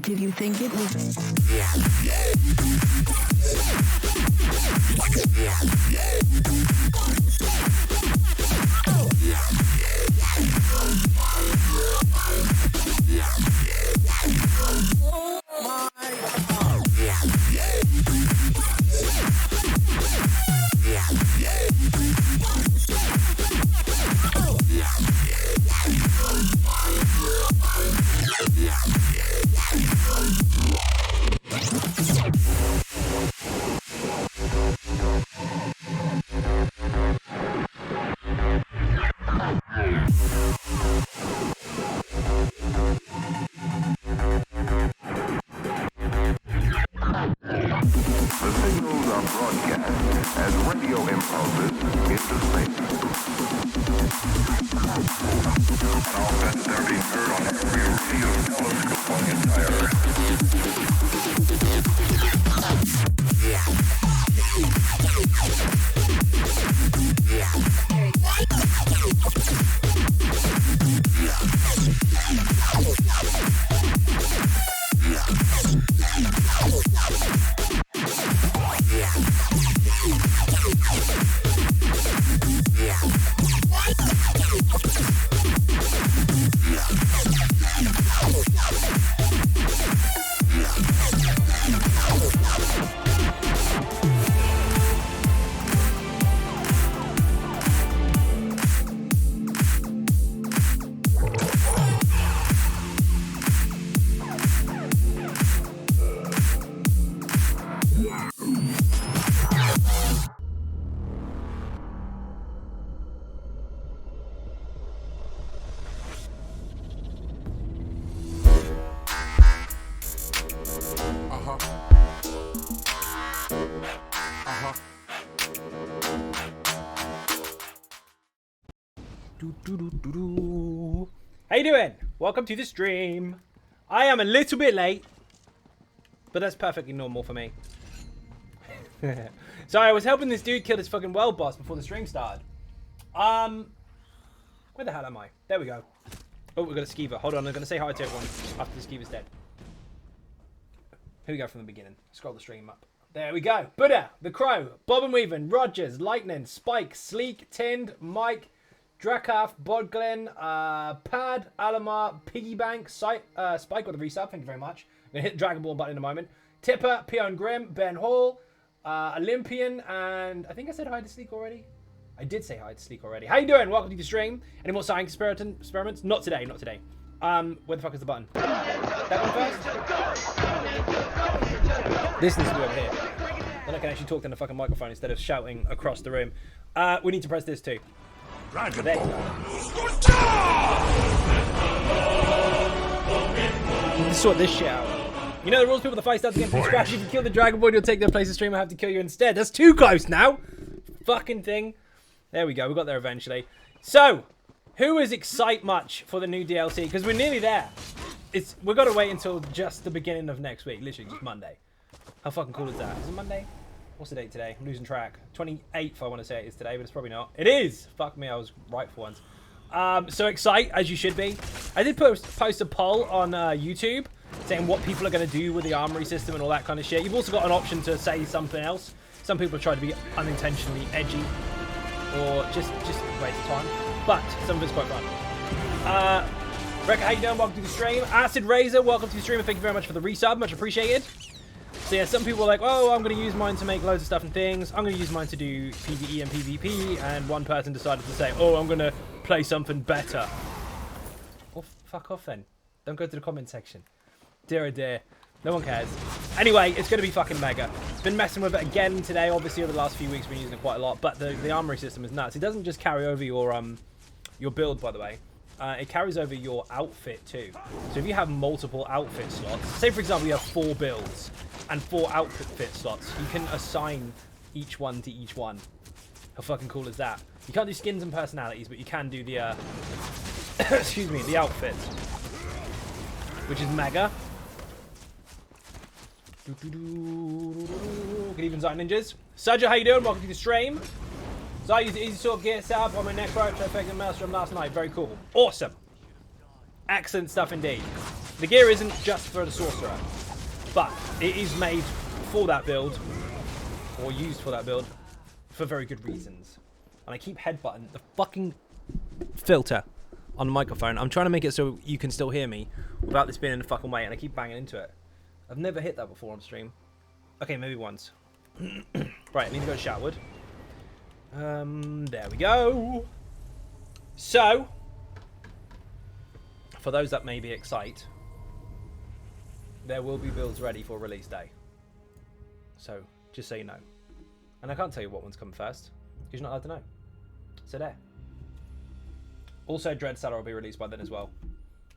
Did you think it was... How you doing? Welcome to the stream. I am a little bit late, but that's perfectly normal for me. So I was helping this dude kill this fucking world boss before the stream started. Where the hell am I? There we go. Oh, we've got a skeever. Hold on, I'm gonna say hi to everyone after the skeever's dead. Here we go from the beginning. Scroll the stream up. There we go. Buddha, the Crow, Bob and Weaving, Rogers, Lightning, Spike, Sleek, Tind, Mike, Drakarth, Bodglen, Pad, Alamar, Piggybank, Spike with a resub, thank you very much. I'm going to hit the Dragon Ball button in a moment. Tipper, Pion Grim, Ben Hall, Olympian, and I think I said hi to Sleek already. I did say hi to Sleek already. How you doing? Welcome to the stream. Any more science experiments? Not today, not today. Where the fuck is the button? That one first? This needs to be over here. Then I can actually talk to the fucking microphone instead of shouting across the room. We need to press this too. Dragon Ball. Let's sort this shit out. You know the rules, people. The fight starts again from scratch. If you kill the Dragon Ball, you'll take their place. The streamer have to kill you instead. That's too close now. Fucking thing. There we go. We got there eventually. So, who is excited much for the new DLC? Because we're nearly there. We've got to wait until just the beginning of next week. Literally just Monday. How fucking cool is that? Is it Monday? What's the date today? I'm losing track. 28th, I want to say it is today, but it's probably not. It is! Fuck me, I was right for once. So excited, as you should be. I did post a poll on YouTube saying what people are going to do with the armory system and all that kind of shit. You've also got an option to say something else. Some people try to be unintentionally edgy or just a waste of time. But some of it's quite fun. Rekka, how you doing? Welcome to the stream. Acid Razor, welcome to the stream, and thank you very much for the resub. Much appreciated. So yeah, some people are like, oh, I'm going to use mine to make loads of stuff and things. I'm going to use mine to do PvE and PvP. And one person decided to say, oh, I'm going to play something better. Well, fuck off then. Don't go to the comment section. Dear oh dear. No one cares. Anyway, it's going to be fucking mega. Been messing with it again today. Obviously, over the last few weeks, been using it quite a lot. But the armory system is nuts. It doesn't just carry over your build, by the way. It carries over your outfit too. So if you have multiple outfit slots, say for example you have 4 builds and 4 outfit slots, you can assign each one to each one. How fucking cool is that? You can't do skins and personalities, but you can do the excuse me, the outfits, which is mega. Good evening, Zion Ninjas. Saja, how you doing? Welcome to the stream. So I used the easy sort of gear setup on my neck rope to affect the maelstrom last night. Very cool. Awesome. Excellent stuff indeed. The gear isn't just for the sorcerer, but it is made for that build, or used for that build, for very good reasons. And I keep headbutting the fucking filter on the microphone. I'm trying to make it so you can still hear me without this being in the fucking way, and I keep banging into it. I've never hit that before on stream. Okay, maybe once. Right, I need to go to Shoutwood. There we go. So, for those that may be excited, there will be builds ready for release day. So, just so you know. And I can't tell you what one's coming first, because you're not allowed to know. So there. Also, Dread Saddle will be released by then as well.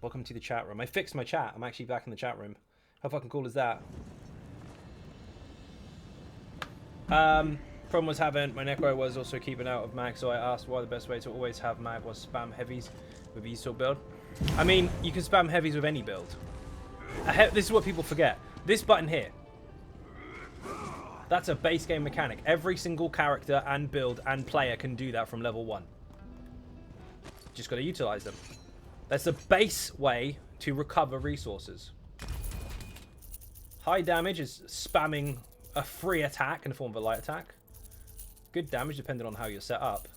Welcome to the chat room. I fixed my chat. I'm actually back in the chat room. How fucking cool is that? Problem was having my necro was also keeping out of mag, so I asked why the best way to always have mag was spam heavies with e-sword build. I mean, you can spam heavies with any build. This is what people forget. This button here, that's a base game mechanic. Every single character and build and player can do that from level 1. Just got to utilize them. That's the base way to recover resources. High damage is spamming a free attack in the form of a light attack. Good damage depending on how you're set up.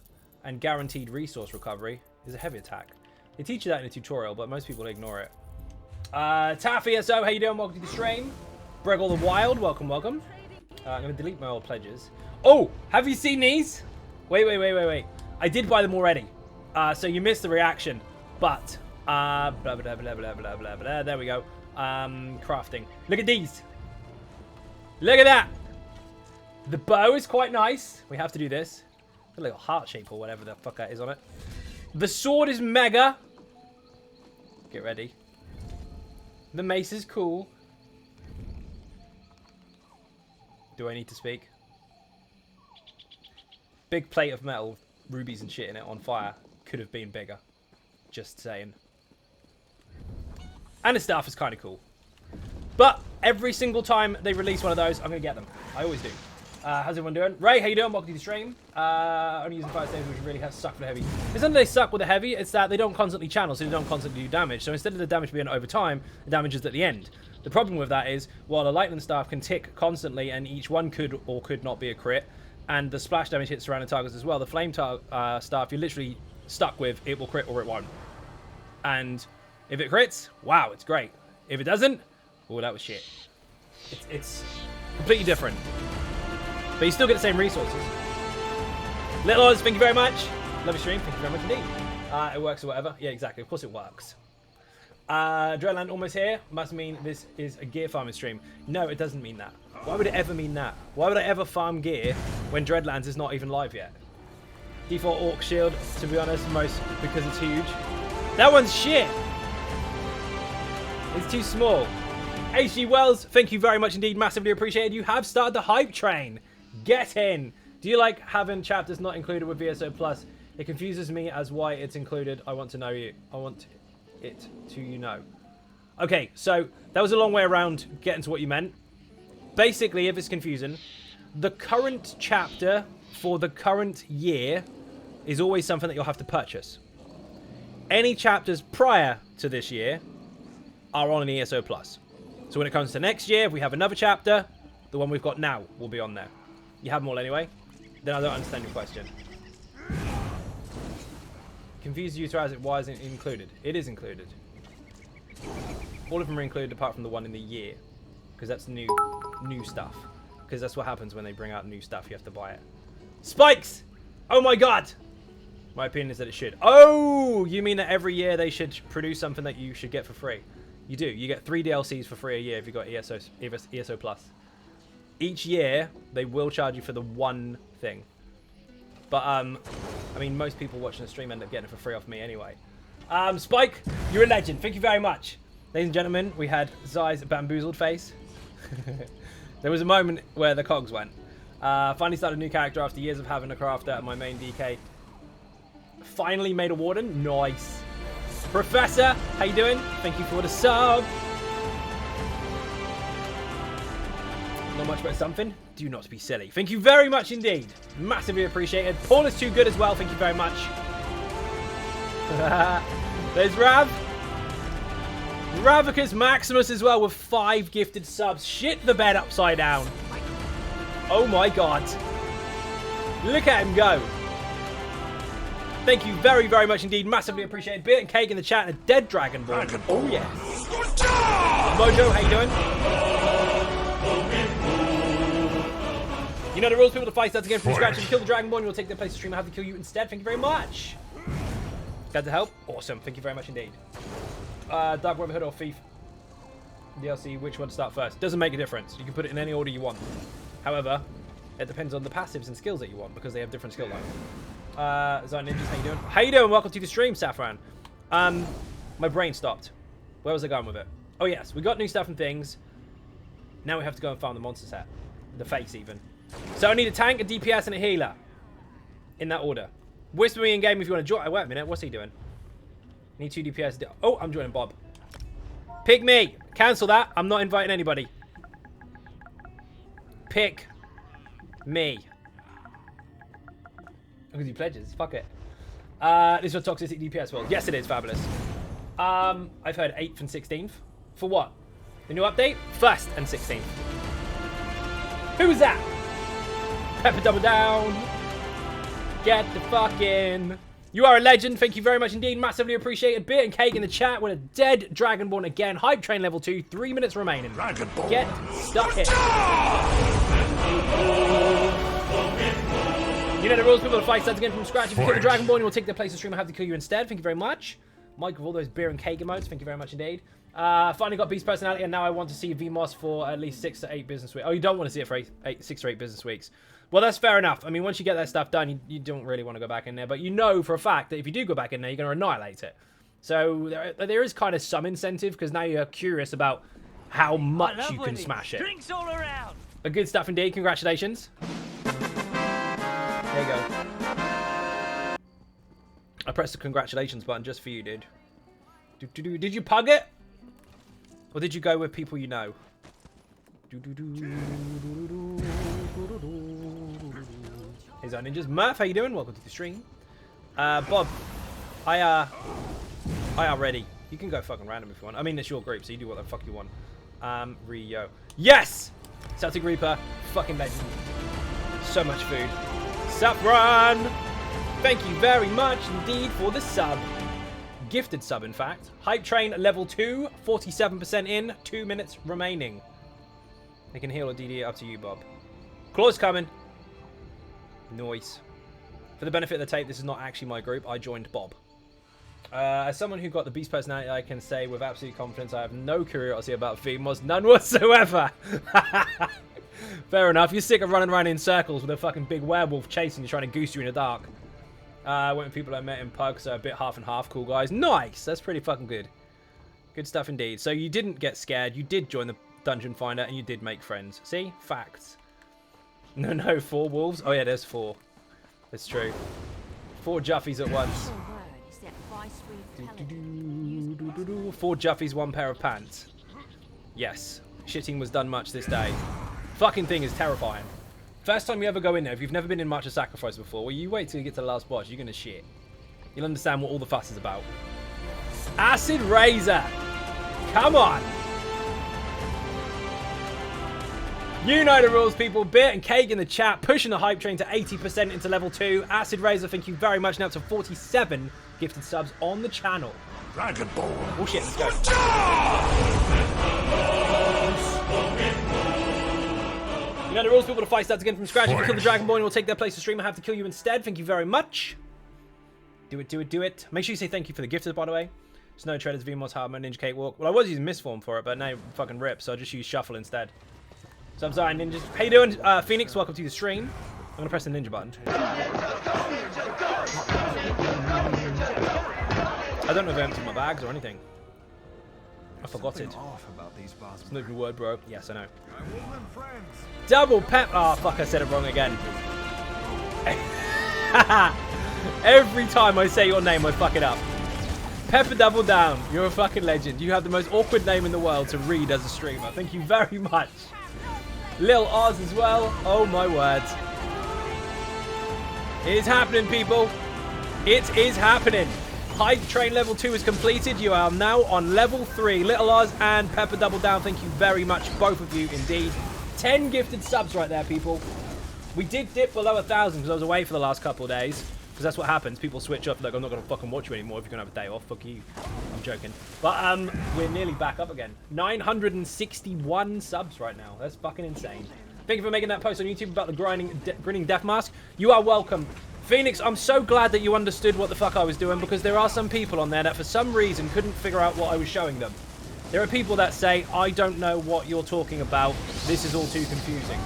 And guaranteed resource recovery is a heavy attack. They teach you that in a tutorial, but most people ignore it. Taffy SO, how you doing? Welcome to the stream. Breggle the Wild, welcome, welcome. I'm going to delete my old pledges. Oh, have you seen these? Wait. I did buy them already. So you missed the reaction. But, blah, blah, blah, blah, blah, blah, blah, blah. There we go. Crafting. Look at these. Look at that. The bow is quite nice. We have to do this. A little heart shape or whatever the fuck that is on it. The sword is mega. Get ready. The mace is cool. Do I need to speak? Big plate of metal, rubies and shit in it on fire. Could have been bigger. Just saying. And the staff is kind of cool. But every single time they release one of those, I'm going to get them. I always do. How's everyone doing? Ray, how you doing? Welcome to the stream. Only using 5 saves, which really has sucked for the heavy. It's not that they suck with the heavy, it's that they don't constantly channel, so they don't constantly do damage. So instead of the damage being over time, the damage is at the end. The problem with that is, while the lightning staff can tick constantly, and each one could or could not be a crit, and the splash damage hits surrounding targets as well, the flame staff you're literally stuck with, it will crit or it won't. And if it crits, wow, it's great. If it doesn't, oh, that was shit. It's completely different. But you still get the same resources. Little Oz, thank you very much. Love your stream, thank you very much indeed. It works or whatever. Yeah, exactly. Of course it works. Dreadland almost here. Must mean this is a gear farming stream. No, it doesn't mean that. Why would it ever mean that? Why would I ever farm gear when Dreadlands is not even live yet? Default Orc Shield, to be honest, most because it's huge. That one's shit. It's too small. HG Wells, thank you very much indeed. Massively appreciated. You have started the hype train. Get in. Do you like having chapters not included with VSO Plus? It confuses me as why it's included. I want to know you. I want it to you know. Okay, so that was a long way around getting to what you meant. Basically, if it's confusing, the current chapter for the current year is always something that you'll have to purchase. Any chapters prior to this year are on an ESO Plus. So when it comes to next year, if we have another chapter, the one we've got now will be on there. You have them all anyway? Then I don't understand your question. Confused user as it why isn't included. It is included. All of them are included apart from the one in the year. Because that's new stuff. Because that's what happens when they bring out new stuff. You have to buy it. Spikes! Oh my god! My opinion is that it should. Oh! You mean that every year they should produce something that you should get for free? You do. You get 3 DLCs for free a year if you've got ESO Plus. Each year, they will charge you for the one thing. But, I mean, most people watching the stream end up getting it for free off me anyway. Spike, you're a legend. Thank you very much. Ladies and gentlemen, we had Zai's bamboozled face. There was a moment where the cogs went. Finally started a new character after years of having a crafter at my main DK. Finally made a warden. Nice. Professor, how you doing? Thank you for the sub. Not much but something. Do not be silly. Thank you very much indeed. Massively appreciated. Paul is too good as well. Thank you very much. There's Rav. Ravicus Maximus as well with 5 gifted subs. Shit the bed upside down. Oh my god. Look at him go. Thank you very, very much indeed. Massively appreciated. Beer and cake in the chat and a dead Dragonborn. Oh yeah. Mojo, how you doing? You know the rules. People to fight starts again from scratch. If you kill the Dragonborn, you'll take their place to stream and have to kill you instead. Thank you very much. Glad to help. Awesome. Thank you very much indeed. Dark Brotherhood or Thief DLC, which one to start first? Doesn't make a difference. You can put it in any order you want. However, it depends on the passives and skills that you want because they have different skill lines. Zone Ninjas, how you doing? How you doing? Welcome to the stream, Saffron. My brain stopped. Where was I going with it? Oh yes, we got new stuff and things. Now we have to go and farm the monster set. The face even. So I need a tank, a DPS, and a healer. In that order. Whisper me in game if you want to join. Wait a minute, what's he doing? Need 2 DPS. Oh, I'm joining Bob. Pick me. Cancel that. I'm not inviting anybody. Pick me. I'm gonna do pledges. Fuck it. This is a toxic DPS world. Yes, it is. Fabulous. I've heard 8th and 16th. For what? The new update? 1st and 16th. Who's that? Pepper double down. Get the fuck in. You are a legend. Thank you very much indeed. Massively appreciated. Beer and cake in the chat with a dead Dragonborn again. Hype train level 2. 3 minutes remaining. Dragonborn. Get stuck in. You know the rules. People to fight starts again from scratch. If you kill the Dragonborn, you will take their place to stream and have to kill you instead. Thank you very much. Mike with all those beer and cake emotes. Thank you very much indeed. Finally got Beast personality, and now I want to see VMOS for at least 6 to 8 business weeks. Oh, you don't want to see it for 6 or 8 business weeks. Well, that's fair enough. I mean, once you get that stuff done, you don't really want to go back in there. But you know for a fact that if you do go back in there, you're going to annihilate it. So there is kind of some incentive, because now you're curious about how much you can smash it. Drinks all around. A good stuff indeed. Congratulations. There you go. I pressed the congratulations button just for you, dude. Did you pug it? Or did you go with people you know? Here's our ninjas. Murph, how you doing? Welcome to the stream. Bob, I are ready. You can go fucking random if you want. I mean, it's your group, so you do what the fuck you want. Rio. Yes! Celtic Reaper. Fucking legend. So much food. Saffron! Thank you very much indeed for the sub. Gifted sub, in fact. Hype train level 2. 47% in. 2 minutes remaining. They can heal or DD, up to you, Bob. Claw's coming. Noise. For the benefit of the tape, this is not actually my group. I joined Bob. As someone who got the Beast personality, I can say with absolute confidence I have no curiosity about VMOS. None whatsoever. Fair enough. You're sick of running around in circles with a fucking big werewolf chasing you, trying to goose you in the dark. Went with people I met in Pug, so a bit half and half. Cool guys. Nice. That's pretty fucking good. Good stuff indeed. So you didn't get scared. You did join the Dungeon Finder, and you did make friends. See? Facts. No, 4 wolves. Oh yeah, there's 4. That's true. 4 Juffies at once. 4 Juffies, 1 pair of pants. Yes. Shitting was done much this day. Fucking thing is terrifying. First time you ever go in there, if you've never been in March of Sacrifice before, well, you wait till you get to the last boss, you're gonna shit. You'll understand what all the fuss is about. Acid Razor! Come on! You know the rules, people. Bit and Cake in the chat, pushing the hype train to 80% into level 2. Acid Razor, thank you very much. Now to 47 gifted subs on the channel. Dragon Ball. Oh shit, let's go. You know the rules, people. The fight starts again from scratch. If you kill the Dragon Ball, and we'll take their place to stream. I have to kill you instead. Thank you very much. Do it, do it, do it. Make sure you say thank you for the gifted, by the way. Snow Traders, VMOS, Hardmode, Ninja Cakewalk. Well, I was using Misform for it, but now fucking rip, so I just use Shuffle instead. So I'm sorry, ninjas. How you doing, Phoenix? Welcome to the stream. I'm gonna press the ninja button. I don't know if I emptied my bags or anything. I forgot it. It's not even a word, bro. Yes, I know. Double pep. Oh, fuck, I said it wrong again. Every time I say your name, I fuck it up. Pepper Double Down. You're a fucking legend. You have the most awkward name in the world to read as a streamer. Thank you very much. Lil Oz as well. Oh my words. It is happening, people. It is happening. Hype train level 2 is completed. You are now on level 3. Little Oz and Pepper Double Down, thank you very much, both of you, indeed. 10 gifted subs right there, people. We did dip below 1,000 because I was away for the last couple of days. Because that's what happens. People switch up, like, I'm not going to fucking watch you anymore if you're going to have a day off. Fuck you. I'm joking. But we're nearly back up again. 961 subs right now. That's fucking insane. Thank you for making that post on YouTube about the grinning death mask. You are welcome. Phoenix, I'm so glad that you understood what the fuck I was doing, because there are some people on there that for some reason couldn't figure out what I was showing them. There are people that say, I don't know what you're talking about. This is all too confusing.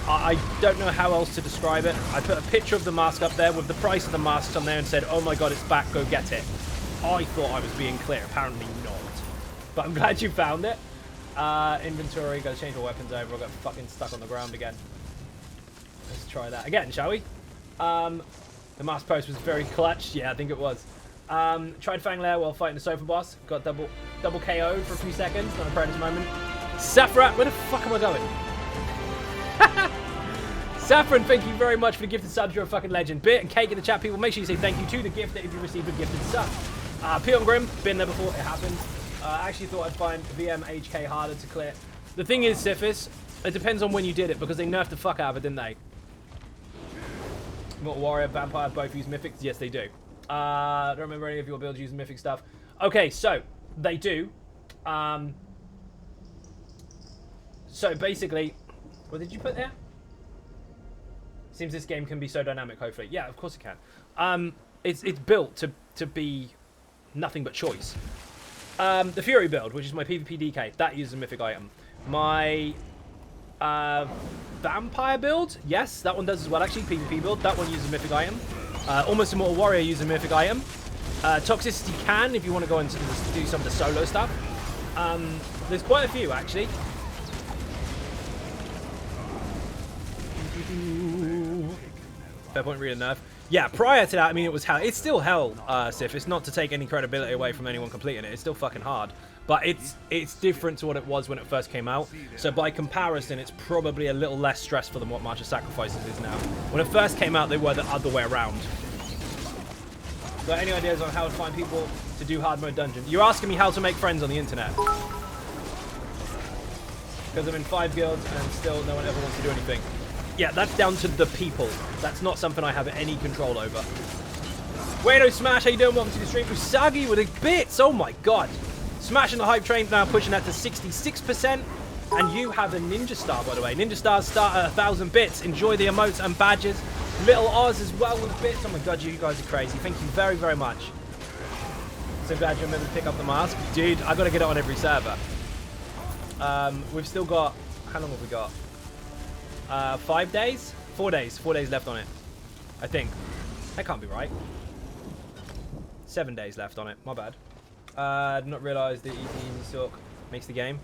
I don't know how else to describe it. I put a picture of the mask up there with the price of the masks on there and said, oh my god, it's back, go get it. I thought I was being clear. Apparently not. But I'm glad you found it. Inventory, gotta change my weapons over. I got fucking stuck on the ground again. Let's try that again, shall we? The mask post was very clutch. Yeah, I think it was. Tried Fang Lair while fighting the sofa boss. Got double KO'd for a few seconds. Not a proudest moment. Saffron, where the fuck am I going? Saffron, thank you very much for the gifted subs. You're a fucking legend. Bit and Cake in the chat, people. Make sure you say thank you to the gifter if you received a gifted sub. Peon Grim, been there before. It happened. I actually thought I'd find VM HK harder to clear. The thing is, Sifis, it depends on when you did it, because they nerfed the fuck out of it, didn't they? What, Warrior, Vampire, both use Mythics? Yes, they do. I don't remember any of your builds using Mythic stuff. Okay, so, they do. So, basically, what did you put there? Seems this game can be so dynamic, hopefully. Yeah, of course it can. It's built to be nothing but choice. The Fury build, which is my PvP DK, that uses a mythic item. My Vampire build, yes, that one does as well, actually. PvP build, that one uses a mythic item. Almost Immortal Warrior uses a mythic item. Toxicity can, if you want to go and do some of the solo stuff. There's quite a few, actually. Fair point, read a nerf. Yeah, prior to that, I mean, it was hell. It's still hell, Sif. It's not to take any credibility away from anyone completing it. It's still fucking hard. But it's different to what it was when it first came out. So by comparison, it's probably a little less stressful than what March of Sacrifices is now. When it first came out, they were the other way around. Got any ideas on how to find people to do hard mode dungeon? You're asking me how to make friends on the internet. Because I'm in 5 guilds and still no one ever wants to do anything. Yeah, that's down to the people. That's not something I have any control over. Wado Smash, how you doing? Welcome to the stream. Usagi with the bits. Oh my god. Smashing the hype train, now pushing that to 66%. And you have a Ninja Star, by the way. Ninja Stars start at 1,000 bits. Enjoy the emotes and badges. Little Oz as well with the bits. Oh my god, you guys are crazy. Thank you very, very much. So glad you remember to pick up the mask. Dude, I gotta get it on every server. We've still got... How long have we got? 5 days? 4 days. 4 days left on it. I think. That can't be right. 7 days left on it. My bad. Did not realise that Easy Sork makes the game.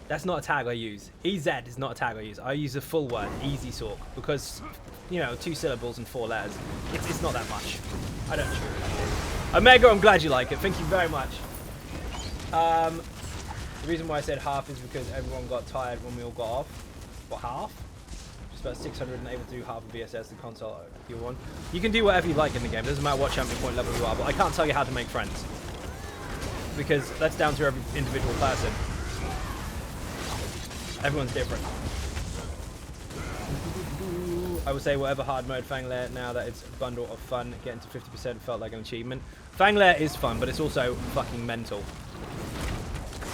That's not a tag I use. EZ is not a tag I use. I use a full word, Easy Sork, because, you know, 2 syllables and 4 letters. It's not that much. I don't shoot. Omega, I'm glad you like it. Thank you very much. The reason why I said half is because everyone got tired when we all got off. What, half? Just about 600 and able to do half of VSS, the console, if you want. You can do whatever you like in the game. It doesn't matter what champion point level you are, but I can't tell you how to make friends. Because that's down to every individual person. Everyone's different. I would say whatever hard mode Fang Lair, now that it's a bundle of fun, getting to 50% felt like an achievement. Fang Lair is fun, but it's also fucking mental.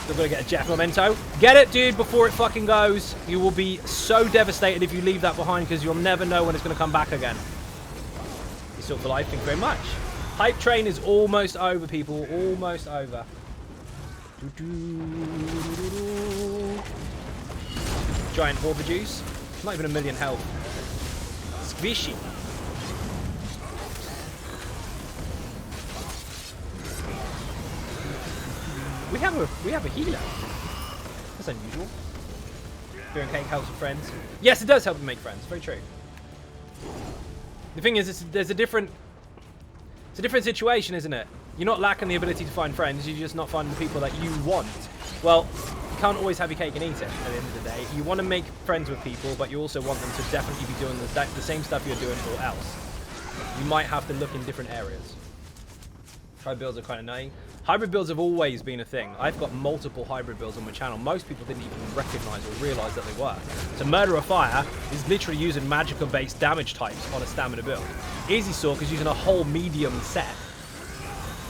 Still gotta get a Jeff Memento. Get it, dude, before it fucking goes. You will be so devastated if you leave that behind, because you'll never know when it's gonna come back again. You're still for life, thank you very much. Hype train is almost over, people. Almost over. Giant Orba Juice. Not even a million health. Squishy. We have a healer. That's unusual. Beer and cake helps with friends. Yes, it does help you make friends. Very true. The thing is, it's a different situation, isn't it? You're not lacking the ability to find friends. You're just not finding the people that you want. Well, you can't always have your cake and eat it at the end of the day. You want to make friends with people, but you also want them to definitely be doing the same stuff you're doing or else. You might have to look in different areas. Hybrid builds are kind of nutty. Hybrid builds have always been a thing. I've got multiple hybrid builds on my channel. Most people didn't even recognize or realize that they were. So Murder of Fire is literally using magical-based damage types on a stamina build. Easy Sork is using a whole medium set.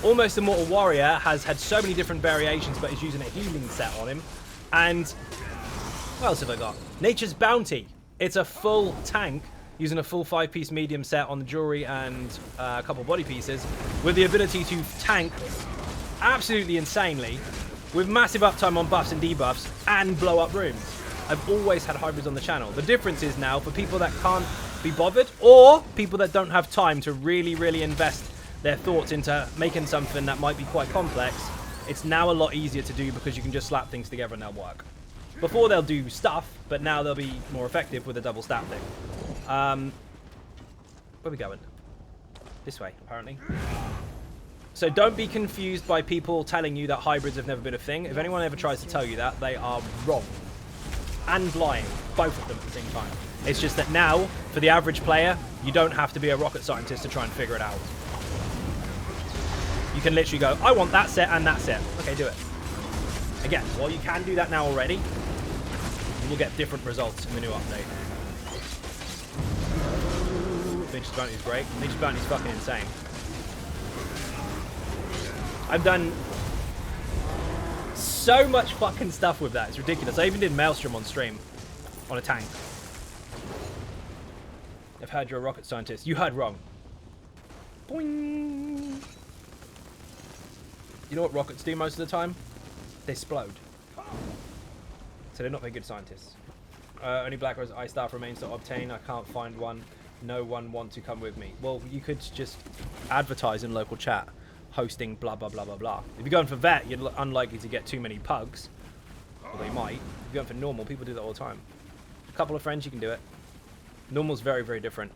Almost Immortal Warrior has had so many different variations, but is using a healing set on him. And what else have I got? Nature's Bounty. It's a full tank using a full 5-piece medium set on the jewelry and a couple body pieces with the ability to tank absolutely insanely with massive uptime on buffs and debuffs and blow up rooms. I've always had hybrids on the channel. The difference is now for people that can't be bothered or people that don't have time to really invest their thoughts into making something that might be quite complex, it's now a lot easier to do because you can just slap things together and they'll work. Before they'll do stuff, but now they'll be more effective with a double stat thing. Where are we going? This way, apparently. So don't be confused by people telling you that hybrids have never been a thing. If anyone ever tries to tell you that, they are wrong. And lying. Both of them at the same time. It's just that now, for the average player, you don't have to be a rocket scientist to try and figure it out. You can literally go, I want that set and that set. Okay, do it. Again, while you can do that now already, you will get different results in the new update. Nature's Bounty is great. Nature's Bounty is fucking insane. I've done so much fucking stuff with that. It's ridiculous. I even did Maelstrom on stream on a tank. I've heard you're a rocket scientist. You heard wrong. Boing. You know what rockets do most of the time? They explode. So they're not very good scientists. Only Black Rose Ice Staff remains to obtain. I can't find one. No one want to come with me. Well, you could just advertise in local chat. Hosting blah blah blah blah blah. If you're going for vet, you're unlikely to get too many pugs. Well, they might. If you're going for normal, people do that all the time. A couple of friends, you can do it. Normal's very different.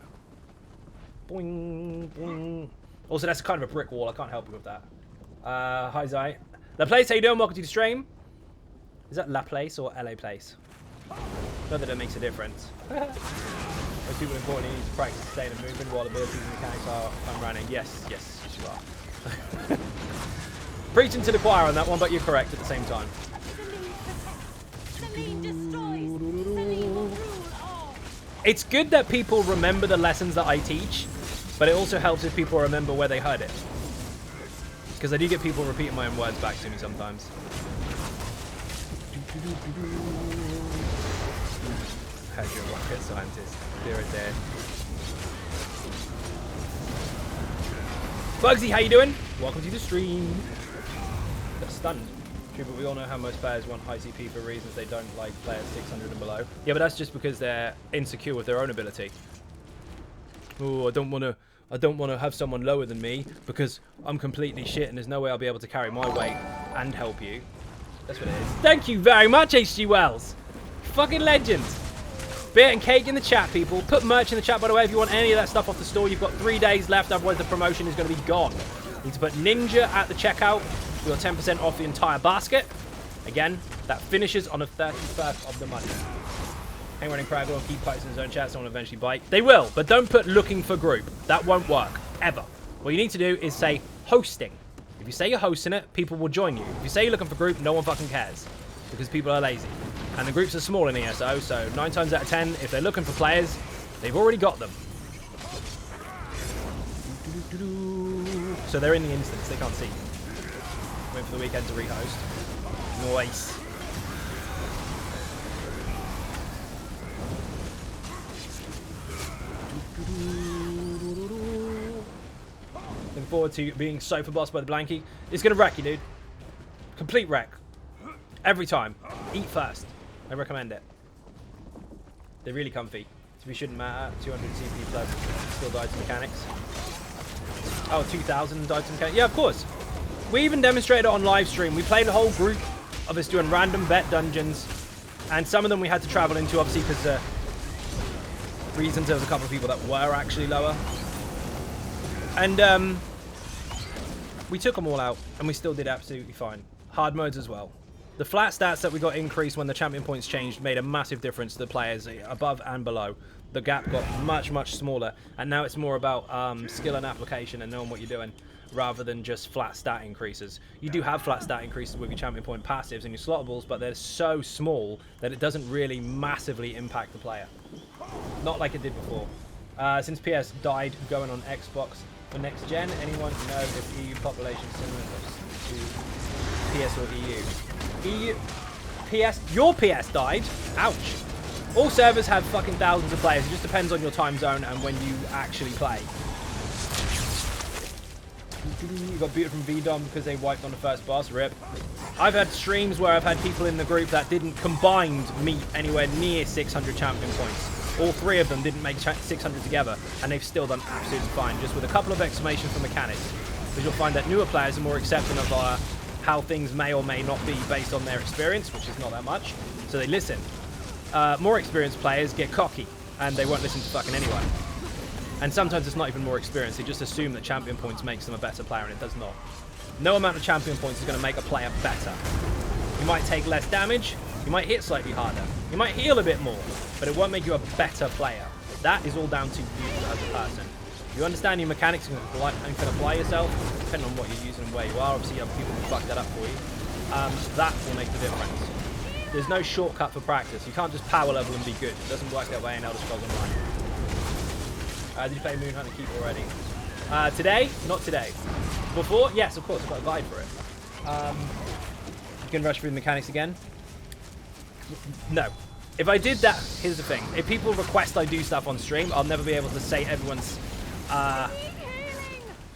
Boing, boing. Also, that's kind of a brick wall. I can't help you with that. Hi Zai. La Place, how you doing? Welcome to the stream. Is that La Place or LA Place? Not that it makes a difference. Most people importantly need to practice staying and movement while abilities and mechanics are running. Yes, you are. Preaching to the choir on that one, but you're correct at the same time. It's good that people remember the lessons that I teach, but it also helps if people remember where they heard it. Because I do get people repeating my own words back to me sometimes. Heard you're a rocket scientist. There it there. Bugsy, how you doing? Welcome to the stream. Got stunned. True, but we all know how most players want high CP for reasons they don't like players 600 and below. Yeah, but that's just because they're insecure with their own ability. Oh, I don't want to have someone lower than me because I'm completely shit and there's no way I'll be able to carry my weight and help you. That's what it is. Thank you very much, HG Wells. Fucking legend. Beer and cake in the chat, people. Put merch in the chat, by the way, if you want any of that stuff off the store. You've got 3 days left, otherwise the promotion is going to be gone. You need to put Ninja at the checkout. You're 10% off the entire basket. Again, that finishes on the 31st of the month. Hang running Craggle and keep posting his own chat, someone will eventually bite. They will, but don't put looking for group. That won't work, ever. What you need to do is say hosting. If you say you're hosting it, people will join you. If you say you're looking for group, no one fucking cares. Because people are lazy. And the groups are small in ESO, so 9 times out of 10, if they're looking for players, they've already got them. So they're in the instance, they can't see. Waiting for the weekend to rehost. Nice. Looking forward to being sofa bossed by the Blankie. It's going to wreck you, dude. Complete wreck. Every time. Eat first. I recommend it. They're really comfy. So we shouldn't matter. 200 CP plus. Still died to mechanics. Oh, 2,000 died to mechanics. Yeah, of course. We even demonstrated it on live stream. We played a whole group of us doing random bet dungeons. And some of them we had to travel into, obviously, because reasons there was a couple of people that were actually lower. And we took them all out, and we still did absolutely fine. Hard modes as well. The flat stats that we got increased when the champion points changed made a massive difference to the players above and below. The gap got much, much smaller, and now it's more about skill and application and knowing what you're doing, rather than just flat stat increases. You do have flat stat increases with your champion point passives and your slottables, but they're so small that it doesn't really massively impact the player. Not like it did before. Since PS died going on Xbox for next gen, anyone know if EU population is similar to PS or EU? EU, PS, your PS died? Ouch. All servers have fucking thousands of players. It just depends on your time zone and when you actually play. You got booted from VDOM because they wiped on the first boss. RIP. I've had streams where I've had people in the group that didn't combined meet anywhere near 600 champion points. All 3 of them didn't make 600 together, and they've still done absolutely fine, just with a couple of exclamations for mechanics. Because you'll find that newer players are more accepting of how things may or may not be based on their experience, which is not that much. So they listen. More experienced players get cocky, and they won't listen to fucking anyone. And sometimes it's not even more experience. They just assume that champion points makes them a better player, and it does not. No amount of champion points is going to make a player better. You might take less damage, you might hit slightly harder, you might heal a bit more, but it won't make you a better player. That is all down to you as a person. If you understand your mechanics and can apply yourself, depending on what you're using and where you are, obviously you have people who fuck that up for you, that will make the difference. There's no shortcut for practice. You can't just power level and be good. It doesn't work that way in Elder Scrolls Online. Did you play Moonhunt and Keep already? Today? Not today. Before? Yes, of course. I've got a guide for it. You can rush through the mechanics again? No. If I did that, here's the thing. If people request I do stuff on stream, I'll never be able to say everyone's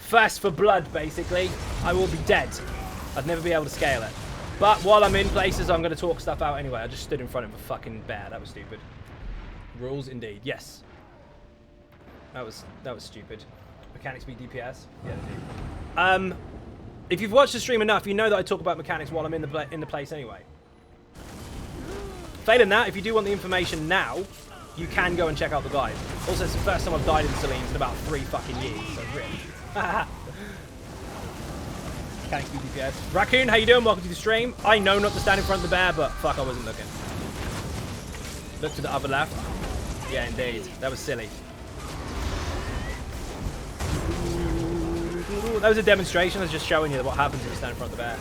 thirst for blood, basically. I will be dead. I'd never be able to scale it. But while I'm in places, I'm going to talk stuff out anyway. I just stood in front of a fucking bear. That was stupid. Rules indeed. Yes. That was stupid. Mechanics beat DPS? Yeah, they do. If you've watched the stream enough, you know that I talk about mechanics while I'm in the place anyway. Failing that, if you do want the information now, you can go and check out the guide. Also, it's the first time I've died in Selene in about 3 fucking years, so really. Mechanics beat DPS. Raccoon, how you doing? Welcome to the stream. I know not to stand in front of the bear, but fuck, I wasn't looking. Look to the other left. Yeah, indeed. That was silly. That was a demonstration. I was just showing you what happens if you stand in front of the bear.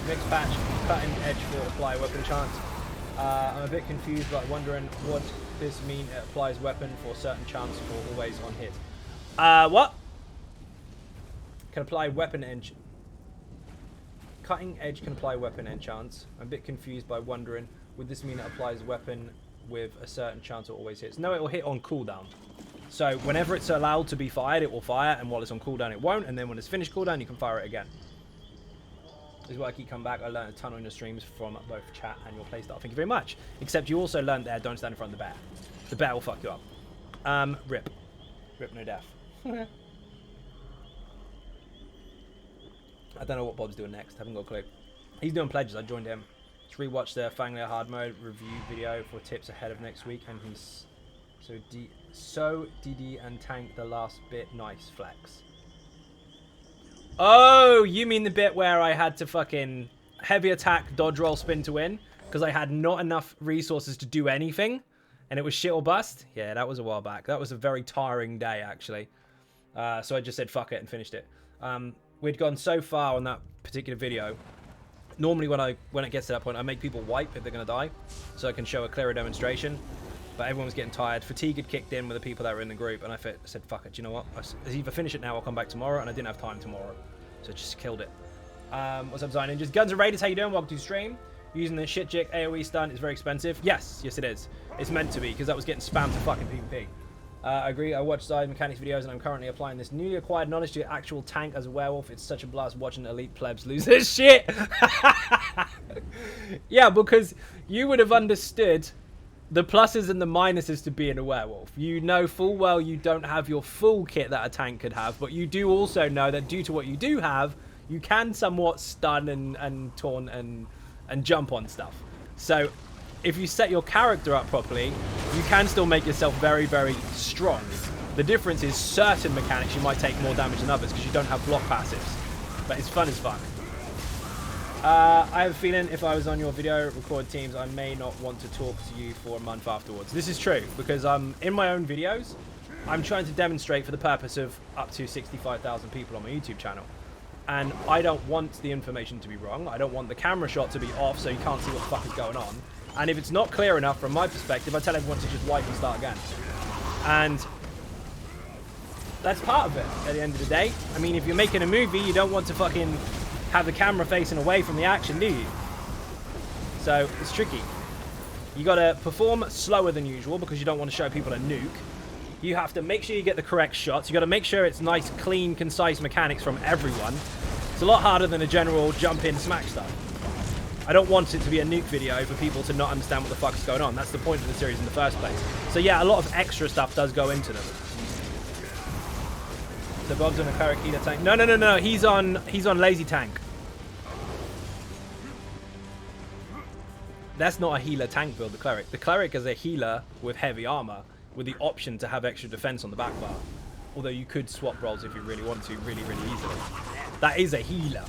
Mixed patch, cutting edge for apply weapon chance. I'm a bit confused, but wondering what this mean. It applies weapon for certain chance for always on hit. What? Can apply weapon edge. Cutting edge can apply weapon enchants. I'm a bit confused by wondering, would this mean it applies weapon with a certain chance or always hits? No, it will hit on cooldown. So whenever it's allowed to be fired, it will fire, and while it's on cooldown, it won't, and then when it's finished cooldown, you can fire it again. This is why I keep coming back. I learned a ton on your streams from both chat and your playstyle. Thank you very much. Except you also learned there, don't stand in front of the bear. The bear will fuck you up. Rip. Rip, no death. I don't know what Bob's doing next. Haven't got a clue. He's doing pledges. I joined him. Just rewatch the Fang Lair Hard mode review video for tips ahead of next week, and he's so DD and tank the last bit. Nice flex. Oh, you mean the bit where I had to fucking heavy attack, dodge roll, spin to win because I had not enough resources to do anything, and it was shit or bust? Yeah, that was a while back. That was a very tiring day, actually. So I just said fuck it and finished it. We'd gone so far on that particular video Normally when it gets to that point, I make people wipe if they're going to die, so I can show a clearer demonstration. But everyone was getting tired. Fatigue had kicked in with the people that were in the group, and I said, fuck it, do you know what? I either finish it now or come back tomorrow, and I didn't have time tomorrow. So I just killed it. What's up, Zion Ninjas? Guns and Raiders, how you doing? Welcome to the stream. Using the shit jick AoE stun is very expensive. Yes it is. It's meant to be, because that was getting spammed to fucking PvP. I agree. I watched side mechanics videos, and I'm currently applying this newly acquired knowledge to actual tank as a werewolf. It's such a blast watching elite plebs lose their shit. Yeah, because you would have understood the pluses and the minuses to being a werewolf. You know full well you don't have your full kit that a tank could have, but you do also know that due to what you do have, you can somewhat stun and taunt and jump on stuff. So if you set your character up properly, you can still make yourself very, very strong. The difference is certain mechanics you might take more damage than others because you don't have block passives. But it's fun as fuck. I have a feeling if I was on your video record teams, I may not want to talk to you for a month afterwards. This is true because in my own videos, I'm trying to demonstrate for the purpose of up to 65,000 people on my YouTube channel. And I don't want the information to be wrong. I don't want the camera shot to be off so you can't see what the fuck is going on. And if it's not clear enough from my perspective, I tell everyone to just wipe and start again. And that's part of it at the end of the day. I mean, if you're making a movie, you don't want to fucking have the camera facing away from the action, do you? So it's tricky. You gotta perform slower than usual because you don't want to show people a nuke. You have to make sure you get the correct shots. You gotta make sure it's nice, clean, concise mechanics from everyone. It's a lot harder than a general jump in, smack stuff. I don't want it to be a nuke video for people to not understand what the fuck is going on. That's the point of the series in the first place. So yeah, a lot of extra stuff does go into them. So Bob's on a cleric healer tank. No. He's on lazy tank. That's not a healer tank build, the cleric. The cleric is a healer with heavy armor with the option to have extra defense on the back bar. Although you could swap roles if you really want to, really, really easily. That is a healer.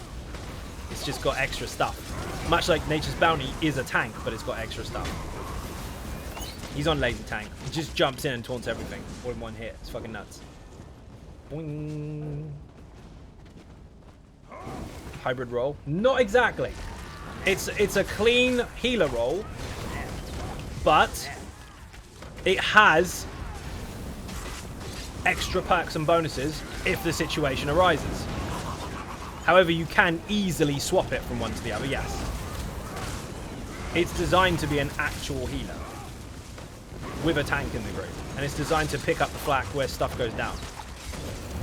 It's just got extra stuff. Much like Nature's Bounty is a tank, but it's got extra stuff. He's on lazy tank. He just jumps in and taunts everything all in one hit. It's fucking nuts. Boing. Hybrid roll? Not exactly. It's a clean healer roll, but it has extra perks and bonuses if the situation arises. However, you can easily swap it from one to the other, yes. It's designed to be an actual healer with a tank in the group, and it's designed to pick up the flak where stuff goes down.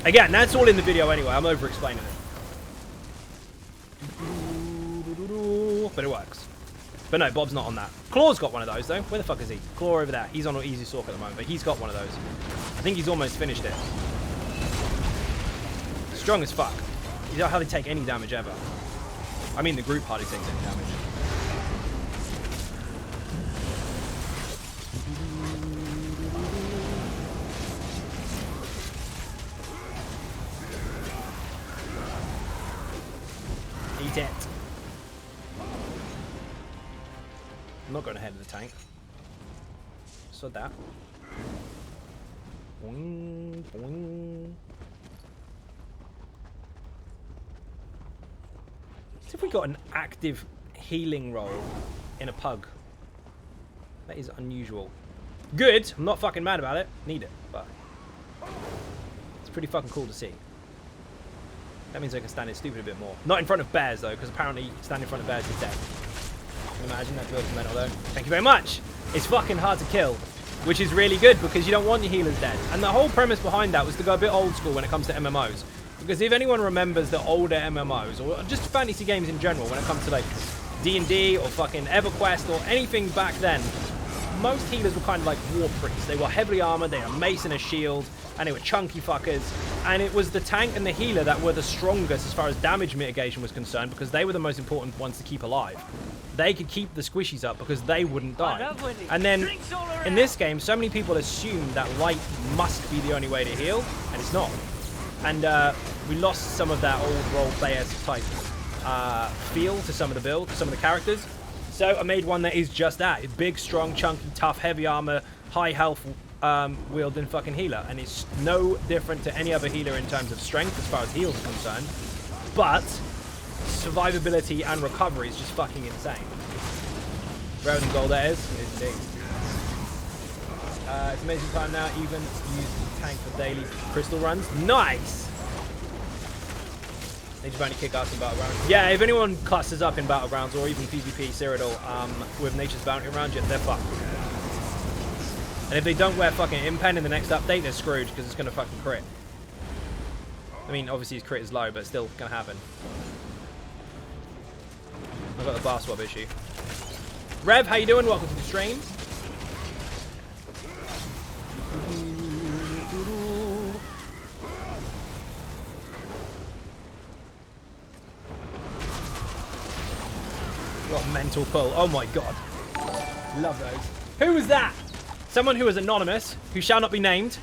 Again, that's all in the video anyway. I'm over-explaining it. But it works. But no, Bob's not on that. Claw's got one of those, though. Where the fuck is he? Claw over there. He's on an easy sork at the moment, but he's got one of those. I think he's almost finished it. Strong as fuck. You don't hardly take any damage ever. I mean, the group hardly takes any damage. Eat it. I'm not going ahead of the tank. So that. Boing, boing. So if we got an active healing roll in a pug. That is unusual. Good. I'm not fucking mad about it. Need it, but it's pretty fucking cool to see. That means I can stand it stupid a bit more. Not in front of bears though, because apparently standing in front of bears is dead. Can you imagine that build's mental though? Thank you very much. It's fucking hard to kill, which is really good because you don't want your healers dead. And the whole premise behind that was to go a bit old school when it comes to MMOs. Because if anyone remembers the older MMOs, or just fantasy games in general, when it comes to like D&D or fucking EverQuest or anything back then, most healers were kind of like war priests. They were heavily armored, they had a mace and a shield, and they were chunky fuckers. And it was the tank and the healer that were the strongest as far as damage mitigation was concerned, because they were the most important ones to keep alive. They could keep the squishies up because they wouldn't die. And then in this game, so many people assume that light must be the only way to heal, and it's not. And we lost some of that old role player type feel to some of the build, to some of the characters. So I made one that is just that. It's big, strong, chunky, tough, heavy armor, high health wielding fucking healer. And it's no different to any other healer in terms of strength as far as heals are concerned. But survivability and recovery is just fucking insane. Rarer than gold, that is. It's indeed. It's amazing time now. Even use the tank for daily crystal runs. Nice! They just only kick us in battlegrounds. Yeah, if anyone clusters up in battlegrounds or even PvP Cyrodiil with Nature's Bounty around you, they're fucked. And if they don't wear fucking impen in the next update, they're screwed because it's gonna fucking crit. I mean, obviously his crit is low, but it's still gonna happen. I've got the bar swap issue. Rev, how you doing? Welcome to the stream. What a mental pull. Oh my god. Love those. Who was that? Someone who is anonymous, who shall not be named,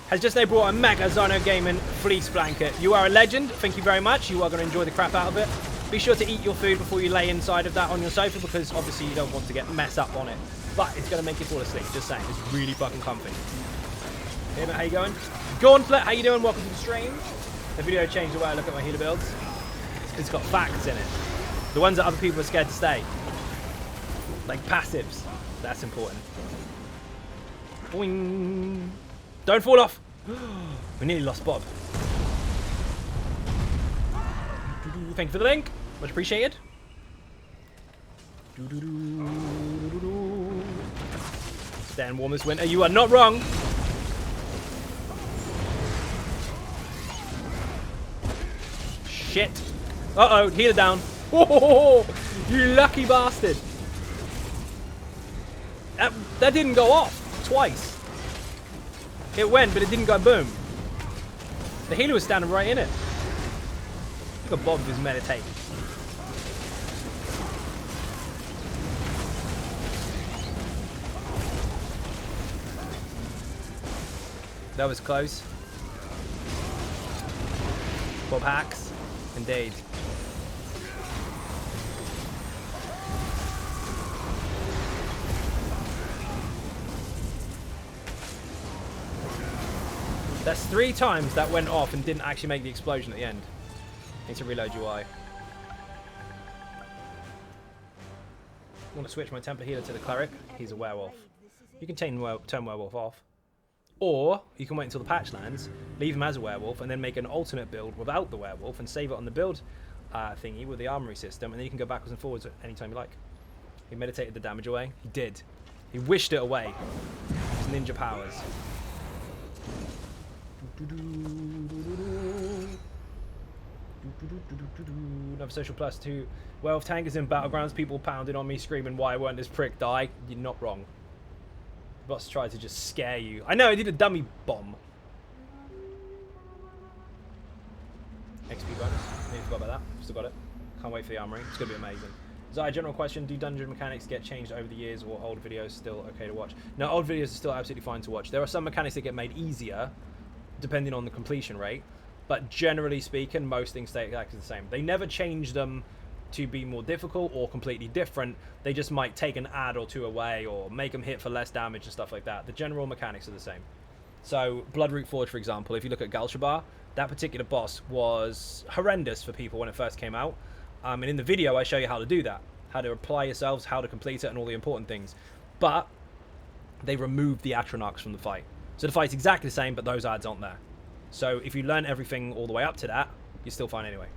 has just now brought a mega Xynode Gaming fleece blanket. You are a legend. Thank you very much. You are going to enjoy the crap out of it. Be sure to eat your food before you lay inside of that on your sofa because obviously you don't want to get messed up on it. But it's going to make you fall asleep. Just saying. It's really fucking comfy. Hey mate, how you going? Gauntlet, how you doing? Welcome to the stream. The video changed the way I look at my healer builds. It's got facts in it. The ones that other people are scared to stay. Like passives. That's important. Boing. Don't fall off. We nearly lost Bob. Thank you for the link. Much appreciated. Stand warm this winter. You are not wrong. Shit. Uh-oh. Healer down. Oh, you lucky bastard. That didn't go off. Twice. It went, but it didn't go boom. The healer was standing right in it. Look at Bob was meditating. That was close. Bob hacks. Indeed. That's 3 times that went off and didn't actually make the explosion at the end. Need to reload UI. I want to switch my Templar healer to the cleric. He's a werewolf. You can turn werewolf off. Or you can wait until the patch lands, leave him as a werewolf, and then make an alternate build without the werewolf and save it on the build thingy with the armory system, and then you can go backwards and forwards anytime you like. He meditated the damage away. He did. He wished it away. His ninja powers. Another social plus 2. Werewolf tank is in battlegrounds. People pounding on me, screaming, "Why won't this prick die?" You're not wrong. The boss tried to just scare you. I know, I did a dummy bomb. XP bonus. Nearly forgot about that. Still got it. Can't wait for the armory. It's going to be amazing. Zai, general question. Do dungeon mechanics get changed over the years or old videos still okay to watch? No, old videos are still absolutely fine to watch. There are some mechanics that get made easier depending on the completion rate. But generally speaking, most things stay exactly the same. They never change them to be more difficult or completely different. They just might take an add or 2 away or make them hit for less damage and stuff like that. The general mechanics are the same. So Bloodroot Forge, for example, if you look at Galshabar, that particular boss was horrendous for people when it first came out. And in the video, I show you how to do that. How to apply yourselves, how to complete it, and all the important things. But they removed the Atronachs from the fight. So the fight's exactly the same, but those adds aren't there. So if you learn everything all the way up to that, you're still fine anyway.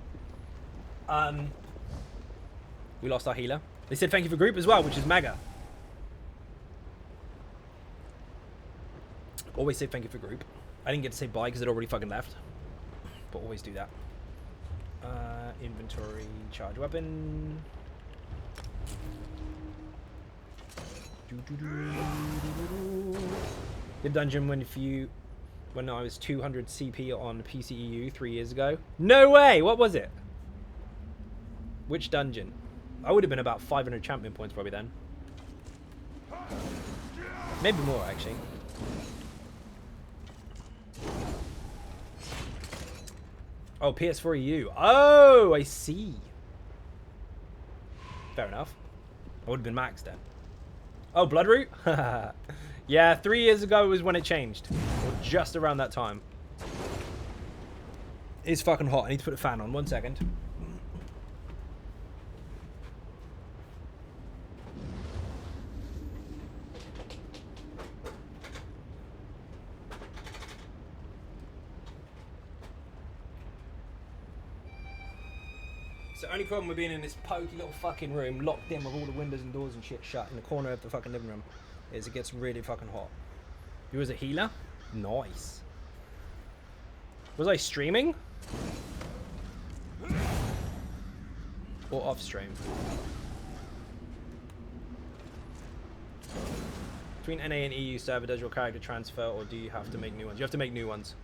We lost our healer. They said thank you for group as well, which is mega. Always say thank you for group. I didn't get to say bye because it already fucking left. But always do that. Inventory, charge weapon. The dungeon when I was 200 CP on PCEU 3 years ago. No way! What was it? Which dungeon? I would have been about 500 champion points probably then. Maybe more actually. Oh, PS4 EU. Oh, I see. Fair enough. I would have been maxed then. Oh, Bloodroot? Yeah, 3 years ago was when it changed. Or just around that time. It's fucking hot. I need to put a fan on. 1 second. It's the only problem with being in this pokey little fucking room, locked in with all the windows and doors and shit shut in the corner of the fucking living room, is it gets really fucking hot. You was a healer? Nice. Was I streaming? Or off stream? Between NA and EU server, does your character transfer or do you have to make new ones? You have to make new ones.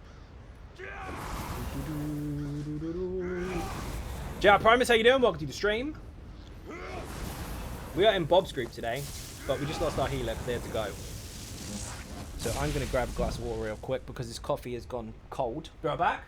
Ja Primus, how you doing? Welcome to the stream. We are in Bob's group today, but we just lost our healer because they had to go. So I'm going to grab a glass of water real quick because this coffee has gone cold. Be right back.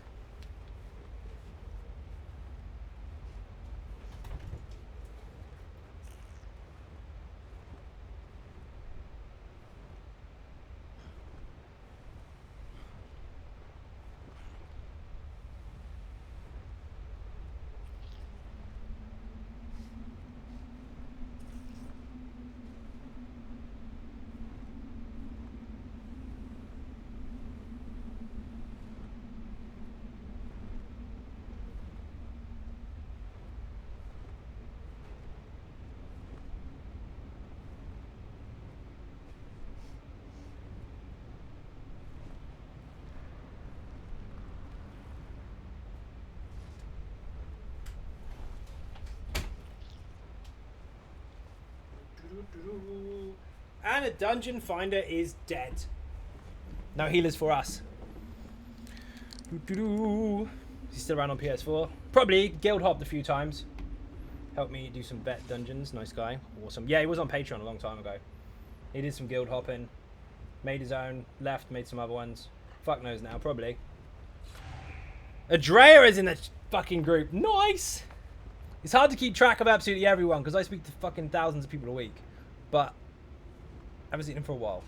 And a dungeon finder is dead. No healers for us. Is he still around on PS4? Probably. Guild hopped a few times. Helped me do some vet dungeons. Nice guy. Awesome. Yeah, he was on Patreon a long time ago. He did some guild hopping. Made his own. Left. Made some other ones. Fuck knows now. Probably. Adrea is in the fucking group. Nice. It's hard to keep track of absolutely everyone because I speak to fucking thousands of people a week. But I haven't seen him for a while.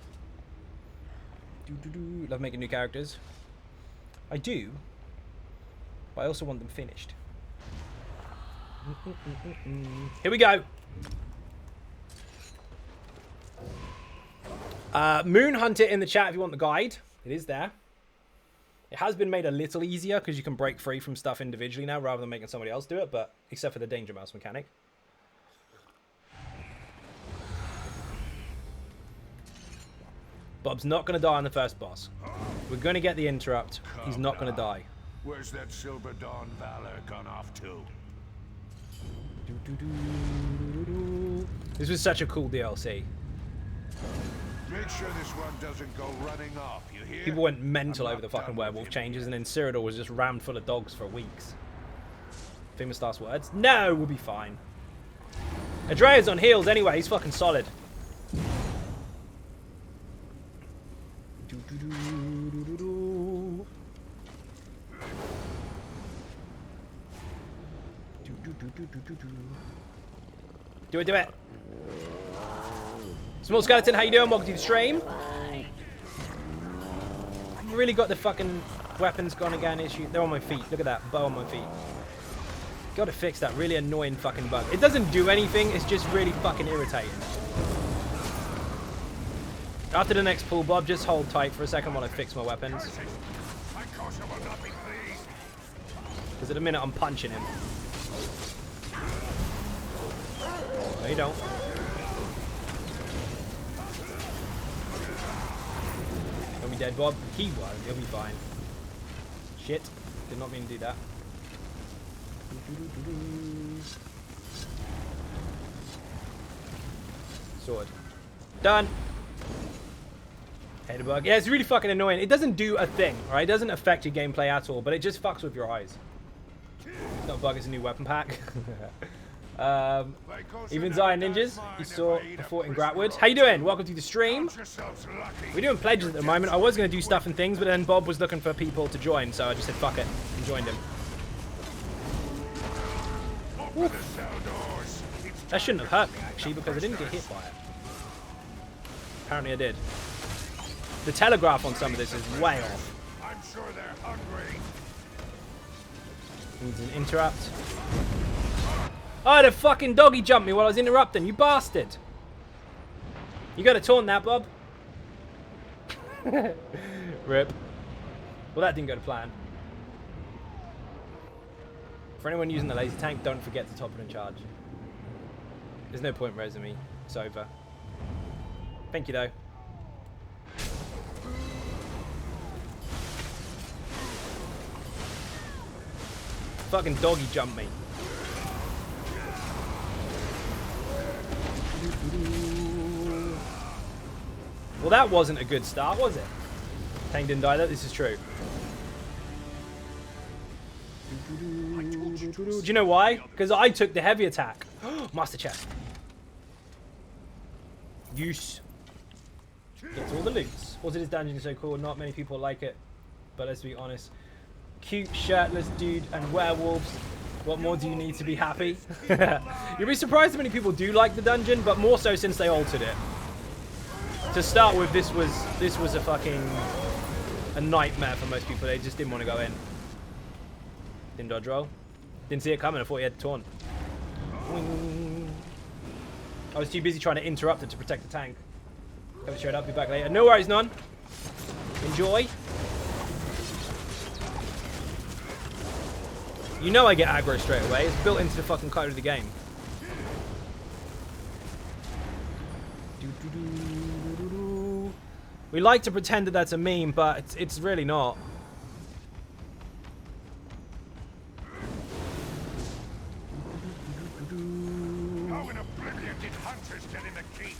Love making new characters. I do. But I also want them finished. Here we go. Moon Hunter in the chat if you want the guide. It is there. It has been made a little easier because you can break free from stuff individually now rather than making somebody else do it, but except for the danger mouse mechanic. Bob's not going to die on the first boss. We're going to get the interrupt. He's not going to die. Where's that Silver Dawn Valor gone off to? This was such a cool DLC. Make sure this one doesn't go running off, you hear? People went mental over the fucking werewolf changes, and then Cyrodiil was just rammed full of dogs for weeks. Famous last words? No, we'll be fine. Adrea's on heals anyway, he's fucking solid. Do it, do it. Small Skeleton, how you doing? Welcome to the stream. I've really got the fucking weapons gone again issue. They're on my feet. Look at that bow on my feet. Gotta fix that really annoying fucking bug. It doesn't do anything, it's just really fucking irritating. After the next pull, Bob, just hold tight for a second while I fix my weapons. Because at the minute I'm punching him. No, you don't. He'll be dead, Bob. He won't. He'll be fine. Shit. Did not mean to do that. Sword. Done. Head bug. Yeah, it's really fucking annoying. It doesn't do a thing, right? It doesn't affect your gameplay at all, but it just fucks with your eyes. It's not a bug, it's a new weapon pack. Even Zion Ninjas, you saw before in Gratwood. How you doing? Welcome to the stream. We're doing pledges at the moment. I was going to do stuff and things, but then Bob was looking for people to join, so I just said fuck it and joined him. Oof. That shouldn't have hurt me, actually, because I didn't get hit by it. Apparently I did. The telegraph on some of this is way off. I'm sure they're hungry. Needs an interrupt. Oh, the fucking doggy jumped me while I was interrupting, you bastard. You gotta taunt that, Bob. Rip. Well, that didn't go to plan. For anyone using the laser tank, don't forget to top it and charge. There's no point resing me. It's over. Thank you, though. Fucking doggy jumped me. Well, that wasn't a good start, was it? Tang didn't die, though. This is true. Do you know why? Because I took the heavy attack. Master chest. Use. Gets all the loots. Also, this dungeon is so cool. Not many people like it. But let's be honest. Cute, shirtless dude and werewolves. What more do you need to be happy? You'll be surprised how many people do like the dungeon, but more so since they altered it. To start with, this was a fucking nightmare for most people. They just didn't want to go in. Didn't dodge roll. Didn't see it coming. I thought he had taunt. I was too busy trying to interrupt it to protect the tank. Haven't showed up. Be back later. No worries, none. Enjoy. You know I get aggro straight away. It's built into the fucking code of the game. We like to pretend that that's a meme, but it's really not. How in oblivion did hunters get in the keep?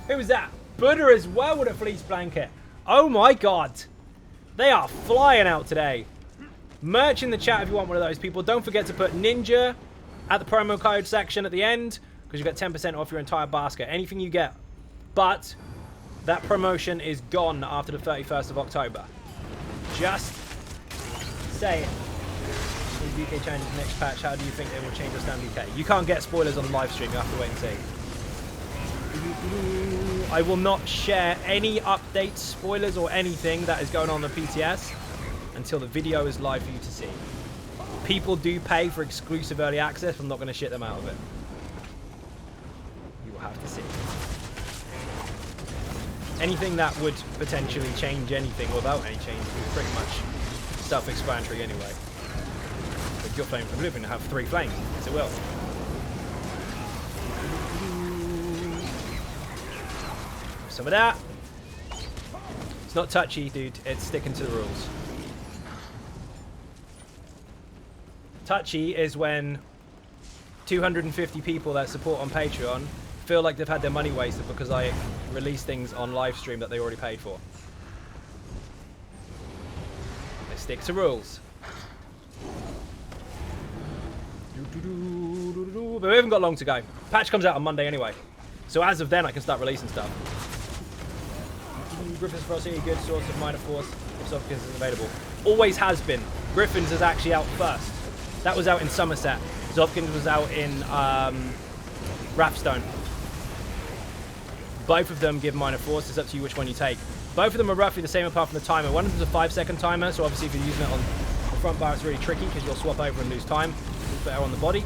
Who was that? Buddha as well with a fleece blanket. Oh my god. They are flying out today. Merch in the chat if you want one of those people. Don't forget to put Ninja at the promo code section at the end, because you get 10% off your entire basket. Anything you get. But that promotion is gone after the 31st of October. Just say it. Is BK changes next patch? How do you think they will change or stand BK? You can't get spoilers on the live stream. You have to wait and see. I will not share any updates, spoilers, or anything that is going on the PTS until the video is live for you to see. People do pay for exclusive early access, but I'm not going to shit them out of it. You will have to see. Anything that would potentially change anything without any change is pretty much self-explanatory anyway. With your flame from living to have 3 flames, yes it will. Some of that. It's not touchy, dude. It's sticking to the rules. Touchy is when 250 people that support on Patreon feel like they've had their money wasted because I release things on live stream that they already paid for. They stick to rules. But we haven't got long to go. Patch comes out on Monday anyway. So as of then, I can start releasing stuff. Griffin's Frosty, a good source of minor force if Sophicans is available. Always has been. Griffin's is actually out first. That was out in Somerset. Zofkins was out in Rathstone. Both of them give minor force. It's up to you which one you take. Both of them are roughly the same apart from the timer. One of them is a 5-second timer, so obviously if you're using it on the front bar, it's really tricky because you'll swap over and lose time. It's better on the body.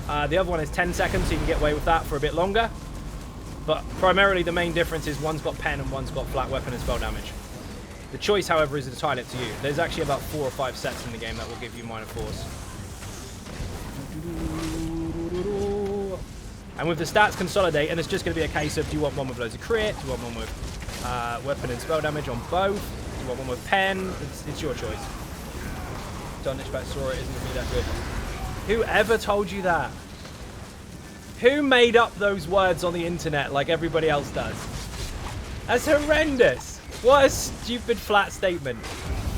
The other one is 10 seconds, so you can get away with that for a bit longer. But primarily the main difference is one's got pen and one's got flat weapon and spell damage. The choice, however, is entirely up to you. There's actually about 4 or 5 sets in the game that will give you minor force. And with the stats consolidate, and it's just going to be a case of do you want one with loads of crit, do you want one with weapon and spell damage on both, do you want one with pen, it's your choice. Don't expect Sora isn't going to be that good. Whoever told you that? Who made up those words on the internet like everybody else does? That's horrendous. What a stupid flat statement.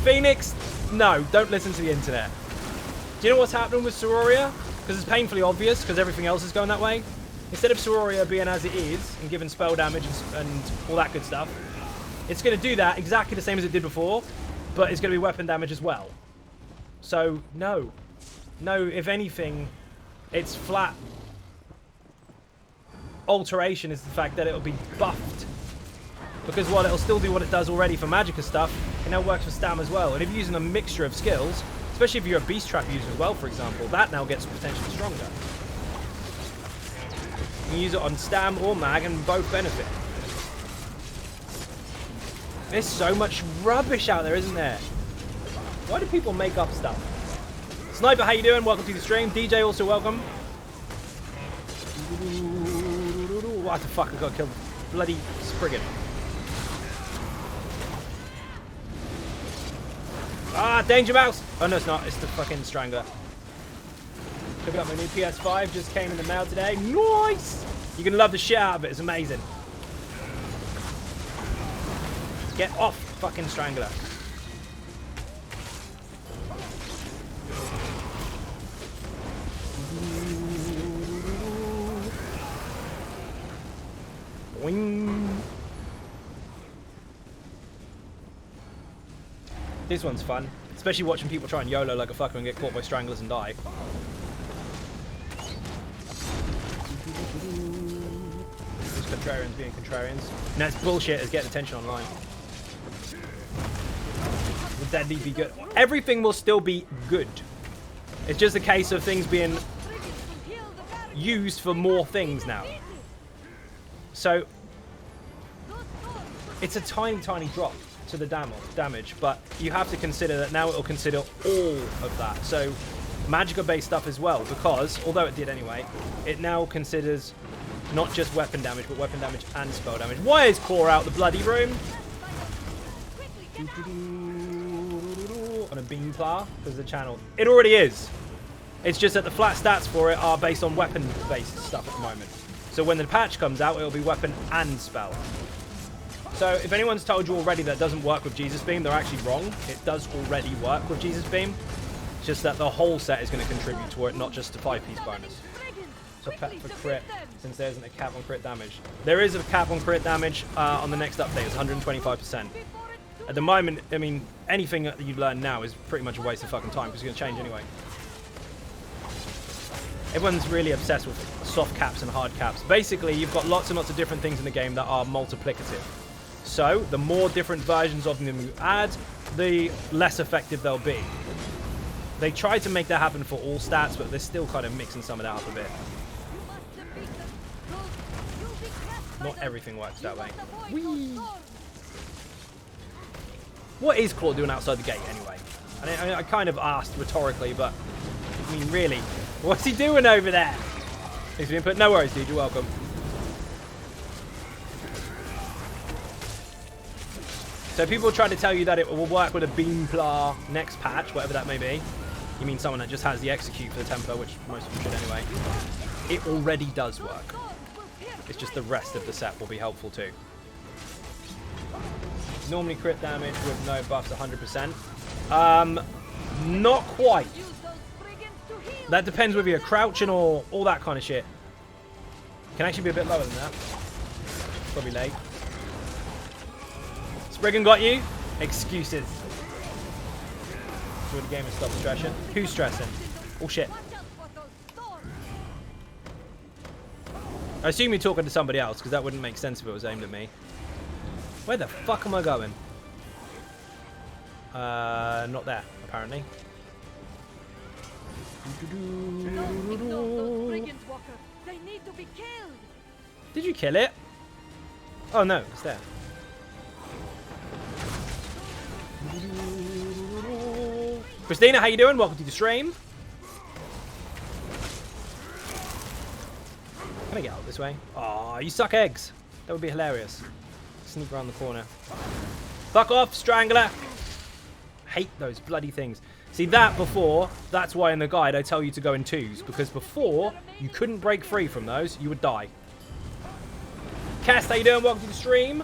Phoenix, no, don't listen to the internet. Do you know what's happening with Sororia? Because it's painfully obvious, because everything else is going that way. Instead of Sororia being as it is, and giving spell damage and all that good stuff, it's going to do that exactly the same as it did before, but it's going to be weapon damage as well. So, no. No, if anything, it's flat alteration is the fact that it'll be buffed Because while it'll still do what it does already for Magicka stuff, it now works for Stam as well. And if you're using a mixture of skills, especially if you're a Beast Trap user as well, for example, that now gets potentially stronger. You can use it on Stam or Mag and both benefit. There's so much rubbish out there, isn't there? Why do people make up stuff? Sniper, how you doing? Welcome to the stream. DJ, also welcome. What the fuck? I got killed. Bloody Spriggan. Ah, Danger Mouse! Oh no, it's not. It's the fucking Strangler. Took up my new PS5. Just came in the mail today. Nice! You're gonna love the shit out of it. It's amazing. Get off, fucking Strangler. Wing. This one's fun, especially watching people try and YOLO like a fucker and get caught by Stranglers and die. Just contrarians being contrarians. No, it's bullshit. It's getting attention online. Would that be good? Everything will still be good. It's just a case of things being used for more things now. So it's a tiny, tiny drop to the damage, but you have to consider that now it will consider all of that. So Magicka-based stuff as well, because although it did anyway, it now considers not just weapon damage, but weapon damage and spell damage. Why is Core out the bloody room? On a Beamplar because the channel. It already is. It's just that the flat stats for it are based on weapon-based stuff at the moment. So when the patch comes out, it'll be weapon and spell. So if anyone's told you already that it doesn't work with Jesus Beam, they're actually wrong. It does already work with Jesus Beam. It's just that the whole set is going to contribute to it, not just the 5-piece bonus. So pet for crit, since there isn't a cap on crit damage. There is a cap on crit damage on the next update. It's 125%. At the moment, I mean, anything that you learn now is pretty much a waste of fucking time because it's going to change anyway. Everyone's really obsessed with soft caps and hard caps. Basically, you've got lots and lots of different things in the game that are multiplicative. So, the more different versions of them you add, the less effective they'll be. They tried to make that happen for all stats, but they're still kind of mixing some of that up a bit. Not everything works that way. Whee! What is Claw doing outside the gate, anyway? I kind of asked rhetorically, but I mean, really, what's he doing over there? He's been put. No worries, dude. You're welcome. So people try to tell you that it will work with a Beamplar next patch, whatever that may be. You mean someone that just has the execute for the Templar, which most of them should anyway. It already does work. It's just the rest of the set will be helpful too. Normally crit damage with no buffs 100%. Not quite. That depends whether you're crouching or all that kind of shit. Can actually be a bit lower than that. Probably late. Spriggan got you. Excuses. Do the game and stop stressing. Who's stressing? Oh shit. I assume you're talking to somebody else because that wouldn't make sense if it was aimed at me. Where the fuck am I going? Not there, apparently. Did you kill it? Oh no, it's there. Christina, how you doing? Welcome to the stream. Can I get out this way? Oh, you suck eggs. That would be hilarious. Sneak around the corner. Fuck off, Strangler. Hate those bloody things. See that before, that's why in the guide I tell you to go in twos, because before you couldn't break free from those, you would die. Cass, how you doing? Welcome to the stream.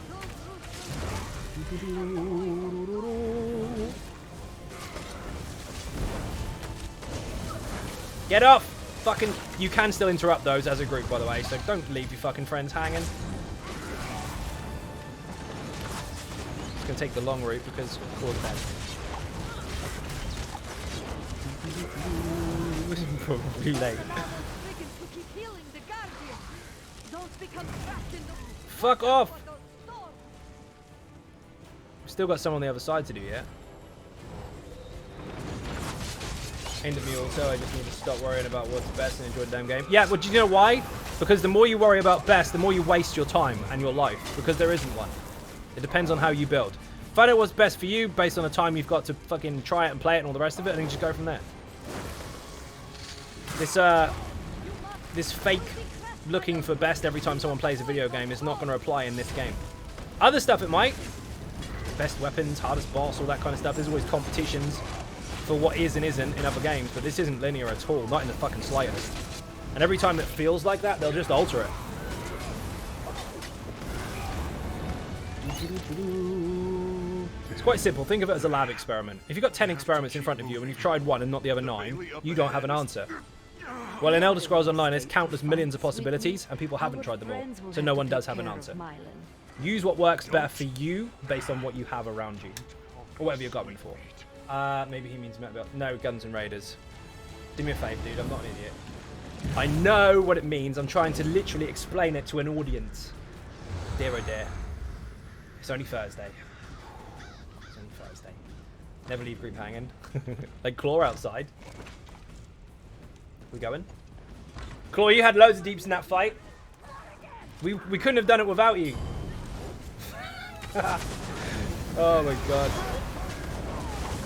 Get off! Fucking, you can still interrupt those as a group, by the way, so don't leave your fucking friends hanging. It's gonna take the long route because Claw's dead. Probably late. Fuck off! Still got some on the other side to do yet. Aimed at me also. I just need to stop worrying about what's best and enjoy the damn game. Yeah, well, do you know why? Because the more you worry about best, the more you waste your time and your life. Because there isn't one. It depends on how you build. Find out what's best for you based on the time you've got to fucking try it and play it and all the rest of it, and then just go from there. This fake looking for best every time someone plays a video game is not going to apply in this game. Other stuff it might. Best weapons, hardest boss, all that kind of stuff. There's always competitions for what is and isn't in other games, but this isn't linear at all, not in the fucking slightest. And every time it feels like that, they'll just alter it. It's quite simple. Think of it as a lab experiment. If you've got 10 experiments in front of you and you've tried one and not the other 9, you don't have an answer. Well, in Elder Scrolls Online, there's countless millions of possibilities, and people haven't tried them all, so no one does have an answer. Use what works better for you based on what you have around you, or whatever you're going for. Maybe he means no, Guns and Raiders. Do me a favour, dude. I'm not an idiot. I know what it means. I'm trying to literally explain it to an audience. Dear oh dear. It's only Thursday. It's only Thursday. Never leave group hanging. Like Claw outside. We going? Claw, you had loads of deeps in that fight. We couldn't have done it without you. Oh my god.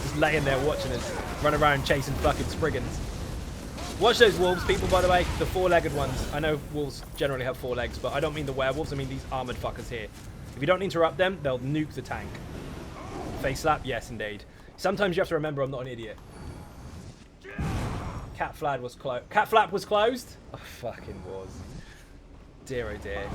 Just laying there watching us run around chasing fucking Spriggans. Watch those wolves, people, by the way. The 4-legged ones. I know wolves generally have 4 legs, but I don't mean the werewolves. I mean these armored fuckers here. If you don't interrupt them, they'll nuke the tank. Face slap? Yes, indeed. Sometimes you have to remember I'm not an idiot. Cat flap was closed. Cat flap was closed? Oh, fucking was. Dear oh dear.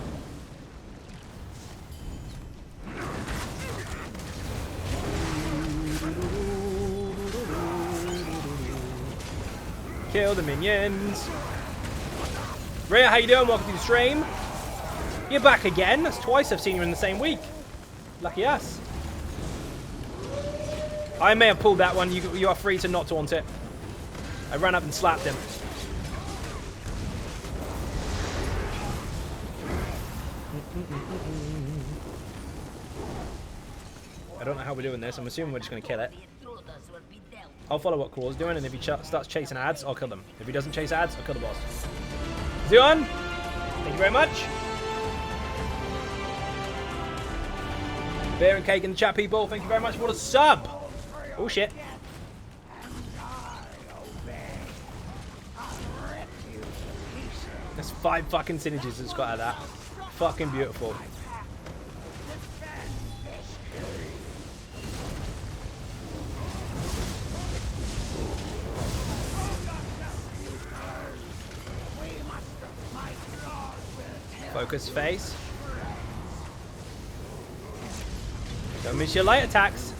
Kill the minions. Rhea, how you doing? Welcome to the stream. You're back again. That's twice I've seen you in the same week. Lucky us. I may have pulled that one. You are free to not taunt it. I ran up and slapped him. I don't know how we're doing this. I'm assuming we're just going to kill it. I'll follow what Claw's doing, and if he starts chasing ads, I'll kill them. If he doesn't chase ads, I'll kill the boss. Zeon, thank you very much. Beer and cake in the chat, people. Thank you very much for the sub. Oh, shit. There's 5 fucking synergies it's got out of that. Fucking beautiful. Focus face. Don't miss your light attacks.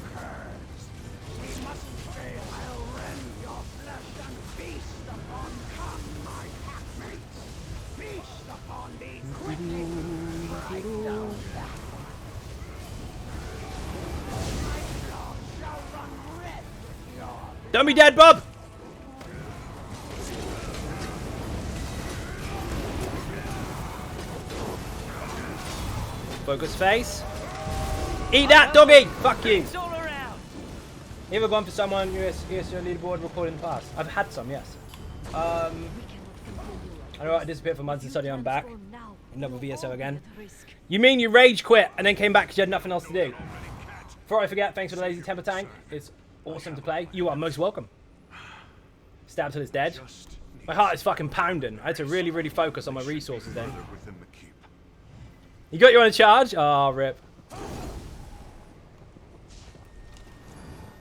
Don't be dead, Bob! Focus face. Eat that, doggy! Fuck you! You ever gone for someone US leaderboard recording in the past? I've had some, yes. I know I disappeared for months and suddenly I'm back. Another VSO again. You mean you rage quit and then came back because you had nothing else to do? Before I forget, thanks for the lazy temper tank. It's awesome to play. You are most welcome. Stab till it's dead. My heart is fucking pounding. I had to really, really focus on my resources then. You got you on a charge? Oh, rip.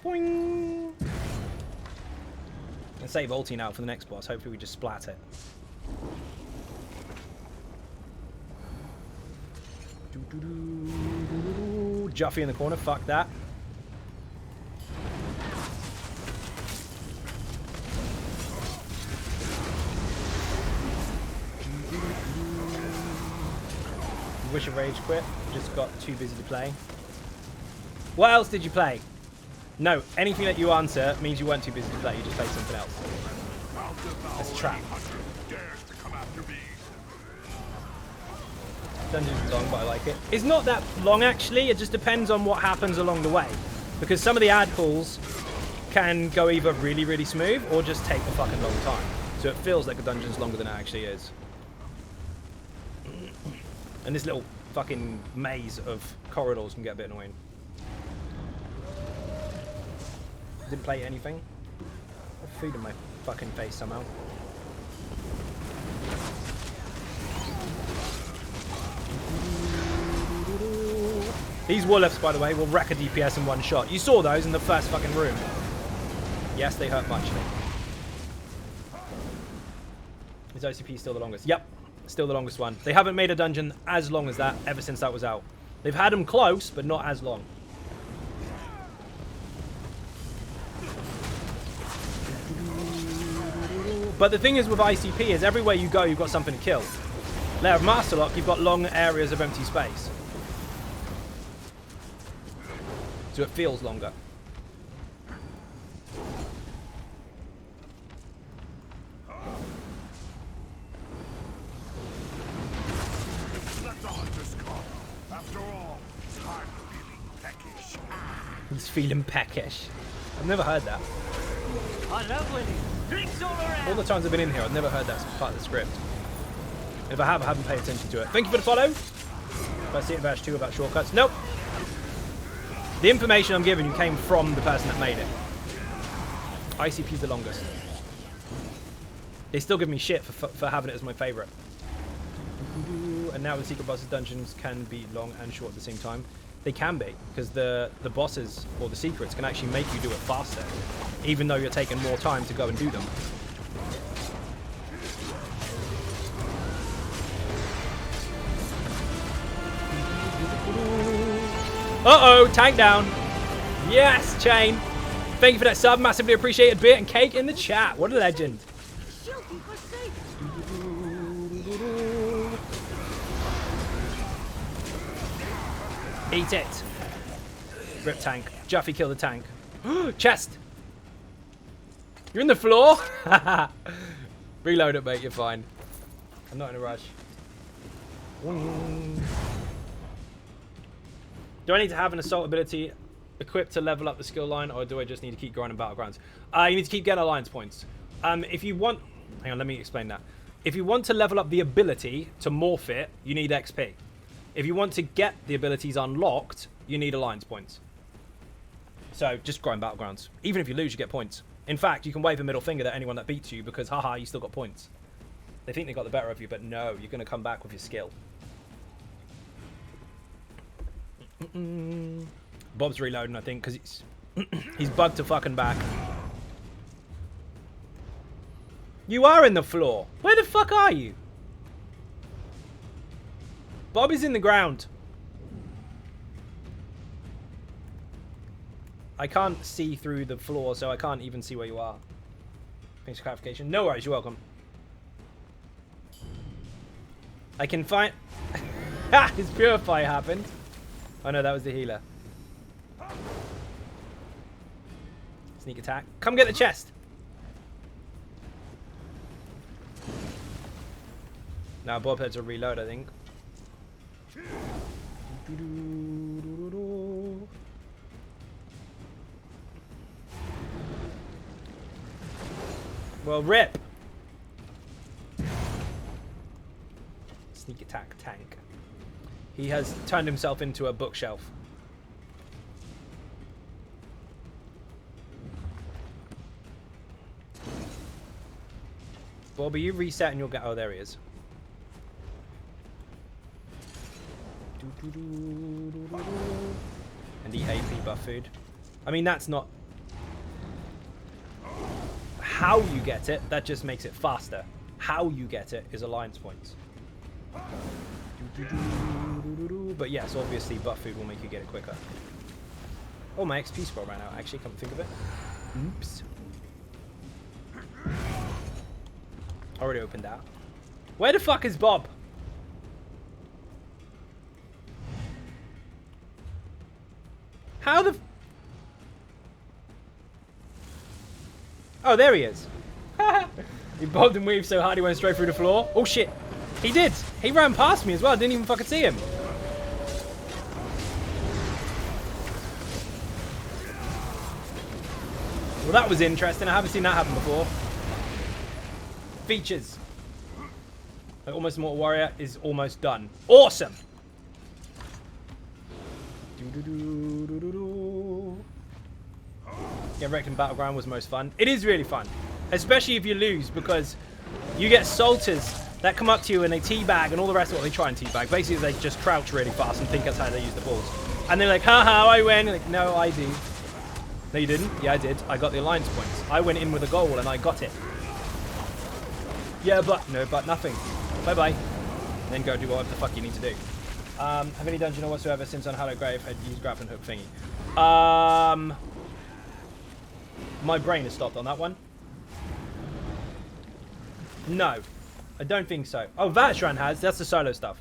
Boing. Let's save ulting out for the next boss. Hopefully we just splat it. Juffy in the corner. Fuck that. Wish of Rage quit. Just got too busy to play. What else did you play? No, anything that you answer means you weren't too busy to play. You just played something else. That's a trap. Dungeon's long, but I like it. It's not that long, actually. It just depends on what happens along the way. Because some of the ad pulls can go either really, really smooth or just take a fucking long time. So it feels like the dungeon's longer than it actually is. And this little fucking maze of corridors can get a bit annoying. Didn't play anything. I have food in my fucking face somehow. These Woolifs, by the way, will wreck a DPS in one shot. You saw those in the first fucking room. Yes, they hurt much. Is OCP still the longest? Yep, still the longest one. They haven't made a dungeon as long as that ever since that was out. They've had them close, but not as long. But the thing is with ICP is everywhere you go, you've got something to kill. Lair of Masterlock, you've got long areas of empty space. So it feels longer. He's feeling peckish. I've never heard that. I love winning. Drinks all around. All the times I've been in here, I've never heard that as part of the script. And if I have, I haven't paid attention to it. Thank you for the follow. If I see it in verse 2 about shortcuts. Nope. The information I'm giving you came from the person that made it. ICP's the longest. They still give me shit for having it as my favourite. And now the secret bosses dungeons can be long and short at the same time. They can be, because the bosses or the secrets can actually make you do it faster, even though you're taking more time to go and do them. Uh-oh, tank down. Yes, Chain. Thank you for that sub. Massively appreciated. Beer and cake in the chat. What a legend. Eat it. Rip tank. Juffy kill the tank. Chest. You're in the floor? Reload it, mate. You're fine. I'm not in a rush. Do I need to have an assault ability equipped to level up the skill line, or do I just need to keep grinding battlegrounds? You need to keep getting alliance points. If you want... Hang on, let me explain that. If you want to level up the ability to morph it, you need XP. If you want to get the abilities unlocked, you need alliance points. So, just grind battlegrounds. Even if you lose, you get points. In fact, you can wave a middle finger at anyone that beats you because, haha, you still got points. They think they got the better of you, but no, you're going to come back with your skill. Bob's reloading, I think, because he's bugged to fucking back. You are in the floor. Where the fuck are you? Bob is in the ground. I can't see through the floor, so I can't even see where you are. Thanks for clarification. No worries, you're welcome. I can find... His purify happened. Oh no, that was the healer. Sneak attack. Come get the chest. Now Bob had to reload, I think. Well, rip. Sneak attack tank. He has turned himself into a bookshelf. Bobby, you reset and you'll get... Oh, there he is. And the AP buff food. I mean, that's not... How you get it, that just makes it faster. How you get it is alliance points. But yes, obviously buff food will make you get it quicker. Oh, my XP scroll ran out, actually, come to think of it. Oops. Already opened that. Where the fuck is Bob? How the... Oh, there he is. He bobbed and weaved so hard he went straight through the floor. Oh, shit. He did. He ran past me as well. I didn't even fucking see him. Well, that was interesting. I haven't seen that happen before. Features. Like Almost Immortal Warrior is almost done. Awesome. Yeah, Wrecked in Battleground was most fun. It is really fun. Especially if you lose, because you get salters that come up to you and they teabag and all the rest of it. They try and teabag. Basically, they just crouch really fast and think that's how they use the balls. And they're like, haha, I win. You're like, no, I do. No, you didn't? Yeah, I did. I got the alliance points. I went in with a goal and I got it. Yeah, but... No, but nothing. Bye-bye. And then go do whatever the fuck you need to do. Have any dungeon or whatsoever since on Hallowed Grave had used grappling hook thingy? My brain has stopped on that one. No. I don't think so. Oh, Vatran has. That's the solo stuff.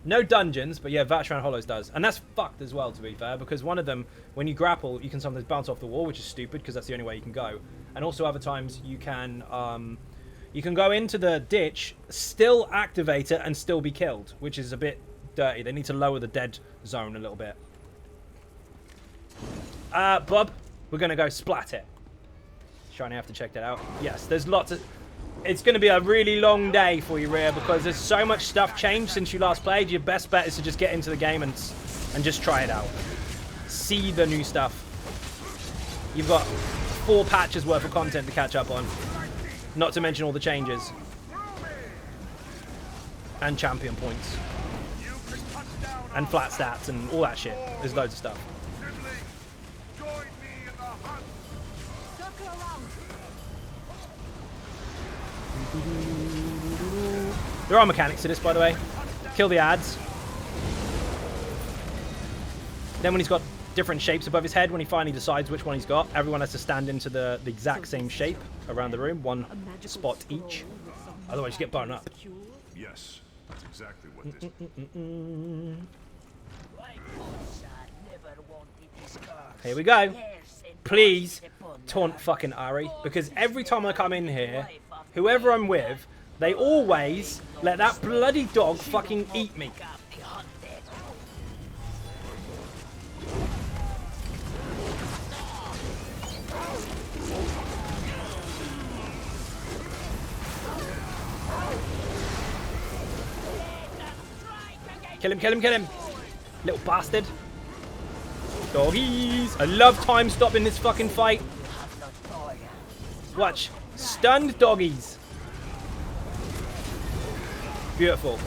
No dungeons, but yeah, Vatran Hollows does. And that's fucked as well, to be fair, because one of them, when you grapple, you can sometimes bounce off the wall, which is stupid, because that's the only way you can go. And also other times you can go into the ditch, still activate it, and still be killed, which is a bit dirty. They need to lower the dead zone a little bit. Bob, we're going to go splat it. Shiny, have to check that out. Yes, there's lots of... It's going to be a really long day for you, Rhea, because there's so much stuff changed since you last played. Your best bet is to just get into the game and just try it out. See the new stuff. You've got 4 patches worth of content to catch up on. Not to mention all the changes. And champion points. And flat stats and all that shit. There's loads of stuff. There are mechanics to this, by the way. Kill the ads. Then when he's got different shapes above his head, when he finally decides which one he's got, everyone has to stand into the exact same shape around the room, one spot each. Otherwise you get blown up. Yes, that's exactly what this... Here we go. Please taunt fucking Ari, because every time I come in here, whoever I'm with, they always let that bloody dog fucking eat me. Kill him, kill him, kill him. Little bastard. Doggies. I love time stopping this fucking fight. Watch. Stunned doggies. Beautiful.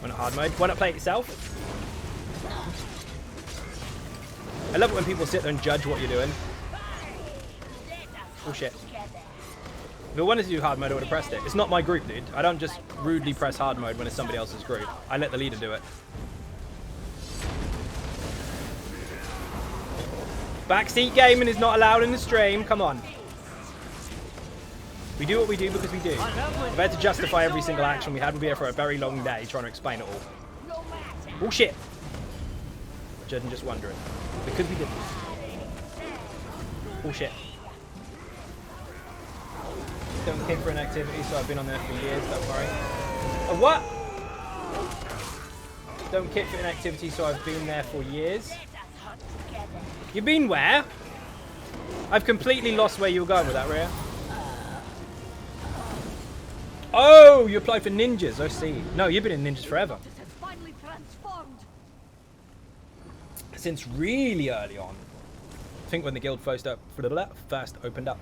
Why not hard mode? Why not play it yourself? I love it when people sit there and judge what you're doing. Oh shit. If I wanted to do hard mode, I would have pressed it. It's not my group, dude. I don't just rudely press hard mode when it's somebody else's group. I let the leader do it. Backseat gaming is not allowed in the stream. Come on. We do what we do because we do. We've had to justify every single action we had. We'll be here for a very long day trying to explain it all. Oh shit. Judging just wondering. Because we did. Oh shit. Don't kick for an activity, so I've been on there for years, don't worry. A what? Don't kick for an activity, so I've been there for years. You've been where? I've completely lost where you were going with that, Rhea. Oh, you applied for ninjas, I see. No, you've been in ninjas forever. Since really early on. I think when the guild first opened up.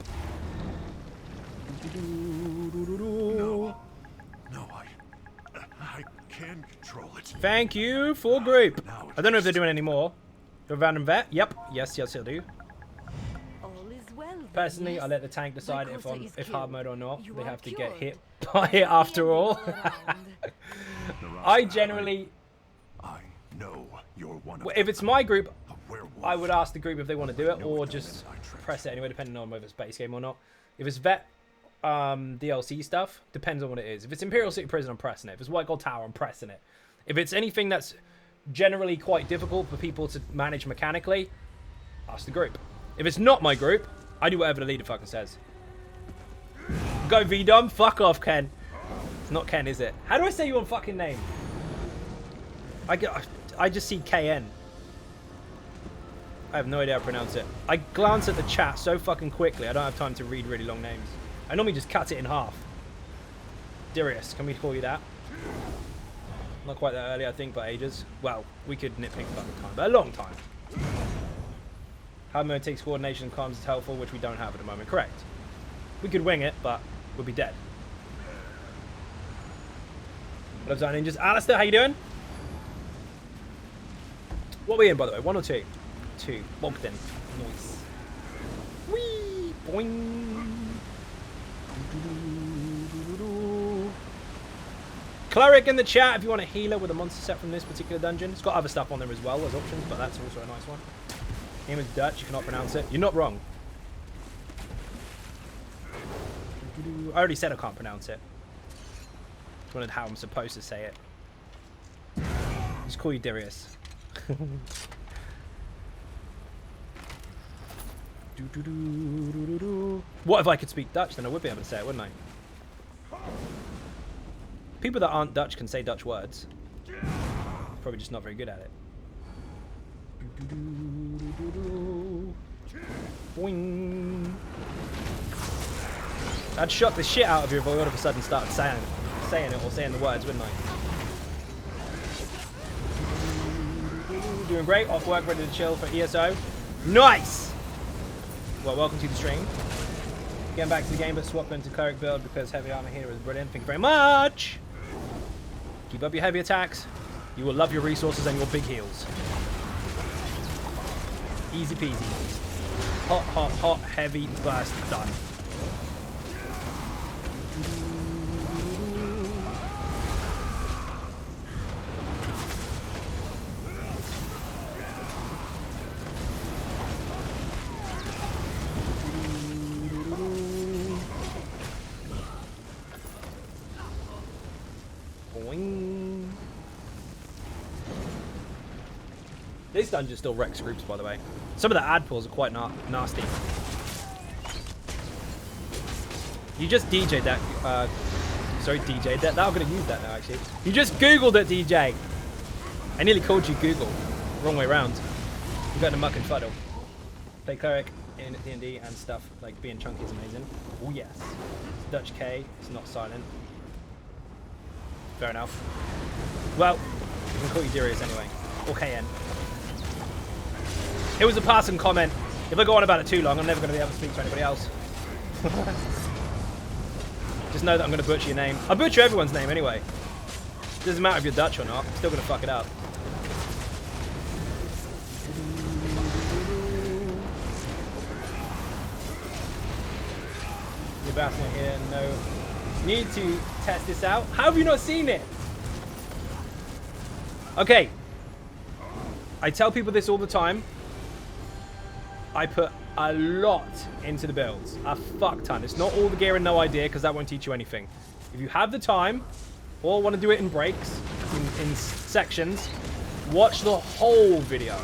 No, I can control it. Thank you for group. I don't know if they're doing any more. The random vet? Yep. Yes, I do. Personally, I let the tank decide if hard mode or not. They have to get hit by it after all. I generally... I know you're one of if it's my group, I would ask the group if they want to do it, or just press it anyway, depending on whether it's base game or not. If it's vet DLC stuff, depends on what it is. If it's Imperial City Prison, I'm pressing it. If it's White Gold Tower, I'm pressing it. If it's anything that's generally quite difficult for people to manage mechanically, ask the group. If it's not my group, I do whatever the leader fucking says. Go VDOM. Fuck off, Ken. It's not Ken, is it? How do I say your fucking name? I just see KN. I have no idea how to pronounce it. I glance at the chat so fucking quickly, I don't have time to read really long names. I normally just cut it in half. Darius, can we call you that? Not quite that early, I think, but ages. Well, we could nitpick about the time, but a long time. Hardmode takes coordination and comms is helpful, which we don't have at the moment. Correct. We could wing it, but we'll be dead. What up, Ninjas? Alistair, how you doing? What are we in, by the way? 1 or 2? 2. Logged in. Nice. Whee! Boing! Cleric in the chat if you want a healer with a monster set from this particular dungeon. It's got other stuff on there as well as options, but that's also a nice one. Name is Dutch, you cannot pronounce it. You're not wrong. I already said I can't pronounce it. Just wondered how I'm supposed to say it. Just call you Darius. What if I could speak Dutch? Then I would be able to say it, wouldn't I? People that aren't Dutch can say Dutch words. Probably just not very good at it. Boing. I'd shock the shit out of you if I all of a sudden started saying it or saying the words, wouldn't I? Doing great. Off work, ready to chill for ESO. Nice! Well, welcome to the stream. Getting back to the game, but swapped into cleric build because heavy armor here is brilliant. Thank you very much. Keep up your heavy attacks. You will love your resources and your big heals. Easy peasy. Hot, hot, hot, heavy burst done. This dungeon still wrecks groups, by the way. Some of the ad pulls are quite nasty. You just DJ'd that. Sorry, DJ'd that. I'm going to use that now, actually. You just Googled it, DJ. I nearly called you Google. Wrong way around. You got in a muck and fuddle. Play cleric in D&D and stuff like being chunky is amazing. Oh, yes. It's Dutch K. It's not silent. Fair enough. Well, we can call you Darius anyway. Or KN. It was a passing comment. If I go on about it too long, I'm never going to be able to speak to anybody else. Just know that I'm going to butcher your name. I butcher everyone's name anyway. Doesn't matter if you're Dutch or not. I'm still going to fuck it up. You're bouncing here. No. Need to test this out. How have you not seen it? Okay. I tell people this all the time. I put a lot into the builds. A fuck ton. It's not all the gear and no idea because that won't teach you anything. If you have the time or want to do it in breaks, in sections, watch the whole video.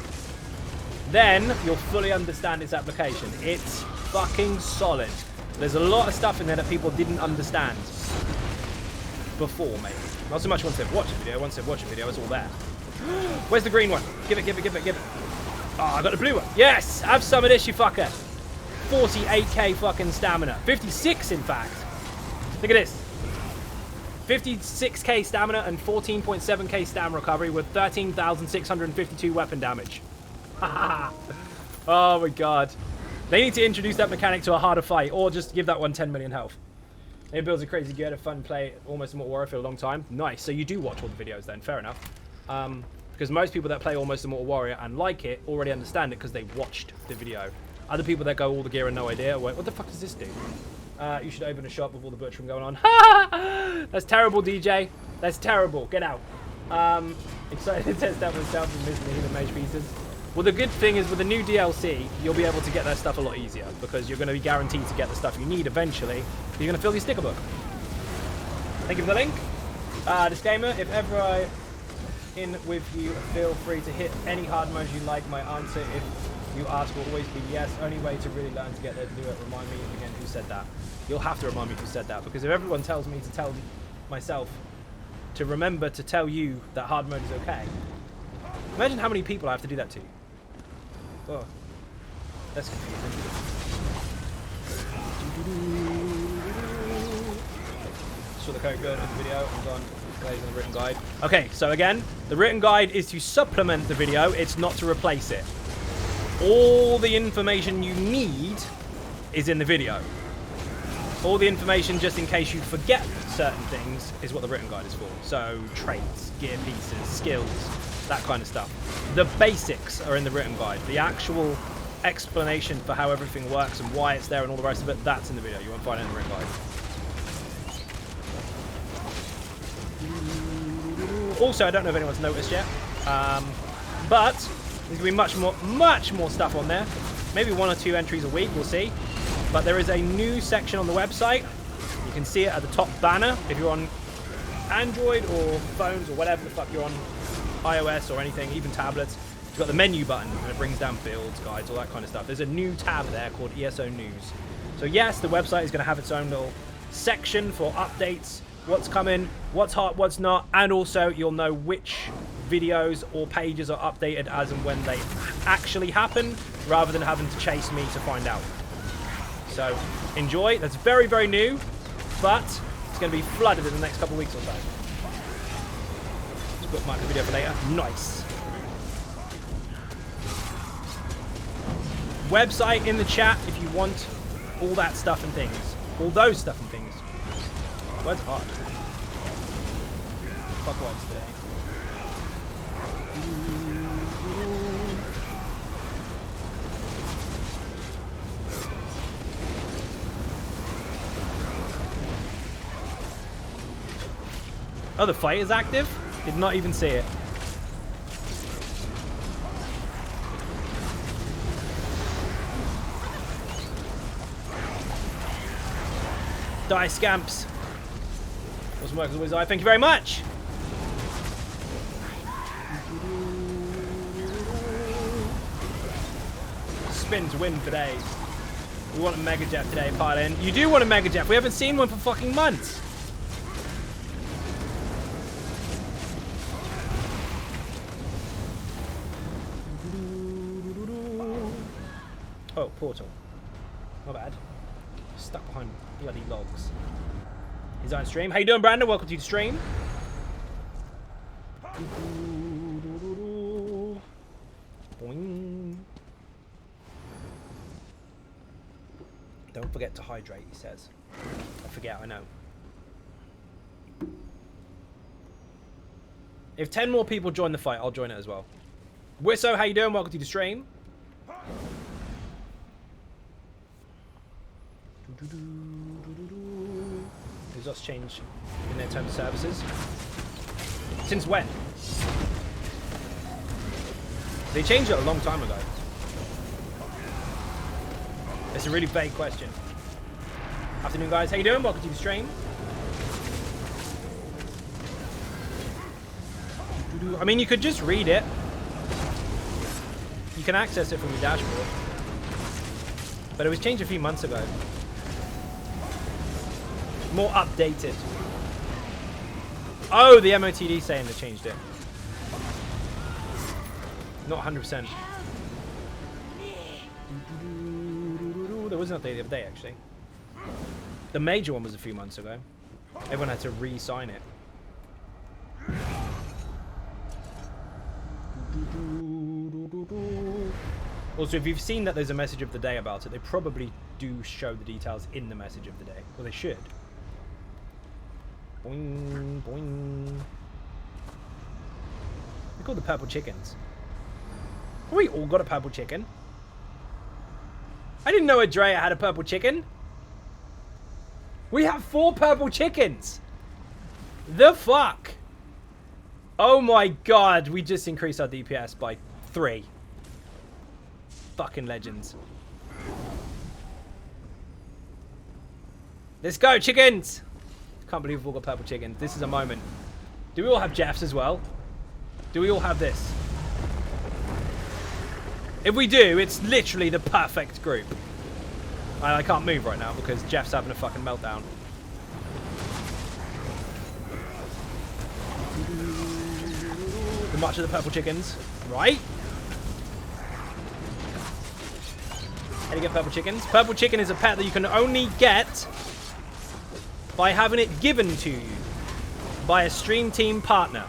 Then you'll fully understand its application. It's fucking solid. There's a lot of stuff in there that people didn't understand before, maybe. Not so much once they've watched a video. Once they've watched a video, it's all there. Where's the green one? Give it, give it, give it, give it. Oh, I got the blue one. Yes! Have some of this, you fucker. 48k fucking stamina. 56, in fact. Look at this. 56k stamina and 14.7k stamina recovery with 13,652 weapon damage. Oh my god. They need to introduce that mechanic to a harder fight or just give that one 10 million health. It builds a crazy gear to fun play Almost Immortal Warrior for a long time. Nice. So you do watch all the videos then. Fair enough. Because most people that play Almost Immortal Warrior and like it already understand it because they watched the video. Other people that go all the gear and no idea, wait, what the fuck does this do? You should open a shop with all the butchering going on. That's terrible, DJ. That's terrible. Get out. Excited to test out myself and missing the mage pieces. Well, the good thing is with the new DLC, you'll be able to get that stuff a lot easier because you're going to be guaranteed to get the stuff you need eventually. You're going to fill your sticker book. Thank you for the link. Disclaimer, if ever I in with you, feel free to hit any hard modes you like. My answer You ask will always be yes. Only way to really learn to get there to do it. Remind me again who said that. You'll have to remind me who said that, because if everyone tells me to tell myself to remember to tell you that hard mode is okay, imagine how many people I have to do that to. Oh, that's confusing. Saw the code good in the video. I'm gone. Plays in the written guide. Okay, so again, the written guide is to supplement the video. It's not to replace it. All the information you need is in the video. All the information, just in case you forget certain things, is what the written guide is for. So traits, gear pieces, skills, that kind of stuff. The basics are in the written guide. The actual explanation for how everything works and why it's there and all the rest of it, that's in the video. You won't find it in the written guide. Also, I don't know if anyone's noticed yet, but there's going to be much more stuff on there. Maybe 1 or 2 entries a week, we'll see. But there is a new section on the website. You can see it at the top banner if you're on Android or phones or whatever the fuck you're on, iOS or anything, even tablets. You've got the menu button and it brings down builds, guides, all that kind of stuff. There's a new tab there called ESO News. So yes, the website is going to have its own little section for updates, what's coming, what's hot, what's not, and also you'll know which videos or pages are updated as and when they actually happen, rather than having to chase me to find out. So enjoy. That's very, very new, but it's going to be flooded in the next couple of weeks or so. Just bookmark the video for later. Nice. Website in the chat if you want all that stuff and things. All those stuff and things. Words are hard. Fuck words today. Oh, the fight is active? Did not even see it. Die, scamps. Awesome work as always, I thank you very much. Spin to win for days. We want a Mega Jet today, pardon. You do want a Mega Jet. We haven't seen one for fucking months. Oh, portal. Not bad. Stuck behind bloody logs. He's on stream. How you doing, Brandon? Welcome to the stream. Boing. Don't forget to hydrate, he says. I forget, I know. If 10 more people join the fight, I'll join it as well. Wisso, how you doing? Welcome to the stream. Exhaust change in their terms of services. Since when? They changed it a long time ago. It's a really vague question. Afternoon, guys. How you doing? Welcome to the stream. I mean, you could just read it. You can access it from your dashboard. But it was changed a few months ago. More updated. Oh, the MOTD saying they changed it. Not 100%. There was an update the other day, actually. The major one was a few months ago. Everyone had to re-sign it. Also, if you've seen that there's a message of the day about it, they probably do show the details in the message of the day. Well, they should. Boing, boing. They're called the purple chickens. Have we all got a purple chicken? I didn't know Andrea had a purple chicken. We have 4 purple chickens. The fuck? Oh my god, we just increased our DPS by 3. Fucking legends. Let's go, chickens! Can't believe we've all got purple chickens. This is a moment. Do we all have Jeffs as well? Do we all have this? If we do, it's literally the perfect group. I can't move right now because Jeff's having a fucking meltdown. The March of the Purple Chickens. Right? How do you get purple chickens? Purple chicken is a pet that you can only get by having it given to you by a stream team partner.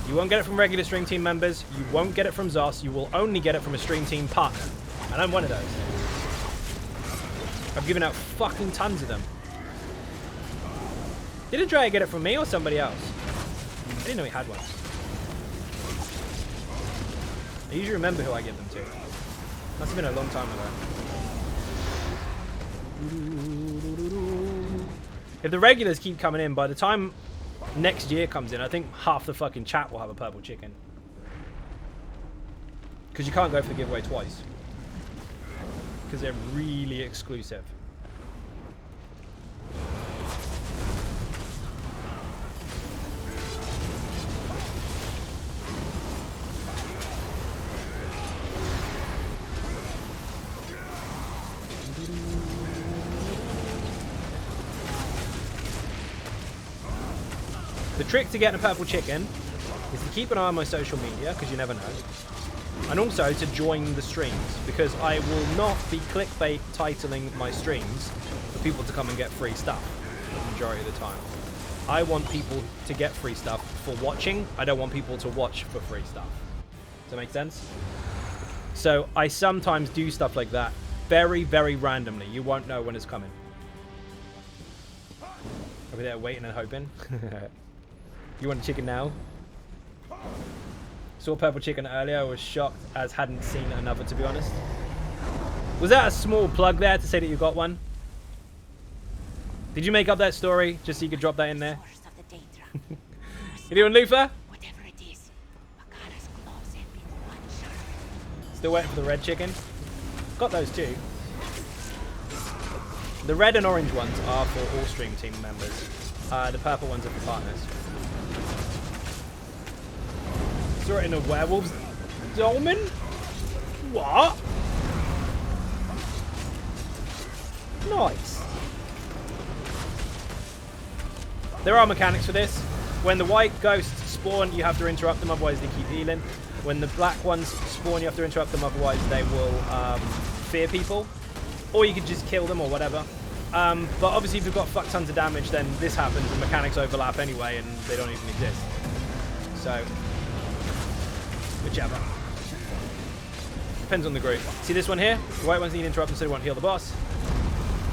You won't get it from regular stream team members. You won't get it from Zos. You will only get it from a stream team partner. And I'm one of those. I've given out fucking tons of them. Did Andrea get it from me or somebody else? I didn't know he had one. I usually remember who I give them to. Must have been a long time ago. If the regulars keep coming in, by the time next year comes in, I think half the fucking chat will have a purple chicken. Because you can't go for the giveaway twice. Because they're really exclusive. The trick to getting a purple chicken is to keep an eye on my social media, because you never know. And also to join the streams, because I will not be clickbait titling my streams for people to come and get free stuff the majority of the time. I want people to get free stuff for watching. I don't want people to watch for free stuff. Does that make sense? So I sometimes do stuff like that very, very randomly. You won't know when it's coming. I'll be there waiting and hoping. You want a chicken now? Saw purple chicken earlier. I was shocked as hadn't seen another, to be honest. Was that a small plug there to say that you got one? Did you make up that story just so you could drop that in there? You doing, Lufa? Still waiting for the red chicken. Got those too. The red and orange ones are for all stream team members. The purple ones are for partners. Saw it in a werewolf's dolmen? What? Nice. There are mechanics for this. When the white ghosts spawn, you have to interrupt them, otherwise they keep healing. When the black ones spawn, you have to interrupt them, otherwise they will fear people. Or you could just kill them or whatever. But obviously if you've got fuck tons of damage, then this happens and mechanics overlap anyway and they don't even exist. So, whichever. Depends on the group. See this one here? The white ones need interrupted so they won't heal the boss.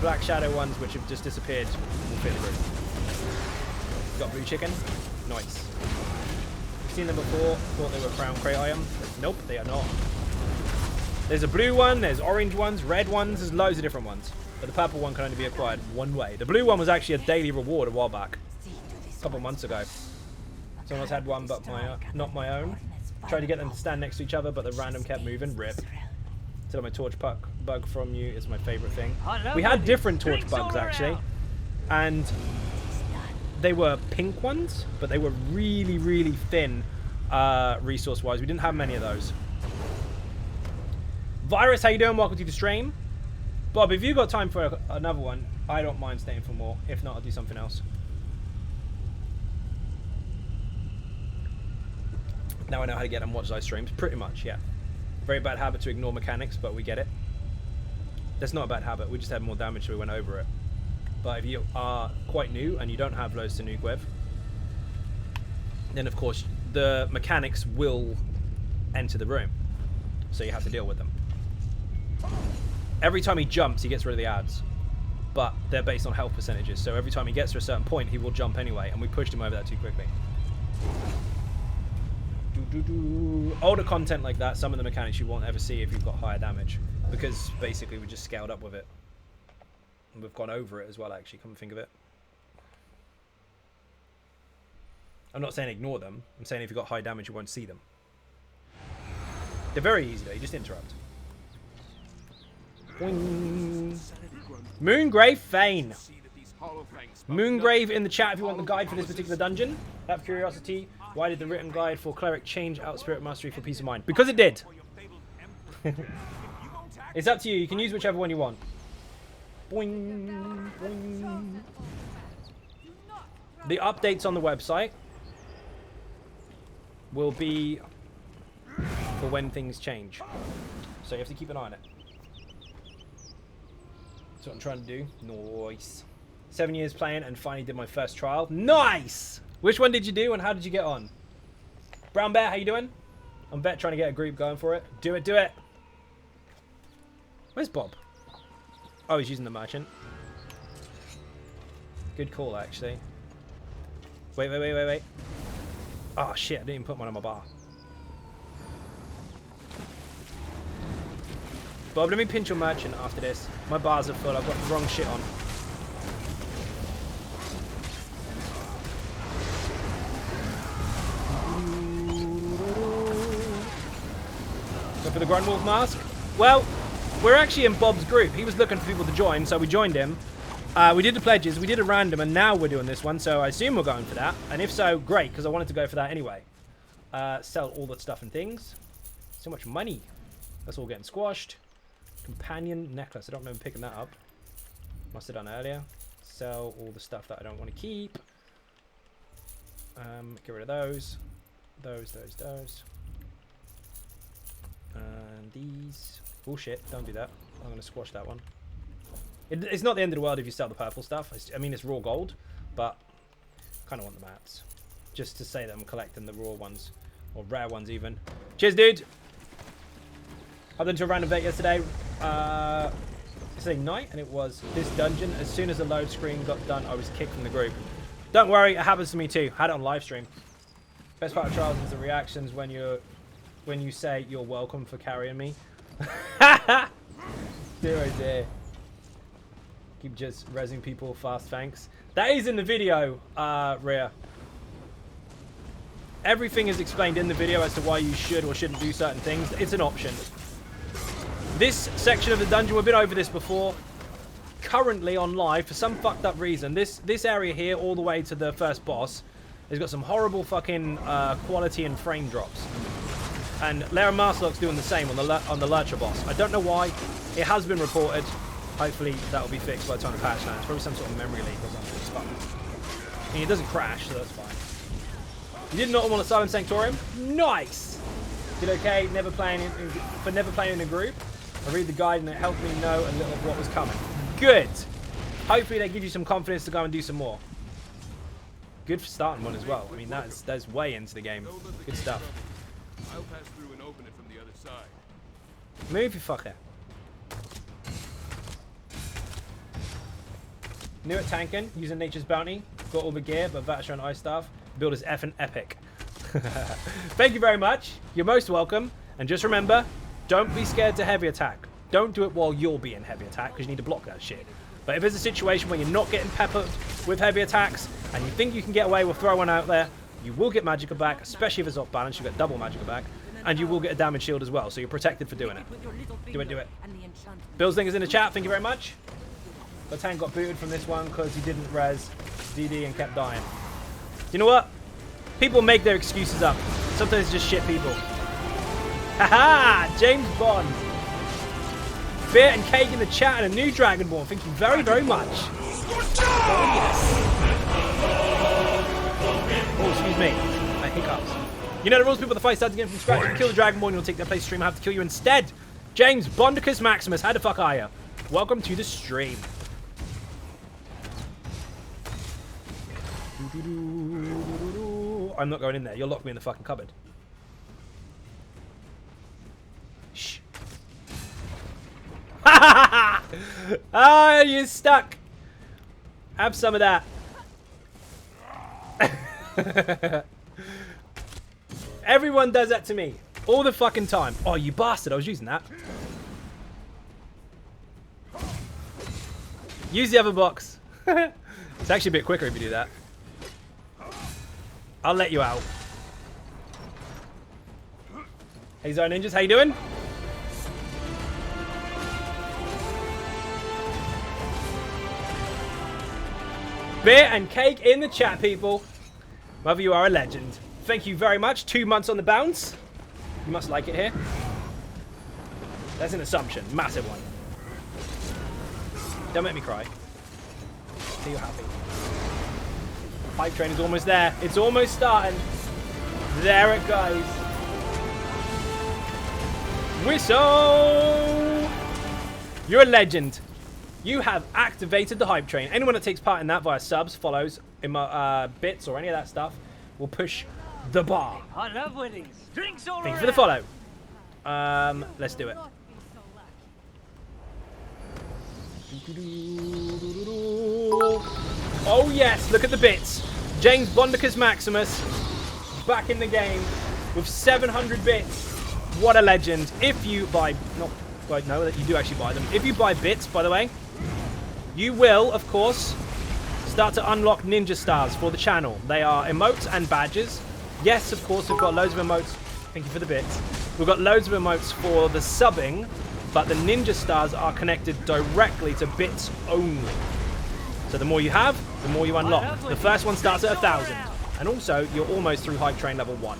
Black shadow ones, which have just disappeared, will fear the group. Got blue chicken. Nice. Seen them before, thought they were crown crate item. Nope, they are not. There's a blue one, there's orange ones, red ones, there's loads of different ones. But the purple one can only be acquired one way. The blue one was actually a daily reward a while back. A couple months ago. Someone else had one, but not my own. Tried to get them to stand next to each other, but the random kept moving. Rip. Still my torch bug from you is my favourite thing. We had different torch bugs, actually. And they were pink ones, but they were really, really thin resource-wise. We didn't have many of those. Virus, how you doing? Welcome to the stream. Bob, if you got time for another one, I don't mind staying for more. If not, I'll do something else. Now I know how to get and watch live streams. Pretty much, yeah. Very bad habit to ignore mechanics, but we get it. That's not a bad habit. We just had more damage, so we went over it. But if you are quite new and you don't have loads to nuke with, then of course the mechanics will enter the room. So you have to deal with them. Every time he jumps, he gets rid of the ads. But they're based on health percentages. So every time he gets to a certain point, he will jump anyway. And we pushed him over that too quickly. Older content like that, some of the mechanics you won't ever see if you've got higher damage. Because basically we just scaled up with it. And we've gone over it as well, actually, come and think of it. I'm not saying ignore them. I'm saying if you've got high damage, you won't see them. They're very easy though, you just interrupt. Boing. Moongrave Fane. Moongrave in the chat if you want the guide for this particular dungeon. Out of curiosity, why did the written guide for Cleric change out Spirit Mastery for Peace of Mind? Because it did. It's up to you. You can use whichever one you want. Boing, boing. The updates on the website will be for when things change. So you have to keep an eye on it. That's what I'm trying to do. Nice. 7 years playing and finally did my first trial. Nice! Which one did you do and how did you get on? Brown Bear, how you doing? I'm trying to get a group going for it. Do it, do it. Where's Bob? Oh, he's using the merchant. Good call, actually. Wait. Oh, shit, I didn't even put one on my bar. Bob, let me pinch your merchant after this. My bars are full. I've got the wrong shit on. Go for the Grunwolf mask. Well, we're actually in Bob's group. He was looking for people to join, so we joined him. We did the pledges, we did a random, and now we're doing this one, so I assume we're going for that. And if so, great, because I wanted to go for that anyway. Sell all the stuff and things. So much money. That's all getting squashed. Companion necklace. I don't remember picking that up. Must have done earlier. Sell all the stuff that I don't want to keep. Get rid of those. Those. And these. Bullshit. Don't do that. I'm going to squash that one. It's not the end of the world if you sell the purple stuff. I mean, it's raw gold, but kind of want the maps. Just to say that I'm collecting the raw ones. Or rare ones, even. Cheers, dude! I went to a random vet yesterday. Yesterday night, and it was this dungeon. As soon as the load screen got done, I was kicked from the group. Don't worry, it happens to me too. Had it on live stream. Best part of trials is the reactions when you say you're welcome for carrying me. Dear. Keep just rezzing people fast, thanks. That is in the video, Rhea. Everything is explained in the video as to why you should or shouldn't do certain things. It's an option. This section of the dungeon, we've been over this before. Currently on live, for some fucked up reason, this area here, all the way to the first boss, has got some horrible fucking quality and frame drops. And Lair Masterlock's doing the same on the Lurcher boss. I don't know why. It has been reported. Hopefully that will be fixed by the time the patch lands. Probably some sort of memory leak or something. It's fucked. I mean, it doesn't crash, so that's fine. You did not want a Silent Sanctorium? Nice! Did okay for never playing in a group. I read the guide and it helped me know a little of what was coming. Good! Hopefully they give you some confidence to go and do some more. Good for starting one as well. I mean, that's way into the game. Good stuff. I'll pass through and open it from the other side. Move, you fucker. New at tanking, using Nature's Bounty. Got all the gear, but Vatisher and Ice Staff. Build is effing epic. Thank you very much. You're most welcome. And just remember, don't be scared to heavy attack. Don't do it while you're being heavy attack, because you need to block that shit. But if there's a situation where you're not getting peppered with heavy attacks, and you think you can get away with throwing one out there, you will get Magicka back, especially if it's off balance. You get double Magicka back. And you will get a damage shield as well, so you're protected for doing it. Do it. Bill's link is in the chat. Thank you very much. The tank got booted from this one because he didn't res DD and kept dying. You know what? People make their excuses up. Sometimes it's just shit people. Haha! James Bond. Beer and cake in the chat and a new Dragonborn. Thank you very, very much. Oh, yes. Oh, excuse me. My hiccups. You know the rules, people. The fight starts again from scratch. If you kill the Dragonborn, you'll take their place. Stream. I have to kill you instead. James Bondicus Maximus. How the fuck are you? Welcome to the stream. I'm not going in there. You'll lock me in the fucking cupboard. Shh. Ah, you're stuck. Have some of that. Everyone does that to me. All the fucking time. Oh, you bastard. I was using that. Use the other box. It's actually a bit quicker if you do that. I'll let you out. Hey, Zone Ninjas, how you doing? Beer and cake in the chat, people. Mother, you are a legend. Thank you very much. 2 months on the bounce. You must like it here. That's an assumption. Massive one. Don't make me cry. Are you happy? Hype train is almost there. It's almost starting. There it goes. Whistle! You're a legend. You have activated the hype train. Anyone that takes part in that via subs, follows, bits, or any of that stuff will push the bar. I love winnings. Drinks all Thank you around. for the follow. Let's do it. Oh yes, look at the bits. James Bondicus Maximus back in the game with 700 bits. What a legend. If you buy, not quite know that you do actually buy them. If you buy bits, by the way, you will, of course, start to unlock ninja stars for the channel. They are emotes and badges. Yes, of course, we've got loads of emotes. Thank you for the bits. We've got loads of emotes for the subbing, but the ninja stars are connected directly to bits only. So the more you have, the more you unlock. The first one starts at 1,000. And also, you're almost through hype train level 1.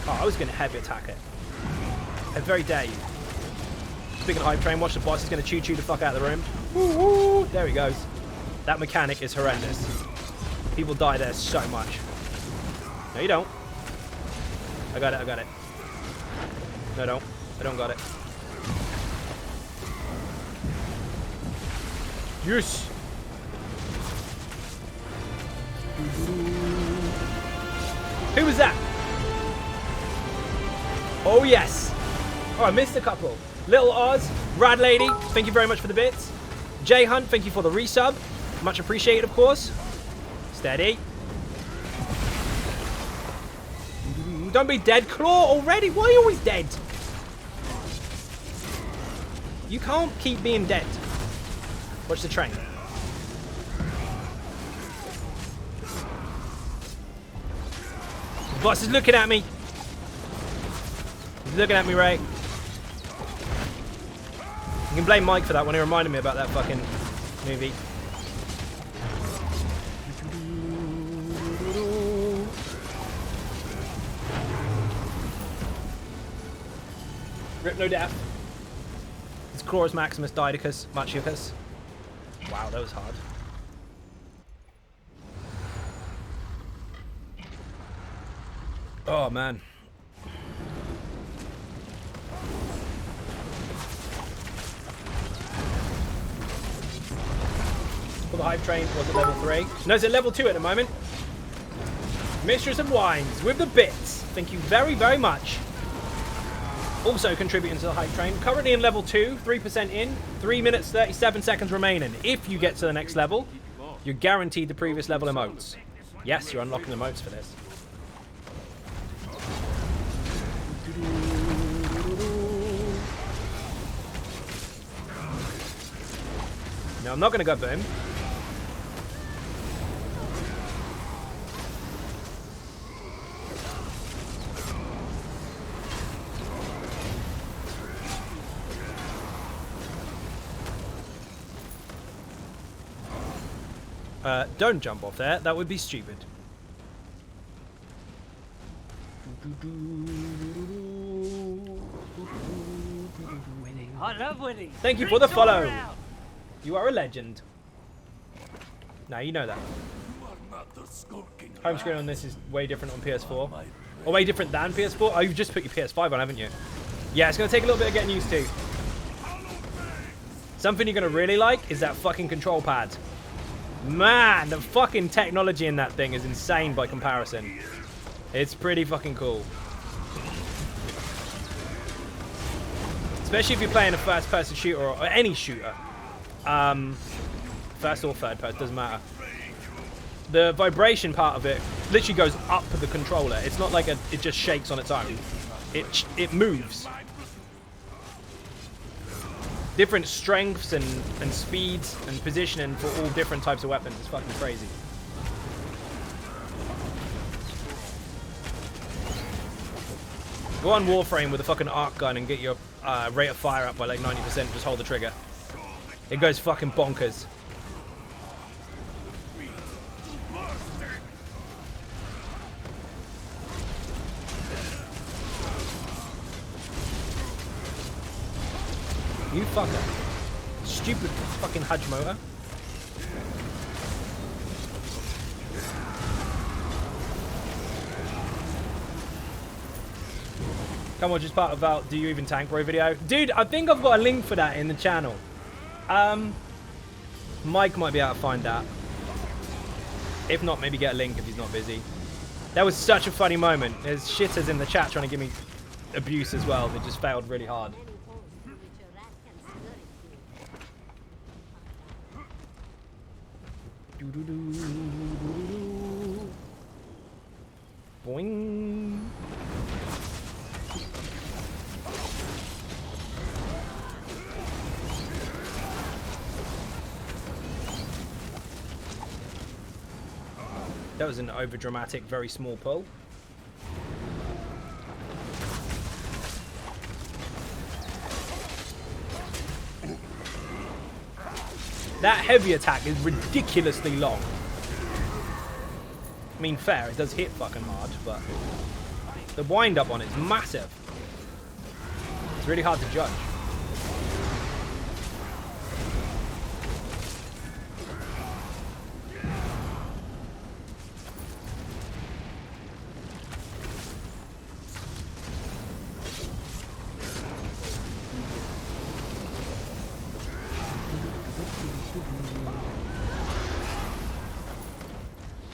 Oh, I was going to heavy attack it. How very dare you. Speaking of hype train, watch the boss. He's going to chew the fuck out of the room. Woo, woo. There he goes. That mechanic is horrendous. People die there so much. No, you don't. I got it, I got it. No, I don't. I don't got it. Yes! Who was that? Oh, yes. Oh, I missed a couple. Little Oz, Rad Lady, thank you very much for the bits. J Hunt, thank you for the resub. Much appreciated, of course. Steady. Don't be dead, Claw, already. Why are you always dead? You can't keep being dead. Watch the train. The boss is looking at me. He's looking at me, Ray. You can blame Mike for that one. He reminded me about that fucking movie. Rip no death. It's Chloris Maximus Didicus Machiucus. Wow, that was hard. Oh man. For the hype train was at level 3. No, it's at level 2 at the moment. Mistress of Wines with the bits. Thank you very, very much. Also contributing to the hype train. Currently in level 2, 3% in, 3 minutes 37 seconds remaining. If you get to the next level, you're guaranteed the previous level emotes. Yes, you're unlocking emotes for this. No, I'm not going to go boom. Don't jump off there. That would be stupid. Winning. I love winning. Thank you for the follow. You are a legend. Now you know that. Home screen on this is way different on PS4. Or way different than PS4. Oh, you've just put your PS5 on, haven't you? Yeah, it's going to take a little bit of getting used to. Something you're going to really like is that fucking control pad. Man, the fucking technology in that thing is insane by comparison. It's pretty fucking cool. Especially if you're playing a first-person shooter or any shooter. First or third person, doesn't matter. The vibration part of it literally goes up the controller. It's not like it just shakes on its own. It moves. Different strengths and speeds and positioning for all different types of weapons. It's fucking crazy. Go on Warframe with a fucking arc gun and get your rate of fire up by like 90%. Just hold the trigger. It goes fucking bonkers. You fucker. Stupid fucking Hardmode. Come on, just part of our Do You Even Tank Bro video. Dude, I think I've got a link for that in the channel. Mike might be able to find that. If not, maybe get a link if he's not busy. That was such a funny moment. There's shitters in the chat trying to give me abuse as well. They just failed really hard. Boing. That was an overdramatic, very small pull. That heavy attack is ridiculously long. I mean, fair, it does hit fucking hard, but the wind up on it is massive. It's really hard to judge.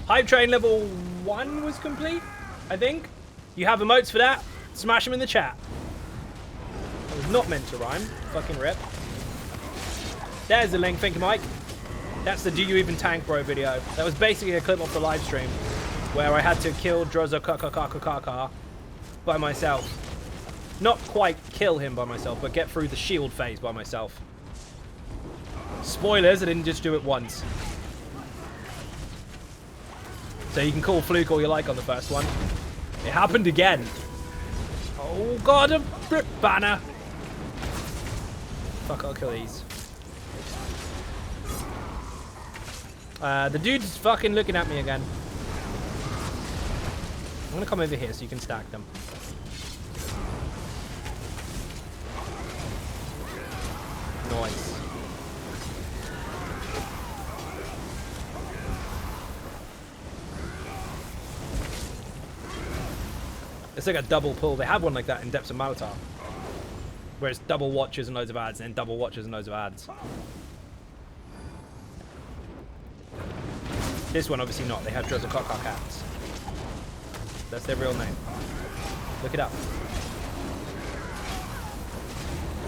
Hype Train level 1 was complete, I think. You have emotes for that? Smash them in the chat. That was not meant to rhyme. Fucking rip. There's the link. Thank you, Mike. That's the Do You Even Tank Bro video. That was basically a clip off the live stream where I had to kill Drozokakakakaka by myself. Not quite kill him by myself, but get through the shield phase by myself. Spoilers, I didn't just do it once. So you can call fluke all you like on the first one. It happened again. Oh god, a rip banner. Fuck, I'll kill these. The dude's fucking looking at me again. I'm gonna come over here so you can stack them. Nice. It's like a double pull. They have one like that in Depths of Maltar. Where it's double watches and loads of ads, and then double watches and loads of ads. This one, obviously not. They have Drozokakak ads. That's their real name. Look it up.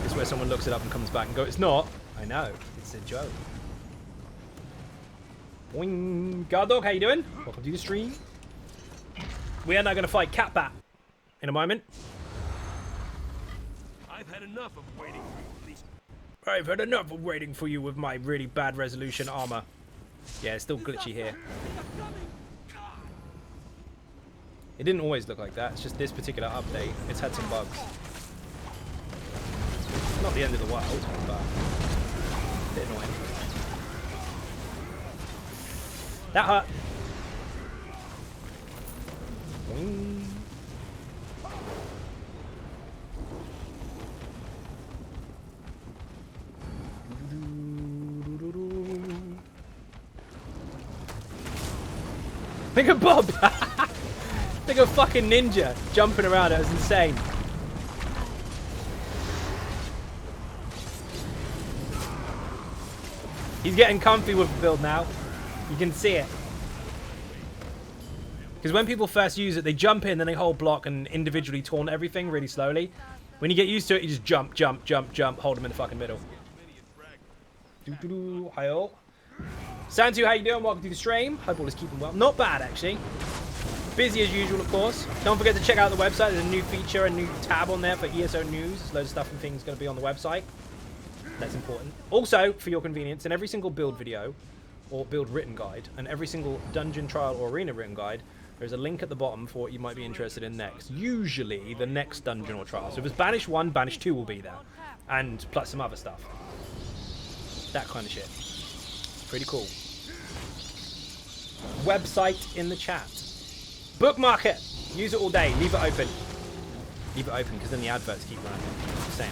This is where someone looks it up and comes back and goes, it's not. I know. It's a joke. Boing. Guard how you doing? Welcome to the stream. We are now going to fight Catbat in a moment. I've had enough of waiting for these. I've had enough of waiting for you with my really bad resolution armor. Yeah, it's still glitchy here. It didn't always look like that. It's just this particular update. It's had some bugs. Not the end of the world, but a bit annoying. That hurt. Boing. Look at Bob! Like a fucking ninja jumping around. It was insane. He's getting comfy with the build now. You can see it. Because when people first use it, they jump in, then they hold block and individually taunt everything really slowly. When you get used to it, you just jump, jump, jump, jump, hold them in the fucking middle. Hi-oh. Santu, how you doing? Welcome to the stream. Hope all is keeping well. Not bad, actually. Busy as usual, of course. Don't forget to check out the website. There's a new feature, a new tab on there for ESO news. There's loads of stuff and things going to be on the website. That's important. Also, for your convenience, in every single build video or build written guide and every single dungeon trial or arena written guide, there's a link at the bottom for what you might be interested in next. Usually the next dungeon or trial. So if it's Banish 1, Banish 2 will be there. And plus some other stuff. That kind of shit. Pretty cool. Website in the chat. Bookmark it. Use it all day. Leave it open. Leave it open because then the adverts keep running. Just saying.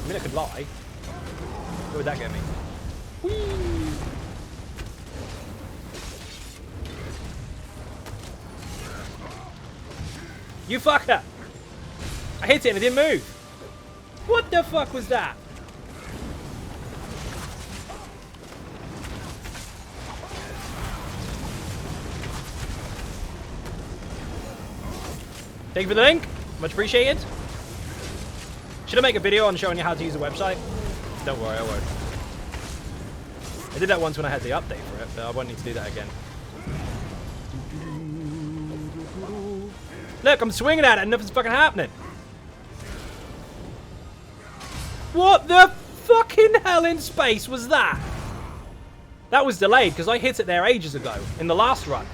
mean, I could lie. Where would that get me? Whee! You fucker! I hit it and it didn't move. What the fuck was that? Thank you for the link. Much appreciated. Should I make a video on showing you how to use a website? Don't worry, I won't. I did that once when I had the update for it, but I won't need to do that again. Look, I'm swinging at it and nothing's fucking happening. What the fucking hell in space was that? That was delayed because I hit it there ages ago in the last run.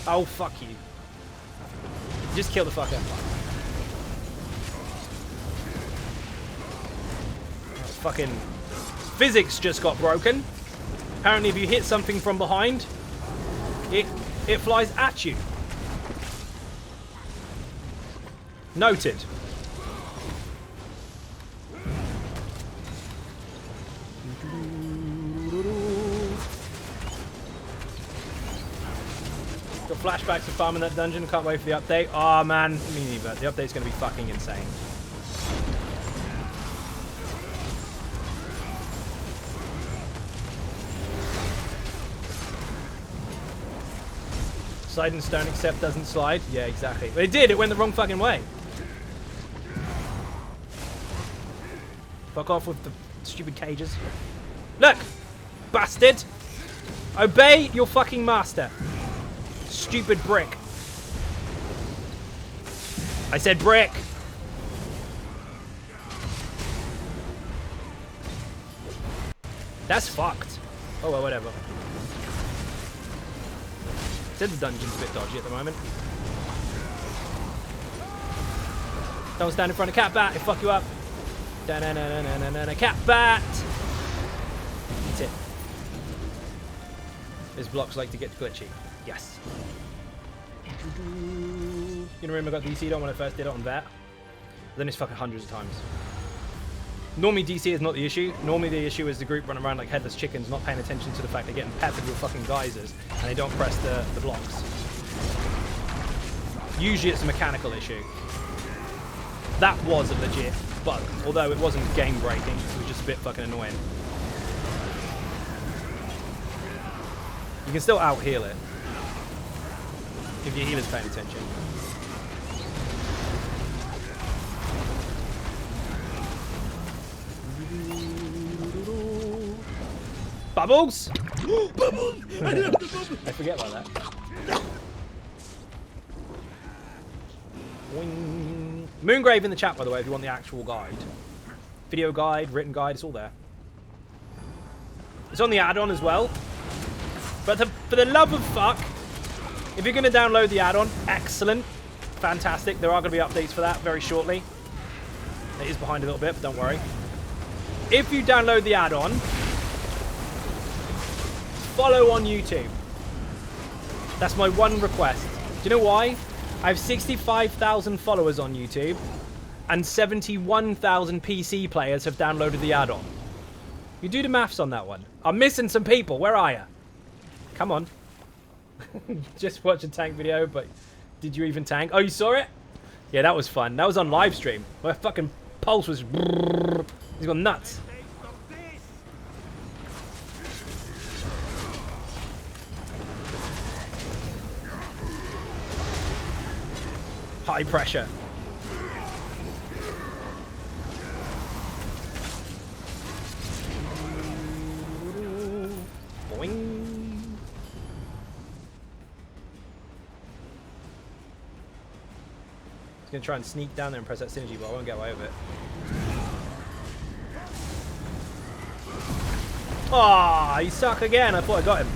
Oh, fuck you. Just kill the fucker. Fucking physics just got broken. Apparently if you hit something from behind, it flies at you. Noted. Got flashbacks of farming that dungeon. Can't wait for the update. Oh man, me neither. The update's gonna be fucking insane. Slide and stone except doesn't slide. Yeah, exactly. But it did. It went the wrong fucking way. Fuck off with the stupid cages. Look! Bastard! Obey your fucking master. Stupid brick. I said brick. That's fucked. Oh well, whatever. Said the dungeon's a bit dodgy at the moment. Don't stand in front of cat bat, it'll fuck you up. Da-na-na-na-na-na-na, cat bat! Eat it. His blocks like to get glitchy. Yes. You know, remember I got DC'd on when I first did it on that? Then it's fucking hundreds of times. Normally DC is not the issue. Normally the issue is the group running around like headless chickens, not paying attention to the fact they're getting peppered with fucking geysers and they don't press the blocks. Usually it's a mechanical issue. That was a legit bug, although it wasn't game breaking, it was just a bit fucking annoying. You can still out heal it if your healer's paying attention. Bubbles! Bubbles! I love the bubbles! I forget about that. Boing. Moongrave in the chat, by the way, if you want the actual guide. Video guide, written guide, it's all there. It's on the add-on as well. But for the love of fuck, if you're going to download the add-on, excellent. Fantastic. There are going to be updates for that very shortly. It is behind a little bit, but don't worry. If you download the add-on, follow on YouTube. That's my one request. Do you know why? I have 65,000 followers on YouTube and 71,000 PC players have downloaded the add-on. You do the maths on that one. I'm missing some people. Where are you? Come on. Just watch a tank video, but did you even tank? Oh, you saw it? Yeah, that was fun. That was on live stream. My fucking pulse was... He's gone nuts. High pressure. Boing. He's gonna try and sneak down there and press that synergy, but I won't get away with it. Ah, you suck again. I thought I got him.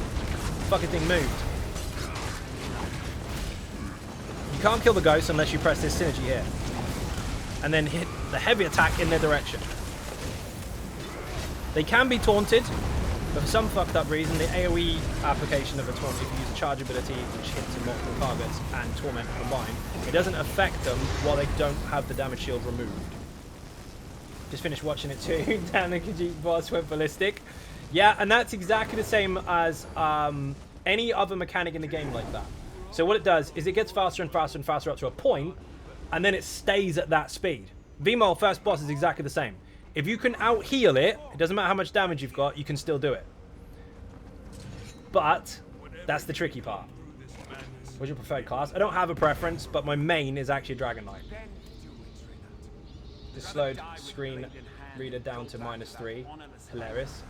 Fucking thing moved. You can't kill the ghost unless you press this synergy here. And then hit the heavy attack in their direction. They can be taunted, But for some fucked up reason, the AoE application of a Torment, if you use a charge ability which hits in multiple targets and Torment combined, it doesn't affect them while they don't have the damage shield removed. Just finished watching it too. Damn, the Khajiit boss went ballistic. Yeah, and that's exactly the same as any other mechanic in the game like that. So what it does is it gets faster and faster and faster up to a point, and then it stays at that speed. Vmol first boss is exactly the same. If you can out-heal it, it doesn't matter how much damage you've got, you can still do it. But that's the tricky part. What's your preferred class? I don't have a preference, but my main is actually Dragon Knight. Just slowed screen reader down to -3. Hilarious.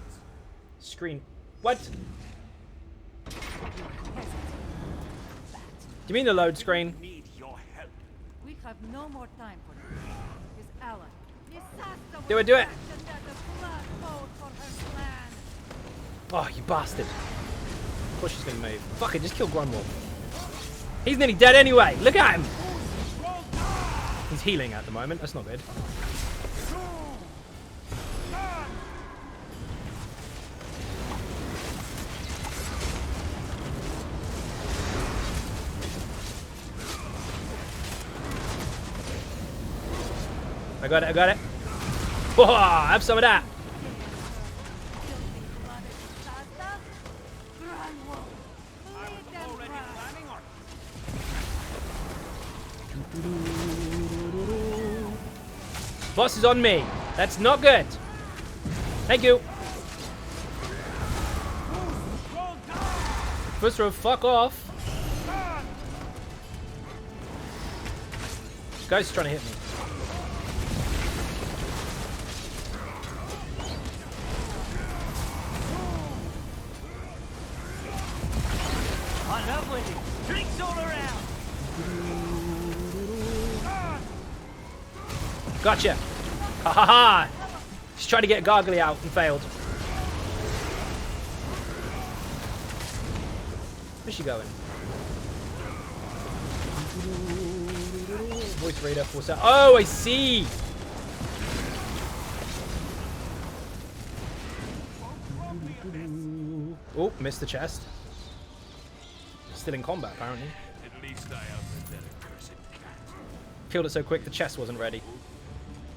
Screen... What? Do you mean the load screen? We have no more time for this. His ally. Do it, do it! Oh, you bastard. Of course she's gonna move. Fuck it, just kill Grunwald. He's nearly dead anyway! Look at him! He's healing at the moment, that's not good. I got it, I got it. Whoa, have some of that. Boss is on me. That's not good. Thank you. First row, fuck off. This guy's trying to hit me. I love winning. Drinks all around. Gotcha. Ha ha ha. Just tried to get Gargly out and failed. Where's she going? Voice reader, force out. Oh, I see. Oh, missed the chest. Still in combat, apparently. At least I outlived that accursed cat. Killed it so quick the chest wasn't ready.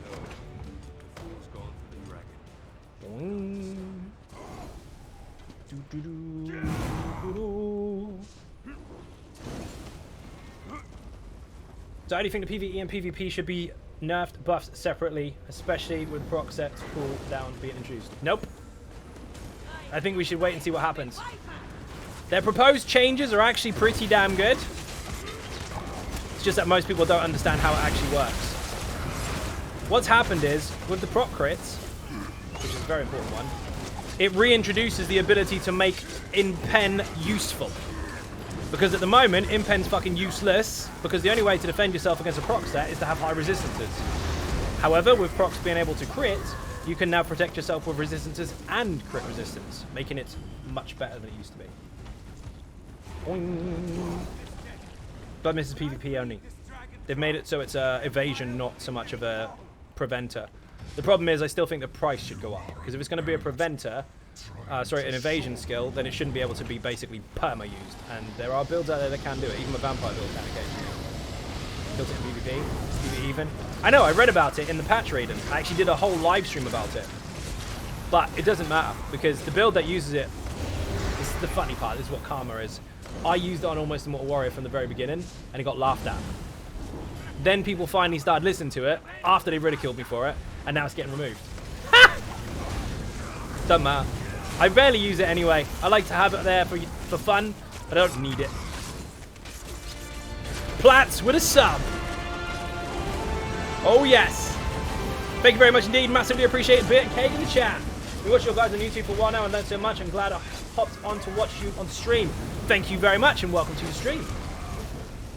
No. The fool's gone for the dragon. Boing. So how do you think the PvE and PvP should be nerfed, buffed separately, especially with proc sets cooldown being introduced? Nope. I think we should wait and see what happens. Their proposed changes are actually pretty damn good. It's just that most people don't understand how it actually works. What's happened is, with the proc crits, which is a very important one, it reintroduces the ability to make InPen useful. Because at the moment, InPen's fucking useless, because the only way to defend yourself against a proc set is to have high resistances. However, with procs being able to crit, you can now protect yourself with resistances and crit resistance, making it much better than it used to be. Boing. Blood misses PvP only. They've made it so it's evasion, not so much of a preventer. The problem is I still think the price should go up, because if it's going to be a preventer, an evasion skill, then it shouldn't be able to be basically perma used. And there are builds out there that can do it, even the vampire build can occasionally. Built it in PvP, PvE even. I know, I read about it in the patch reading. I actually did a whole live stream about it. But it doesn't matter, because the build that uses it, this is the funny part, this is what karma is. I used it on Almost Immortal Warrior from the very beginning, and it got laughed at. Then people finally started listening to it, after they ridiculed me for it, and now it's getting removed. Doesn't matter. I barely use it anyway. I like to have it there for fun, but I don't need it. Platts with a sub. Oh yes. Thank you very much indeed. Massively appreciate it. Bit and cake in the chat. We watch your guys on YouTube for a while now and learned so much. I'm glad I hopped on to watch you on stream. Thank you very much and welcome to the stream.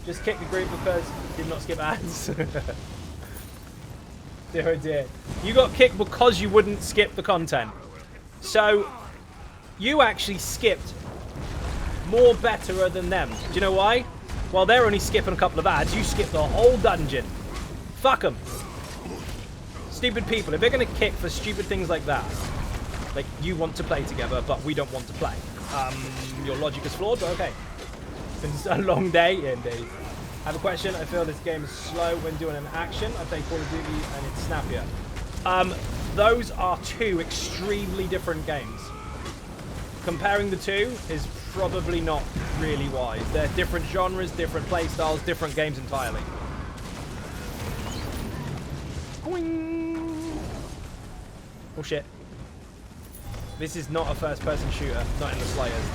Just kicked the group because did not skip ads. Dear oh dear. You got kicked because you wouldn't skip the content. So you actually skipped more better than them. Do you know why? While they're only skipping a couple of ads, you skipped the whole dungeon. Fuck them. Stupid people. If they're going to kick for stupid things like that, Like, you want to play together, but we don't want to play. Your logic is flawed, but okay. It's been a long day, indeed. I have a question. I feel this game is slow when doing an action. I play Call of Duty and it's snappier. Those are two extremely different games. Comparing the two is probably not really wise. They're different genres, different play styles, different games entirely. Oh shit. This is not a first-person shooter, not in the slightest.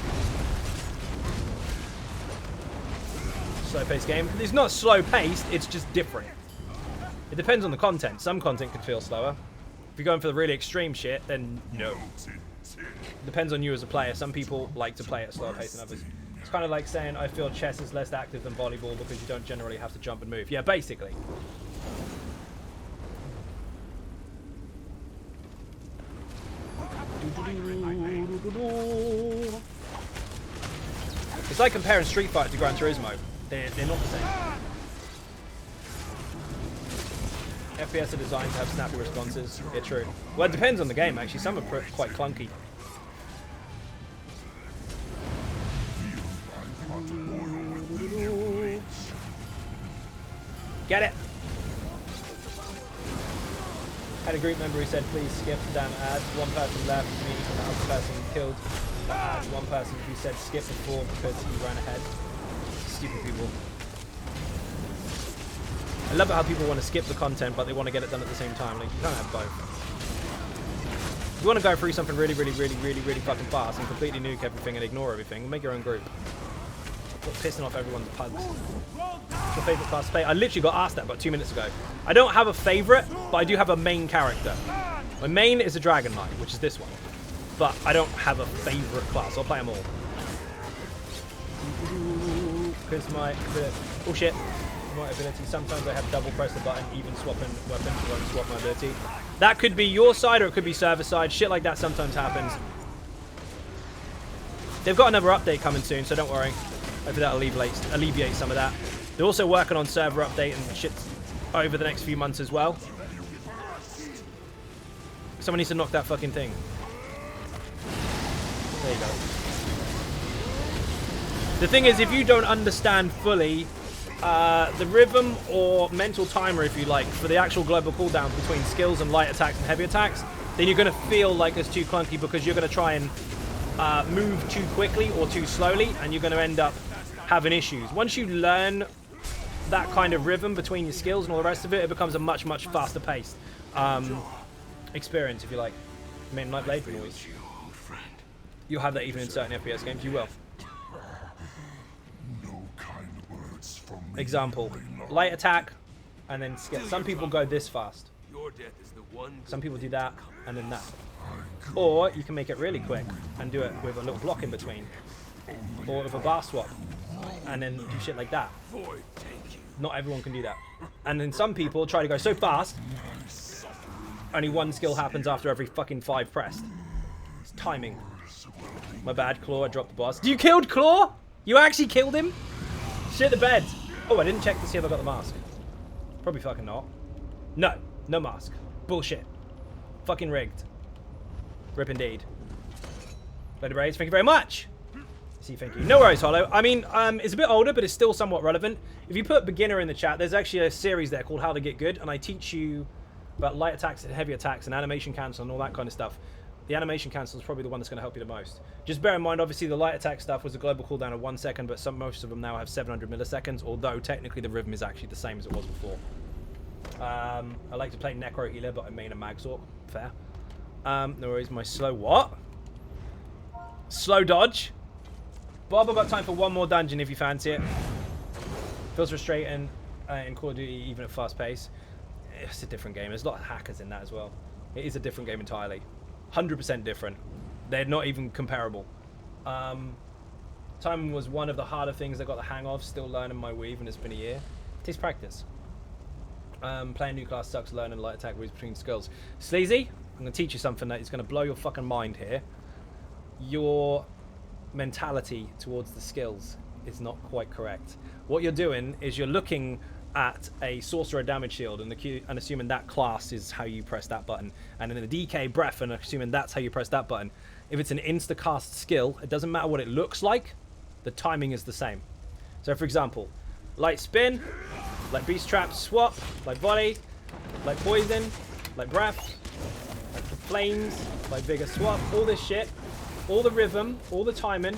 Slow-paced game. It's not slow-paced, it's just different. It depends on the content. Some content can feel slower. If you're going for the really extreme shit, then no. It depends on you as a player. Some people like to play at a slower pace than others. It's kind of like saying I feel chess is less active than volleyball because you don't generally have to jump and move. Yeah, basically. It's like comparing Street Fighter to Gran Turismo. They're not the same. FPS are designed to have snappy responses. Yeah, true. Well, it depends on the game, actually. Some are quite clunky. Get it! Had a group member who said, please skip the damn ads. One person left, meaning the other person killed. One person who said skip before because he ran ahead. Stupid people. I love it how people want to skip the content, but they want to get it done at the same time. Like, you can't have both. If you want to go through something really fucking fast and completely nuke everything and ignore everything, make your own group. Stop pissing off everyone's pugs. What's your favourite class to play? I literally got asked that about 2 minutes ago. I don't have a favourite, but I do have a main character. My main is a Dragon Knight, which is this one. But I don't have a favourite class. I'll play them all. Because my... Oh shit. My ability. Sometimes I have double press the button, even swapping weapons won't swap my ability. That could be your side or it could be server side. Shit like that sometimes happens. They've got another update coming soon, so don't worry. Hopefully that'll alleviate some of that. They're also working on server update and shit over the next few months as well. Someone needs to knock that fucking thing. There you go. The thing is, if you don't understand fully the rhythm or mental timer, if you like, for the actual global cooldown between skills and light attacks and heavy attacks, then you're going to feel like it's too clunky because you're going to try and move too quickly or too slowly, and you're going to end up having issues. Once you learn that kind of rhythm between your skills and all the rest of it, it becomes a much faster paced experience, if you like. I mean, like blade noise. You'll have that even in certain FPS games. You will. Example, light attack, and then skip. Some people go this fast. Some people do that, and then that. Or you can make it really quick and do it with a little block in between. Or with a bar swap. And then do shit like that. Not everyone can do that. And then some people try to go so fast, only one skill happens after every fucking 5 pressed. It's timing. My bad, Claw, I dropped the boss. You killed Claw? You actually killed him? Shit the bed. Oh, I didn't check to see if I got the mask. Probably fucking not. No. No mask. Bullshit. Fucking rigged. Rip indeed. Lady Braids, thank you very much. See, thank you. No worries, Hollow. I mean, it's a bit older, but it's still somewhat relevant. If you put beginner in the chat, there's actually a series there called How to Get Good, and I teach you about light attacks and heavy attacks and animation cancel and all that kind of stuff. The animation cancel is probably the one that's going to help you the most. Just bear in mind, obviously, the light attack stuff was a global cooldown of 1 second, but most of them now have 700 milliseconds, although technically the rhythm is actually the same as it was before. I like to play Necro Healer, but I main a Magzork. Fair. No worries. My slow what? Slow dodge. Bob, I've got time for one more dungeon if you fancy it. Feels frustrating in Call of Duty, even at fast pace. It's a different game. There's a lot of hackers in that as well. It is a different game entirely. 100% different. They're not even comparable. Timing was one of the harder things I got the hang of. Still learning my weave, and it's been a year. It takes practice. Playing new class sucks. Learning light attack moves between skills. Sleazy, I'm going to teach you something that is going to blow your fucking mind here. Your mentality towards the skills is not quite correct. What you're doing is you're looking at a sorcerer damage shield and assuming that class is how you press that button, and then the DK breath and assuming that's how you press that button. If it's an insta-cast skill, it doesn't matter what it looks like, the timing is the same. So for example, light spin, like beast trap swap, like body, like poison, like breath, like the flames, like vigor swap, all this shit, all the rhythm, all the timing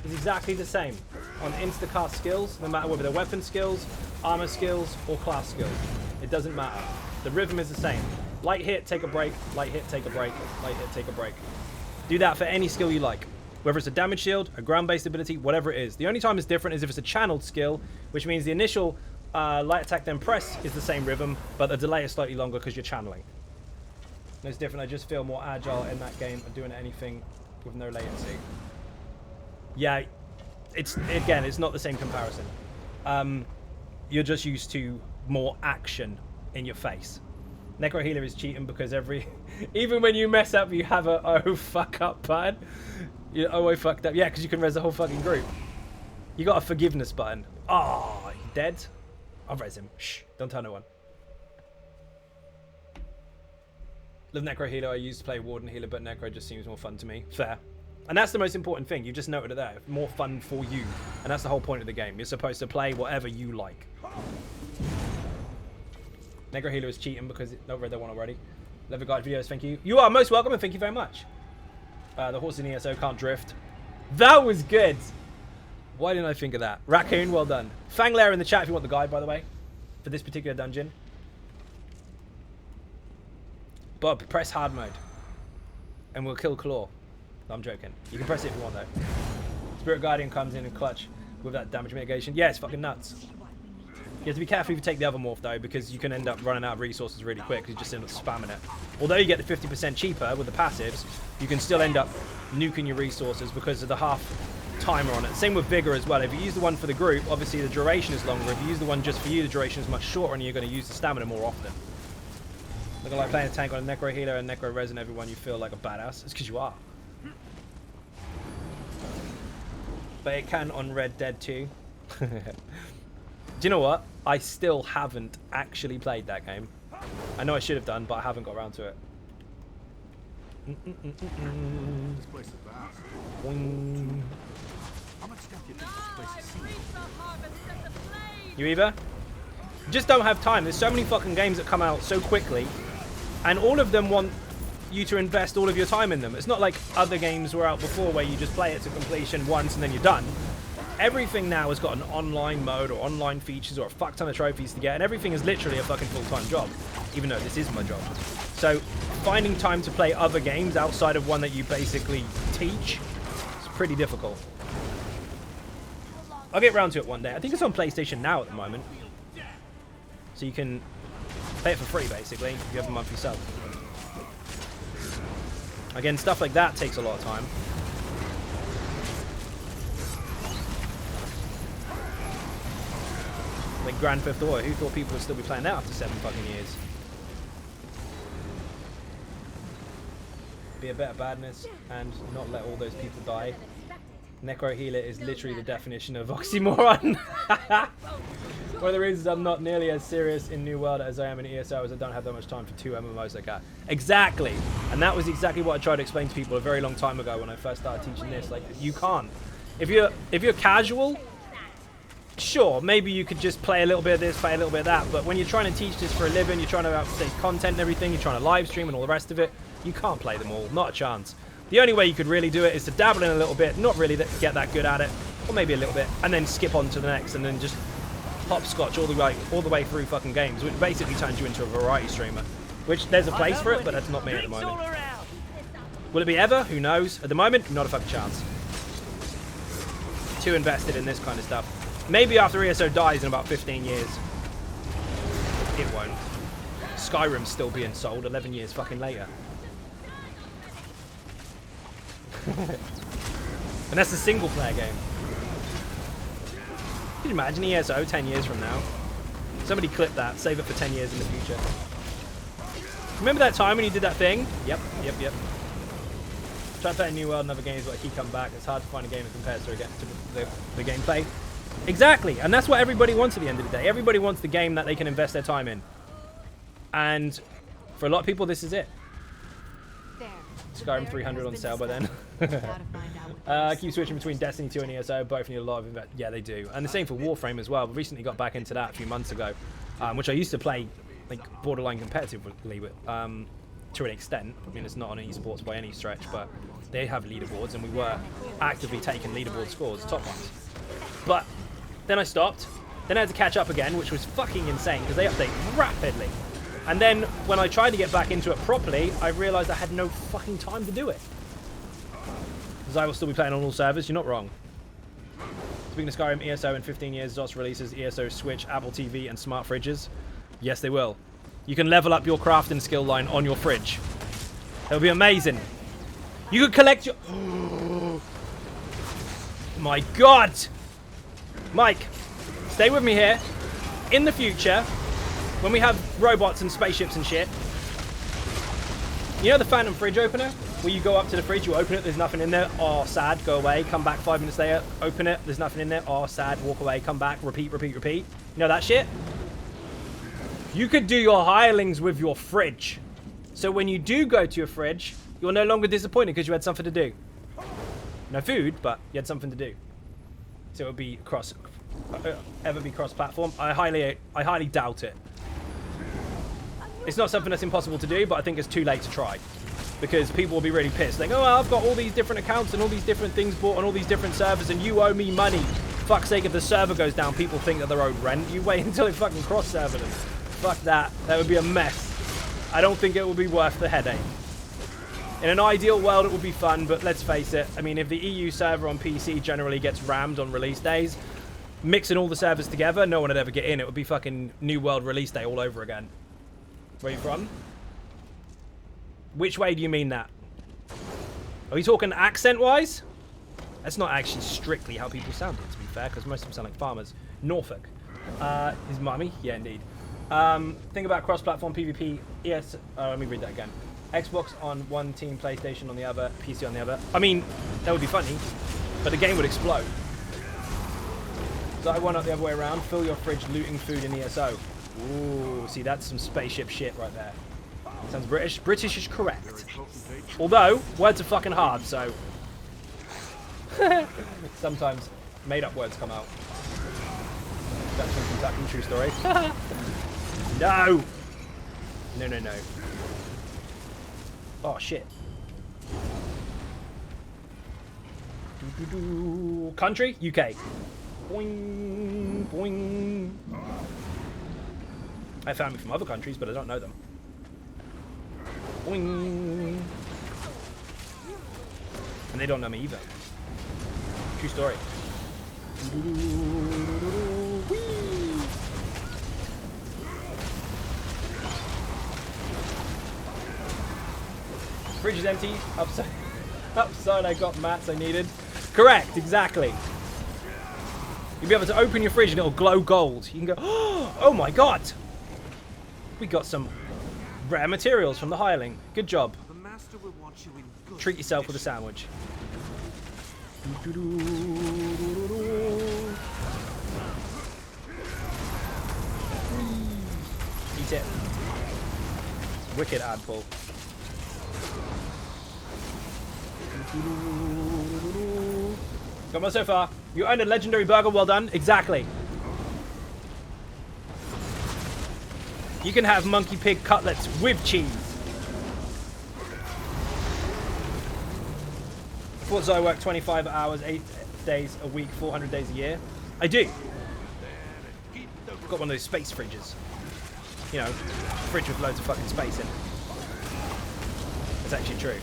is exactly the same on insta-cast skills, no matter whether they're weapon skills, armor skills, or class skills. It doesn't matter. The rhythm is the same. Light hit, take a break, light hit, take a break, light hit, take a break. Do that for any skill you like. Whether it's a damage shield, a ground-based ability, whatever it is. The only time it's different is if it's a channeled skill, which means the initial light attack then press is the same rhythm, but the delay is slightly longer because you're channeling. No, it's different. I just feel more agile in that game and doing anything with no latency. Yeah, it's not the same comparison. You're just used to more action in your face. Necro Healer is cheating because even when you mess up, you have a oh fuck up button. You I fucked up. Yeah, because you can res the whole fucking group. You got a forgiveness button. Oh, you dead? I'll res him. Shh, don't tell no one. Love Necro Healer. I used to play Warden Healer, but Necro just seems more fun to me. Fair. And that's the most important thing. You just noted it there. More fun for you. And that's the whole point of the game. You're supposed to play whatever you like. Necro Healer is cheating because not read that one already. Love your guide videos, thank you. You are most welcome and thank you very much. The horse in ESO can't drift. That was good. Why didn't I think of that? Raccoon, well done. Fang Lair in the chat if you want the guide, by the way, for this particular dungeon. Bob, press hard mode. And we'll kill Claw. No, I'm joking. You can press it if you want, though. Spirit Guardian comes in and clutch with that damage mitigation. Yeah, it's fucking nuts. You have to be careful if you take the other morph, though, because you can end up running out of resources really quick because you just end up spamming it. Although you get the 50% cheaper with the passives, you can still end up nuking your resources because of the half timer on it. Same with Vigor as well. If you use the one for the group, obviously the duration is longer. If you use the one just for you, the duration is much shorter and you're going to use the stamina more often. Looking like playing a tank on a Necro Healer and Necro Res and everyone, you feel like a badass. It's because you are. But it can on Red Dead 2. Do you know what? I still haven't actually played that game. I know I should have done, but I haven't got around to it. This place is vast. How much stuff do you think this place is seeing? You either? Just don't have time. There's so many fucking games that come out so quickly, and all of them want you to invest all of your time in them. It's not like other games were out before where you just play it to completion once and then you're done. Everything now has got an online mode or online features or a fuck ton of trophies to get, and everything is literally a fucking full-time job, even though this is my job. So finding time to play other games outside of one that you basically teach is pretty difficult. I'll get around to it one day. I think it's on PlayStation Now at the moment. So you can pay it for free, basically, if you have a monthly sub. Again, stuff like that takes a lot of time. Like Grand Theft Auto, who thought people would still be playing that after 7 fucking years? Be a bit of badness and not let all those people die. Necro Healer is literally the definition of oxymoron. One of the reasons I'm not nearly as serious in New World as I am in ESO is I don't have that much time for 2 MMOs like that. Exactly! And that was exactly what I tried to explain to people a very long time ago when I first started teaching this. Like, you can't. If you're casual, sure, maybe you could just play a little bit of this, play a little bit of that, but when you're trying to teach this for a living, you're trying to update content and everything, you're trying to live stream and all the rest of it, you can't play them all. Not a chance. The only way you could really do it is to dabble in a little bit, not really get that good at it, or maybe a little bit, and then skip on to the next, and then just hopscotch all the way through fucking games, which basically turns you into a variety streamer. Which, there's a place for it, but that's not me at the moment. Will it be ever? Who knows? At the moment, not a fucking chance. Too invested in this kind of stuff. Maybe after ESO dies in about 15 years. It won't. Skyrim's still being sold 11 years fucking later. And that's a single player game. Can you imagine ESO 10 years from now? Somebody clip that, save it for 10 years in the future. Remember that time when you did that thing? Yep. Try playing New World and other games, but I keep coming back. It's hard to find a game that compares to the gameplay. Exactly, and that's what everybody wants at the end of the day. Everybody wants the game that they can invest their time in. And for a lot of people, this is it. There. Skyrim 300 on sale by then. Keep switching between Destiny 2 and ESO. Both need a lot of investment. Yeah, they do. And the same for Warframe as well. But recently got back into that a few months ago, which I used to play like borderline competitively with, to an extent. I mean, it's not on esports by any stretch, but they have leaderboards, and we were actively taking leaderboard scores, top ones. But then I stopped. Then I had to catch up again, which was fucking insane because they update rapidly. And then when I tried to get back into it properly, I realized I had no fucking time to do it. Because I will still be playing on all servers. You're not wrong. Speaking of Skyrim, ESO in 15 years, DOS releases ESO Switch, Apple TV, and smart fridges. Yes, they will. You can level up your crafting skill line on your fridge. That would be amazing. You could collect your... My God! Mike, stay with me here. In the future, when we have robots and spaceships and shit, you know the phantom fridge opener? Where you go up to the fridge, you open it, there's nothing in there. Oh, sad, go away, come back 5 minutes later, open it, there's nothing in there. Oh, sad, walk away, come back, repeat, repeat, repeat. You know that shit? You could do your hirelings with your fridge. So when you do go to your fridge, you're no longer disappointed because you had something to do. No food, but you had something to do. So it would be cross-platform. I highly doubt it. It's not something that's impossible to do, but I think it's too late to try. Because people will be really pissed. They go, oh, I've got all these different accounts and all these different things bought on all these different servers and you owe me money. Fuck's sake, if the server goes down, people think that they're owed rent. You wait until it fucking cross-server them. Fuck that. That would be a mess. I don't think it would be worth the headache. In an ideal world, it would be fun, but let's face it. I mean, if the EU server on PC generally gets rammed on release days, mixing all the servers together, no one would ever get in. It would be fucking New World release day all over again. Where are you from? Which way do you mean that? Are we talking accent-wise? That's not actually strictly how people sounded, to be fair, because most of them sound like farmers. Norfolk. His mummy? Yeah, indeed. Think about cross-platform PvP. Yes. Let me read that again. Xbox on one team, PlayStation on the other, PC on the other. I mean, that would be funny, but the game would explode. So I want it the other way around. Fill your fridge looting food in ESO. Ooh, see, that's some spaceship shit right there. Sounds British. British is correct. Although, words are fucking hard, so... sometimes made-up words come out. That's from Kentucky, true story. No! No, no, no. Oh, shit. Country? UK. Boing, boing. I found me from other countries, but I don't know them. Boing. And they don't know me either. True story. Fridge is empty. Upside I got mats I needed. Correct, exactly. You'll be able to open your fridge and it'll glow gold. You can go, oh my god! We got some rare materials from the hireling. Good job. The master will want you in good Treat yourself with a sandwich. Eat it. Wicked ad pull. Got one so far. You earned a legendary burger, well done. Exactly. You can have monkey pig cutlets with cheese. Thought I work 25 hours, 8 days a week, 400 days a year. I do. Got one of those space fridges. You know, fridge with loads of fucking space in it. It's actually true.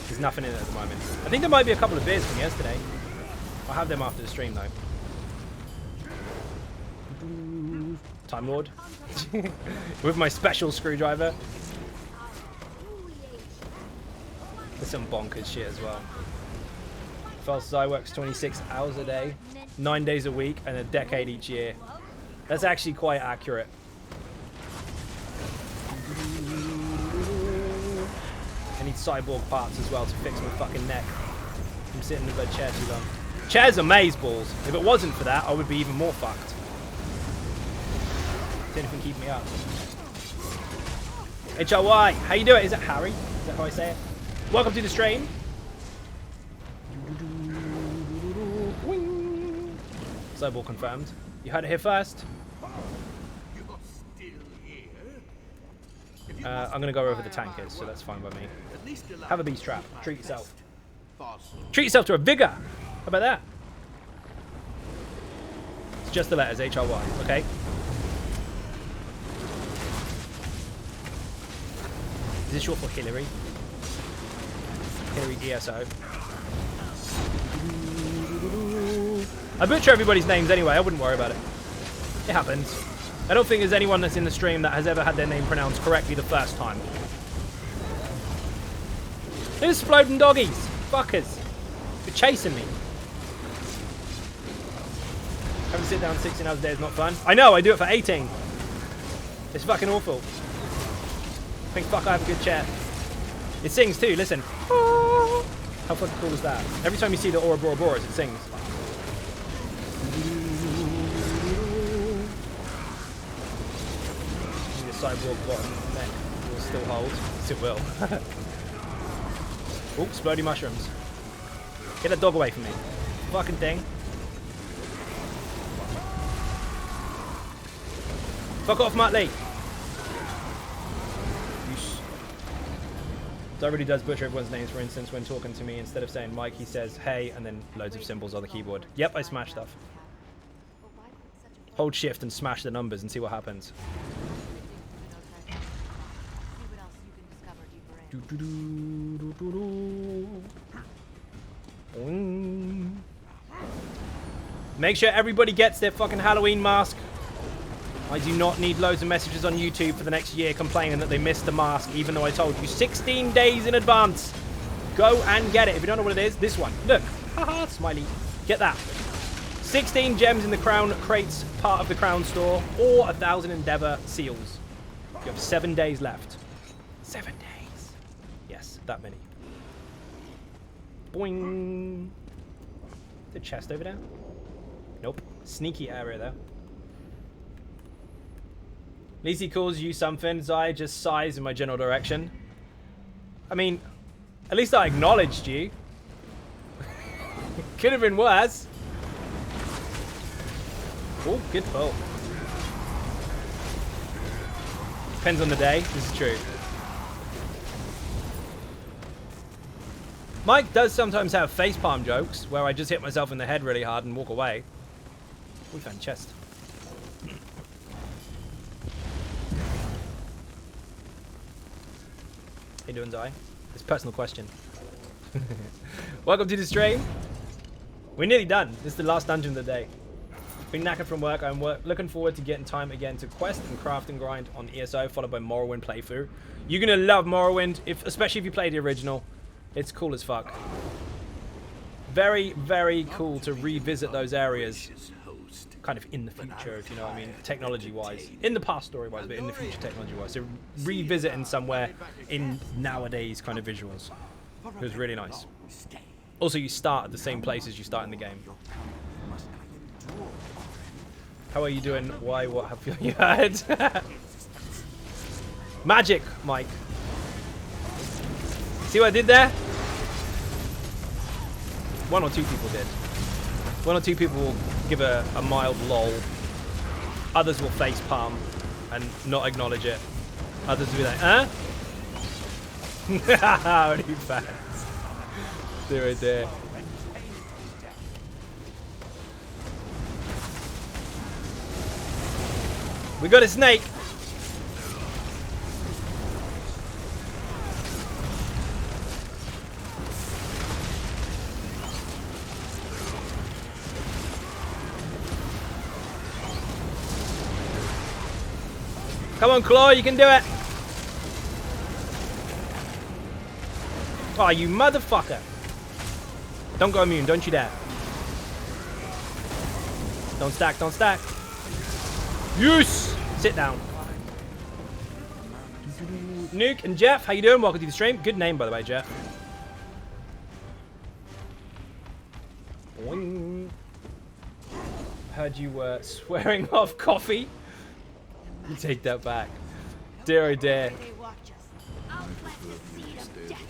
There's nothing in it at the moment. I think there might be a couple of beers from yesterday. I'll have them after the stream though. Time Lord. With my special screwdriver. There's some bonkers shit as well. Fast as I works 26 hours a day, 9 days a week, and a decade each year. That's actually quite accurate. I need cyborg parts as well to fix my fucking neck. I'm sitting in the bed chair too long. Chairs are maze balls. If it wasn't for that, I would be even more fucked. Does anything keep me up? HRY, how you doing? Is it Harry? Is that how I say it? Welcome to the stream. Snowball confirmed. You heard it here first. I'm gonna go wherever the tank is, so that's fine by me. Have a beast trap. Treat yourself. Treat yourself to a vigor. How about that? It's just the letters HRY, okay? Is this short for Hillary? Hillary ESO. I butcher everybody's names anyway, I wouldn't worry about it. It happens. I don't think there's anyone that's in the stream that has ever had their name pronounced correctly the first time. Who's exploding doggies? Fuckers. You're chasing me. Having to sit down 16 hours a day is not fun. I know, I do it for 18. It's fucking awful. I think fuck I have a good chair. It sings too, listen. How fucking cool is that? Every time you see the Ouroboros, it sings. The cyborg bottom neck will still hold. Yes, it will. Oh, exploding mushrooms. Get that dog away from me. Fucking thing. Fuck off, Muttley. That really does butcher everyone's names. For instance, when talking to me, instead of saying Mike, he says hey, and then loads of symbols on the keyboard. Yep, I smash stuff. Hold shift and smash the numbers and see what happens. Make sure everybody gets their fucking Halloween mask. I do not need loads of messages on YouTube for the next year complaining that they missed the mask, even though I told you 16 days in advance. Go and get it. If you don't know what it is, this one. Look. Haha, smiley. Get that. 16 gems in the crown crates, part of the crown store, or 1,000 endeavor seals. You have 7 days left. 7 days. Yes, that many. Boing. The chest over there? Nope. Sneaky area there. At least he calls you something. Zai just sighs in my general direction. I mean, at least I acknowledged you. Could have been worse. Oh, good pull. Depends on the day. This is true. Mike does sometimes have facepalm jokes where I just hit myself in the head really hard and walk away. We found chest. How you doing, Zai? It's a personal question. Welcome to the stream. We're nearly done. This is the last dungeon of the day. Been knackered from work. I'm looking forward to getting time again to quest and craft and grind on ESO, followed by Morrowind playthrough. You're gonna love Morrowind, especially if you play the original. It's cool as fuck. Very, very cool to revisit those areas. Kind of in the future, if you know what I mean, technology-wise. In the past, story-wise, but in the future, technology-wise. So revisiting somewhere in nowadays kind of visuals. It was really nice. Also, you start at the same place as you start in the game. How are you doing? Why? What have you heard? Magic, Mike. See what I did there? 1 or 2 people did. 1 or 2 people will give a mild lol. Others will face palm and not acknowledge it. Others will be like, huh? How many fans? They're right there. We got a snake. Come on, Claw, you can do it. Oh, you motherfucker. Don't go immune, don't you dare. Don't stack, don't stack. Yes! Sit down. Nuke and Jeff, how you doing? Welcome to the stream. Good name, by the way, Jeff. Boing. Heard you were swearing off coffee. You take that back. Dear oh dear. They watch us. I'll plant the seed of death.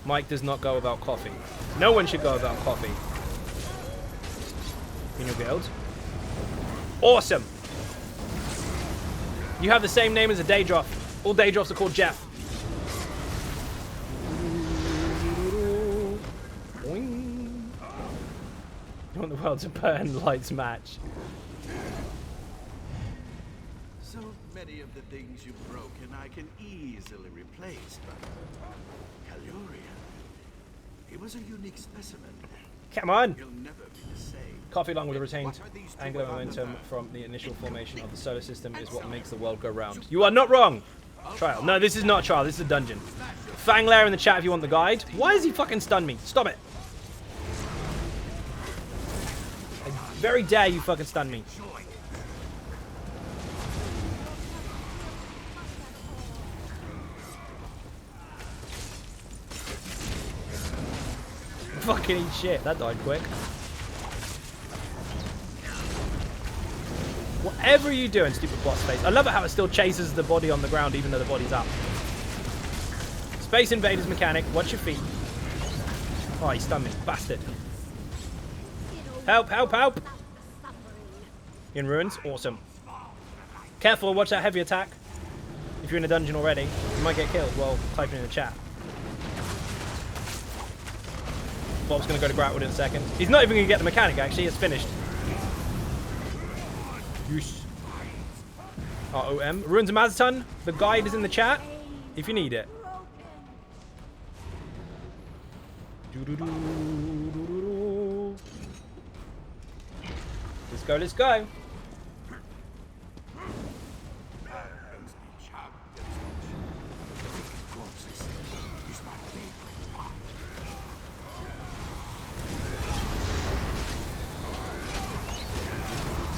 Mike does not go without coffee. No one should go without coffee. In your guild. Awesome. You have the same name as a Daedroth. All Daedroths are called Jeff. Boing. You want the world to burn, lights match. So many of the things you've broken I can easily replace, but Calurian, he was a unique specimen. Come on. He'll never be the same. Coffee, along with the retained angular momentum from the initial formation of the solar system, is what makes the world go round. You are not wrong. Trial. No, this is not a trial. This is a dungeon. Fang Lair in the chat if you want the guide. Why has he fucking stunned me? Stop it. I very dare you fucking stun me. Fucking eat shit. That died quick. Whatever you doing, stupid boss face. I love it how it still chases the body on the ground even though the body's up. Space Invaders mechanic. Watch your feet. Oh, he stunned me. Bastard. Help, help, help. In ruins. Awesome. Careful. Watch that heavy attack. If you're in a dungeon already, you might get killed while typing in the chat. Bob's going to go to Gratwood in a second. He's not even going to get the mechanic, actually. It's finished. Yes. ROM. Ruins of Mazatun. The guide is in the chat if you need it. Let's go, let's go.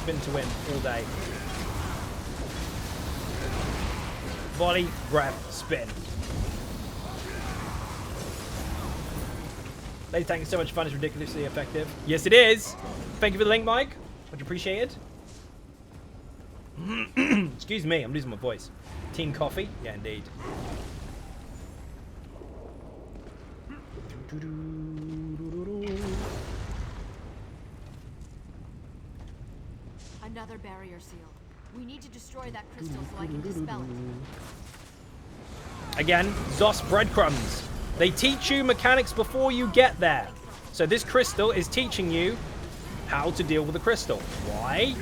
Spin to win all day. Volley, grab, spin. Lady Tank is so much fun, it's ridiculously effective. Yes, it is. Thank you for the link, Mike. Much appreciated. Excuse me, I'm losing my voice. Team coffee? Yeah, indeed. Another barrier seal. We need to destroy that crystal so I can dispel it. Again, Zos breadcrumbs. They teach you mechanics before you get there. So this crystal is teaching you how to deal with the crystal. Why?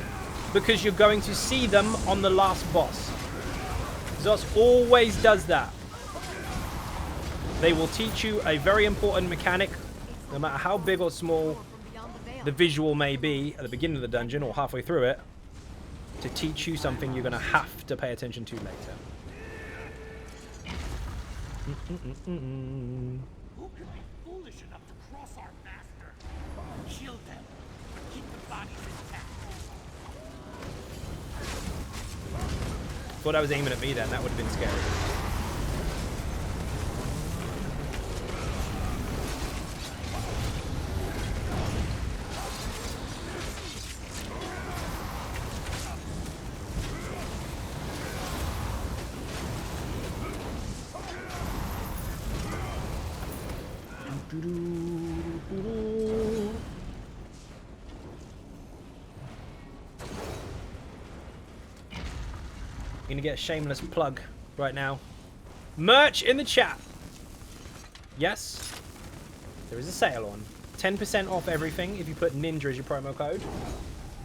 Because you're going to see them on the last boss. Zos always does that. They will teach you a very important mechanic, no matter how big or small the visual may be at the beginning of the dungeon or halfway through it, to teach you something you're going to have to pay attention to later. Who could be foolish enough to cross our master? Kill them. Keep the bodies intact. Thought I was aiming at me then. That would have been scary. Gonna get a shameless plug right now. Merch in the chat. Yes, there is a sale on. 10% off everything if you put Ninja as your promo code.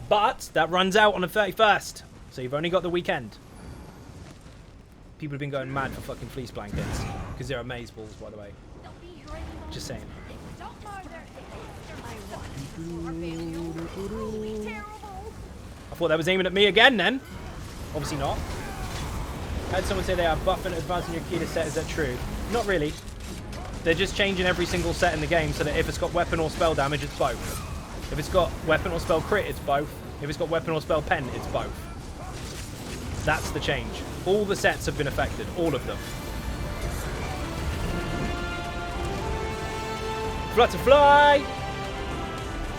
But that runs out on the 31st. So you've only got the weekend. People have been going mad for fucking fleece blankets. Because they're amazeballs, by the way. Just saying. I thought that was aiming at me again then. Obviously not. I had someone say they are buffing advancing your key to set. Is that true? Not really. They're just changing every single set in the game so that if it's got weapon or spell damage, it's both. If it's got weapon or spell crit, it's both. If it's got weapon or spell pen, it's both. That's the change. All the sets have been affected. All of them. Flutterfly!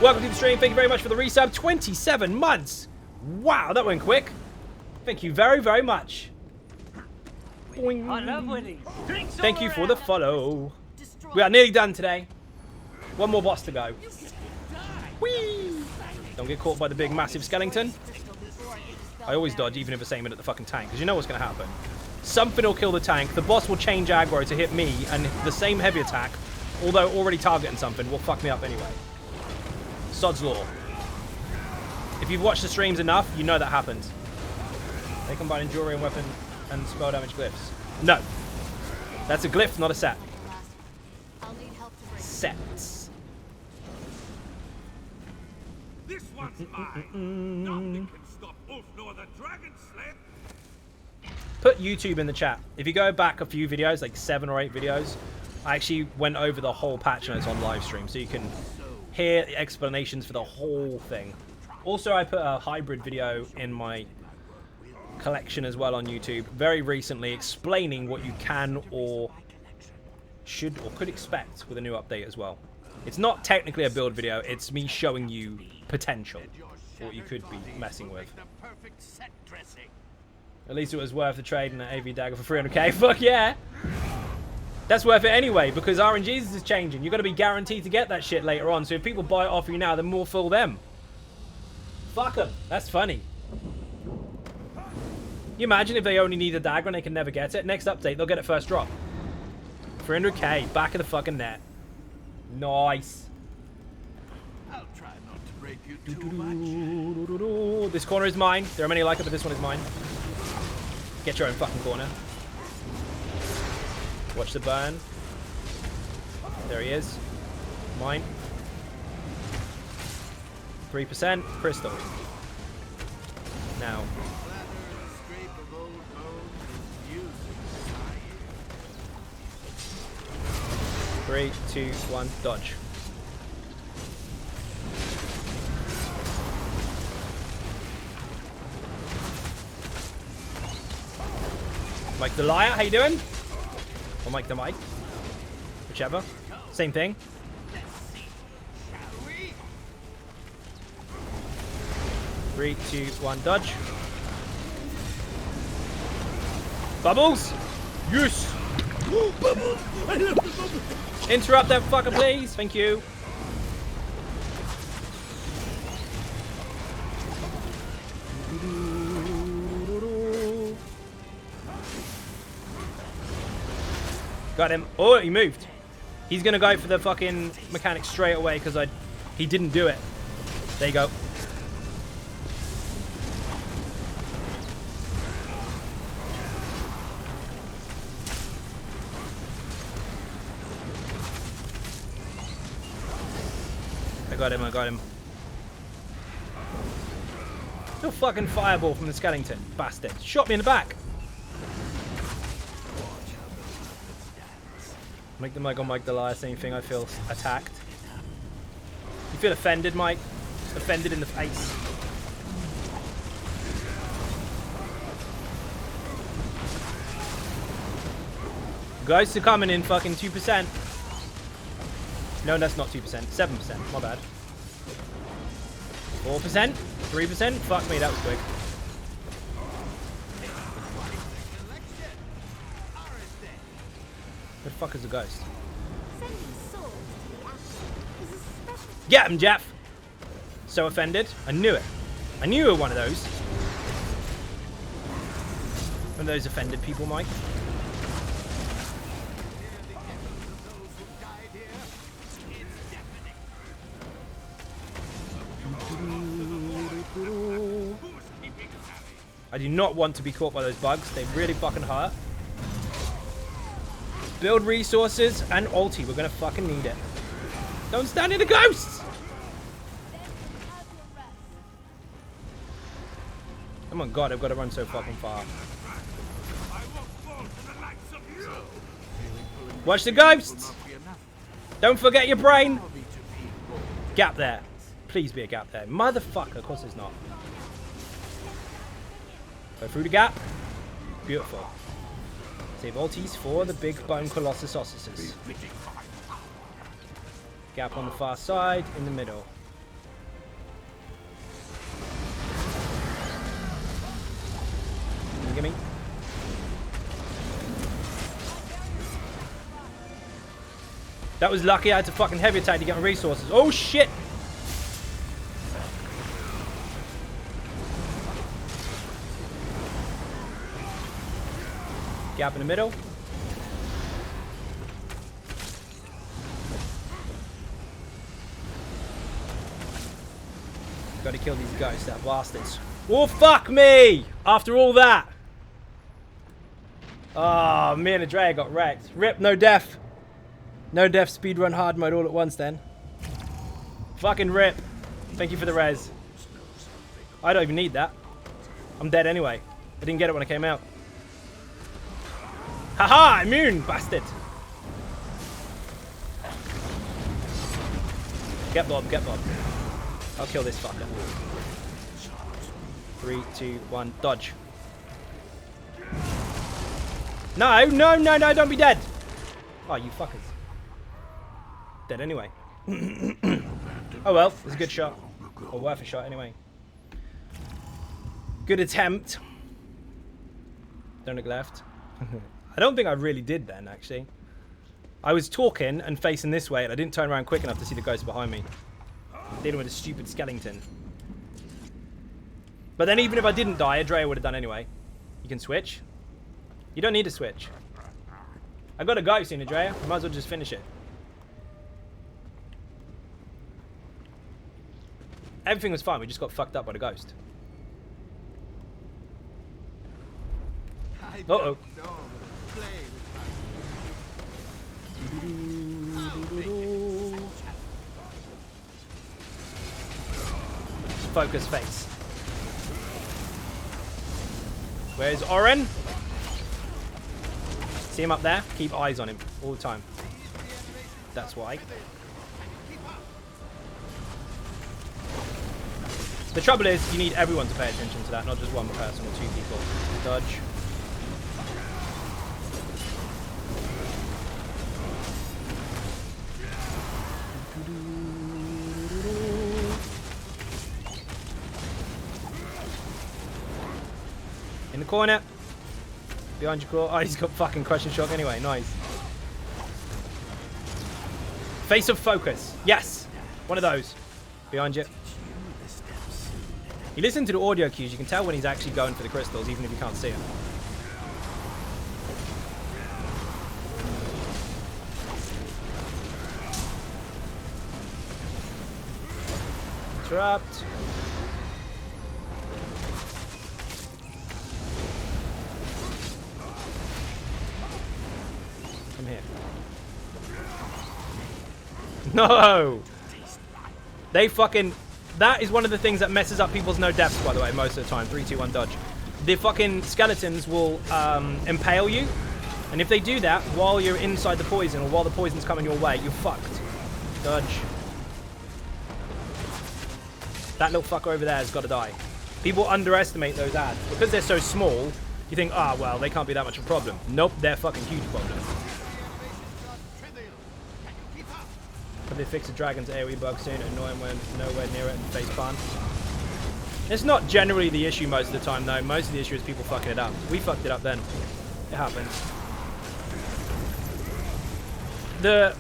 Welcome to the stream. Thank you very much for the resub. 27 months! Wow, that went quick. Thank you very, very much. Boing. I love winning. Drinks Thank all you for the around. follow. We are nearly done today. One more boss to go. Whee! Don't get caught by the big, massive skeleton. I always dodge, even if it's aiming at the fucking tank, because you know what's going to happen. Something will kill the tank. The boss will change aggro to hit me, and the same heavy attack, although already targeting something, will fuck me up anyway. Sod's Law. If you've watched the streams enough, you know that happens. They combine Endurian weapon and spell damage glyphs. No. That's a glyph, not a set. Sets. This one's mine. Nothing can stop Ulf nor the dragon sled. Put YouTube in the chat. If you go back a few videos, like 7 or 8 videos, I actually went over the whole patch notes on live stream, so you can hear the explanations for the whole thing. Also, I put a hybrid video in my collection as well on YouTube very recently, explaining what you can or should or could expect with a new update as well. It's not technically a build video, it's me showing you potential, what you could be messing with. At least it was worth the trade in an AV dagger for 300k. Fuck yeah! That's worth it anyway, because RNGs is changing. You've got to be guaranteed to get that shit later on, so if people buy it off you now, then more fool them. Fuck them. That's funny. You imagine if they only need a dagger and they can never get it? Next update, they'll get it first drop. 300k, back of the fucking net. Nice. I'll try not to break you too much. This corner is mine. There are many like it, but this one is mine. Get your own fucking corner. Watch the burn. There he is. Mine. 3% crystal. Now. 3, 2, 1, dodge. Mike the Liar, how you doing? Or Mike the Mike. Whichever. Same thing. 3, 2, 1, dodge. Bubbles! Yes! Bubbles! I love the bubbles! Interrupt that fucker, please. Thank you. Got him. Oh, he moved. He's gonna go for the fucking mechanic straight away because he didn't do it. There you go. I got him. No fucking fireball from the skeleton, bastard. Shot me in the back. Make the Mike on Mike the Liar, same thing. I feel attacked. You feel offended, Mike? Offended in the face. Ghosts are coming in fucking 2%. No, that's not 2%. 7%. My bad. 4%? 3%? Fuck me, that was quick. Where the fuck is the ghost? Get him, Jeff! So offended. I knew it. I knew you were one of those. One of those offended people, Mike. I do not want to be caught by those bugs. They really fucking hurt. Build resources and ulti. We're gonna fucking need it. Don't stand in the ghosts! Oh my god, I've got to run so fucking far. Watch the ghosts! Don't forget your brain! Gap there. Please be a gap there. Motherfucker, of course there's not. Go through the gap. Beautiful. Save ultis for the big bone colossus sausages. Gap on the far side, in the middle. Gimme. That was lucky. I had to fucking heavy attack to get my resources. Oh shit! Gap in the middle. Gotta kill these guys, that bastards. Oh fuck me! After all that. Oh, me and Andrea got wrecked. Rip, no death. No death speedrun hard mode all at once then. Fucking rip. Thank you for the res. I don't even need that. I'm dead anyway. I didn't get it when I came out. Haha, immune, bastard. Get Bob, get Bob. I'll kill this fucker. 3, 2, 1, dodge. No, no, no, no, don't be dead. Oh, you fuckers. Dead anyway. Oh well, it was a good shot. Or worth a shot anyway. Good attempt. Don't look left. I don't think I really did then, actually. I was talking and facing this way, and I didn't turn around quick enough to see the ghost behind me. Dealing with a stupid skeleton. But then even if I didn't die, Andrea would have done anyway. You can switch. You don't need to switch. I got a go soon, Andrea. I might as well just finish it. Everything was fine. We just got fucked up by the ghost. Uh-oh. Focus face. Where's Oren? See him up there? Keep eyes on him all the time. That's why. The trouble is, you need everyone to pay attention to that, not just one person or two people. Dodge. In the corner. Behind your claw. Oh, he's got fucking crushing shock anyway. Nice. Face of focus. Yes. One of those. Behind you. You listen to the audio cues, you can tell when he's actually going for the crystals, even if you can't see him. Interrupt. Come here. No! They fucking... That is one of the things that messes up people's no deaths, by the way, most of the time. 3, 2, 1, dodge. The fucking skeletons will impale you. And if they do that while you're inside the poison or while the poison's coming your way, you're fucked. Dodge. That little fucker over there has got to die. People underestimate those ads. Because they're so small, you think, ah, well, they can't be that much of a problem. Nope, they're fucking huge problem. Have they fixed the dragon's AoE bug soon? Annoying when nowhere near it and face palm. It's not generally the issue most of the time, though. Most of the issue is people fucking it up. We fucked it up then. It happens. The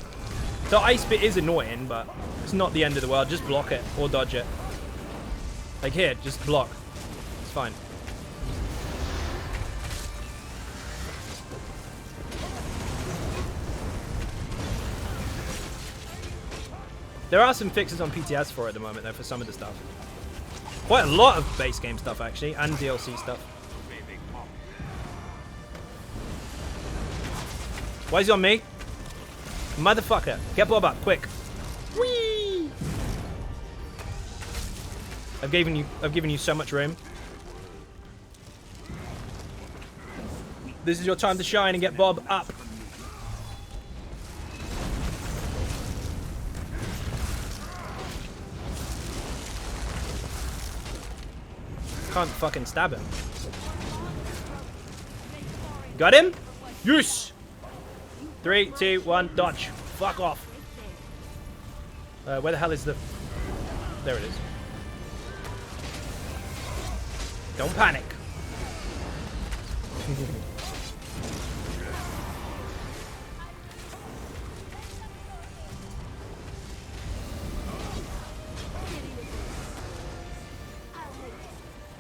ice bit is annoying, but it's not the end of the world. Just block it or dodge it. Like here, just block. It's fine. There are some fixes on PTS for it at the moment, though, for some of the stuff. Quite a lot of base game stuff, actually, and DLC stuff. Why is he on me? Motherfucker. Get Bob up, quick. Whee! I've given you so much room. This is your time to shine and get Bob up. Can't fucking stab him. Got him? Yes! 3, 2, 1, dodge. Fuck off. Where the hell is the... There it is. Don't panic.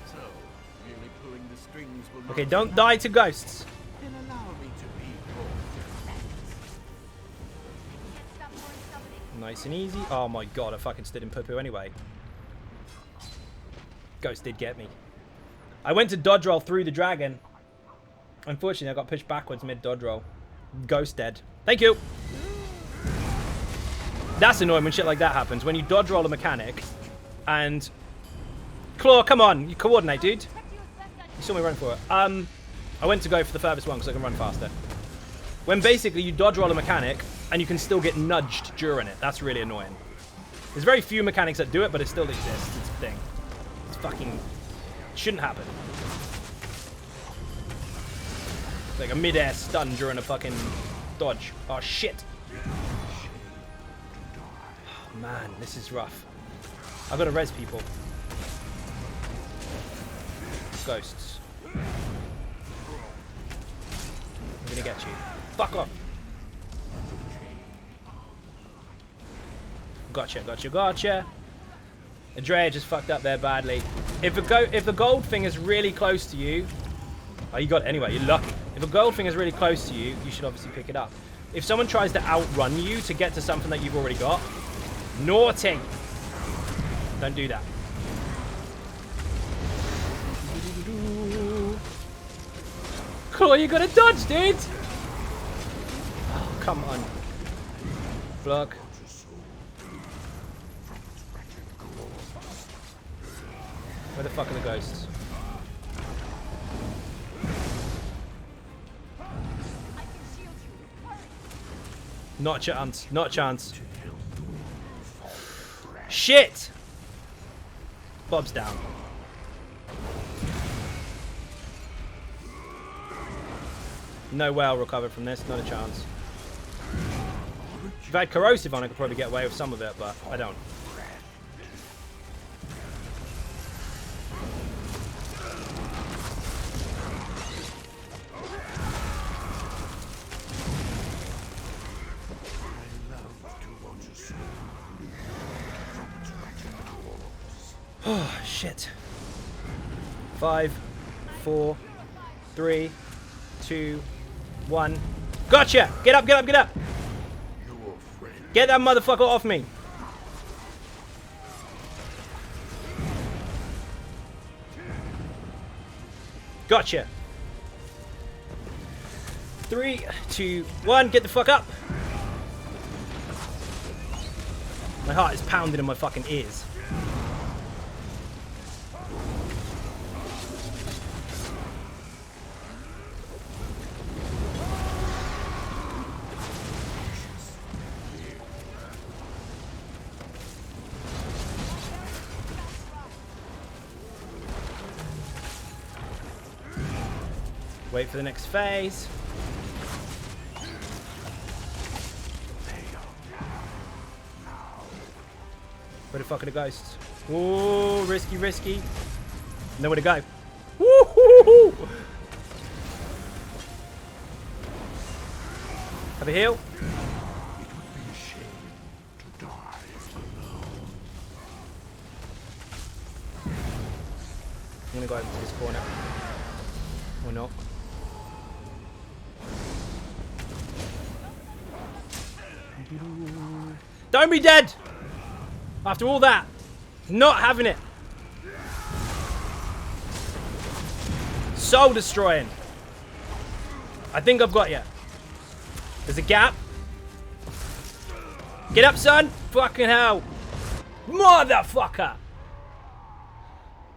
So, really pulling the strings will not Okay, don't die to ghosts. then allow me to be your defense. Nice and easy. Oh my god, I fucking stood in poo-poo anyway. Ghost did get me. I went to dodge roll through the dragon. Unfortunately, I got pushed backwards mid-dodge roll. Ghost dead. Thank you. That's annoying when shit like that happens. When you dodge roll a mechanic and... Claw, come on. You coordinate, dude. You saw me run for it. I went to go for the furthest one because I can run faster. When basically you dodge roll a mechanic and you can still get nudged during it. That's really annoying. There's very few mechanics that do it, but it still exists. It's a thing. It's fucking... Shouldn't happen. Like a mid-air stun during a fucking dodge. Oh, shit. Oh, man, this is rough. I've got to res people. Ghosts. I'm gonna get you. Fuck off. Gotcha, gotcha, gotcha. Andrea just fucked up there badly. If the gold thing is really close to you... Oh, you got it anyway. You're lucky. If a gold thing is really close to you, you should obviously pick it up. If someone tries to outrun you to get to something that you've already got, naughty. Don't do that. Claw, you gotta dodge, dude! Oh, come on. Block. Where the fuck are the ghosts? Not a chance. Not a chance. Shit! Bob's down. No way I'll recover from this. Not a chance. If I had corrosive on, I could probably get away with some of it, but I don't. Oh, shit. 5, 4, 3, 2, 1. Gotcha! Get up, get up, get up! Get that motherfucker off me! Gotcha! 3, 2, 1, get the fuck up! My heart is pounding in my fucking ears. Wait for the next phase. Where the fuck are the ghosts? Whoa, risky, risky. Nowhere to go. Woo-hoo-hoo! Have a heal. I'm gonna go over to this corner. Or not. Don't be dead! After all that. Not having it. Soul destroying. I think I've got you. There's a gap. Get up, son. Fucking hell. Motherfucker.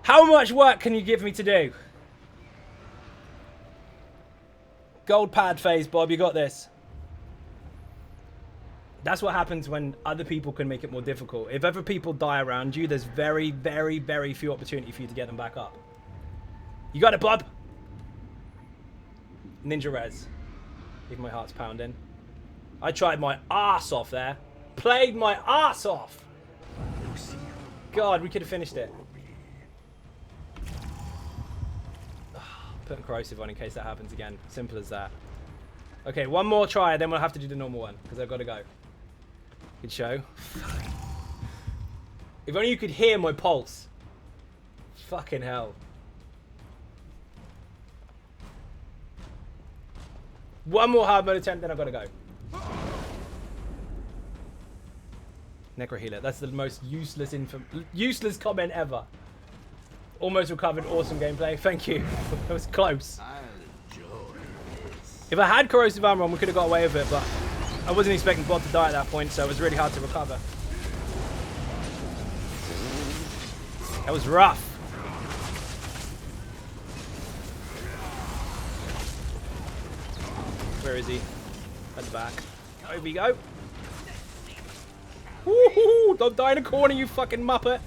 How much work can you give me to do? Gold pad phase, Bob. You got this. That's what happens when other people can make it more difficult. If other people die around you, there's very, very, very few opportunity for you to get them back up. You got it, Bob. Ninja res. Even my heart's pounding. I tried my ass off there. played my ass off. God, we could have finished it. Putting corrosive on in case that happens again. Simple as that. Okay, one more try, then we'll have to do the normal one because I've got to go. Good show. If only you could hear my pulse. Fucking hell. One more hard mode attempt, then I've got to go. Necro healer. That's the most useless comment ever. Almost recovered. Awesome gameplay. Thank you. That was close. If I had corrosive armor on, we could have got away with it, but I wasn't expecting Bod to die at that point, so it was really hard to recover. That was rough. Where is he? At the back. Over we go. Woohoo! Don't die in a corner, you fucking muppet.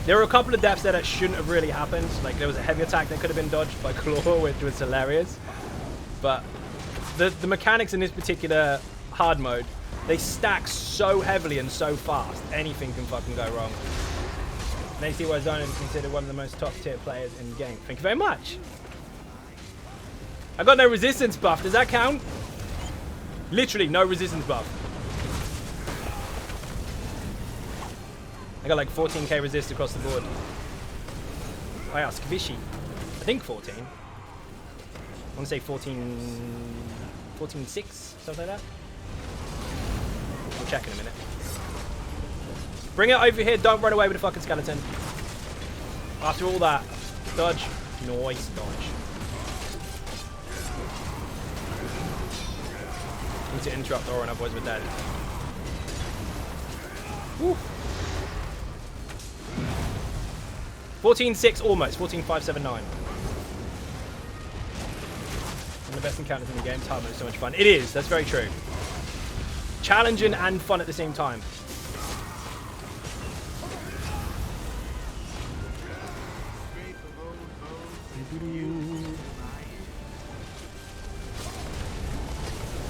There were a couple of deaths there that shouldn't have really happened. Like, there was a heavy attack that could have been dodged by Claw, which was hilarious. But the mechanics in this particular hard mode, they stack so heavily and so fast. Anything can fucking go wrong. And they see why Xynode is considered one of the most top tier players in the game. Thank you very much. I got no resistance buff. Does that count? Literally no resistance buff. I got like 14k resist across the board. Oh yeah, Skvishy. I think 14. I want to say 14.6, something like that. We'll check in a minute. Bring it over here. Don't run away with the fucking skeleton. After all that. Dodge. Nice dodge. Need to interrupt Orin, otherwise we're dead. Woo. 14.6 almost. 14.579. One of the best encounters in the game. Hardmode is so much fun. It is. That's very true. Challenging and fun at the same time.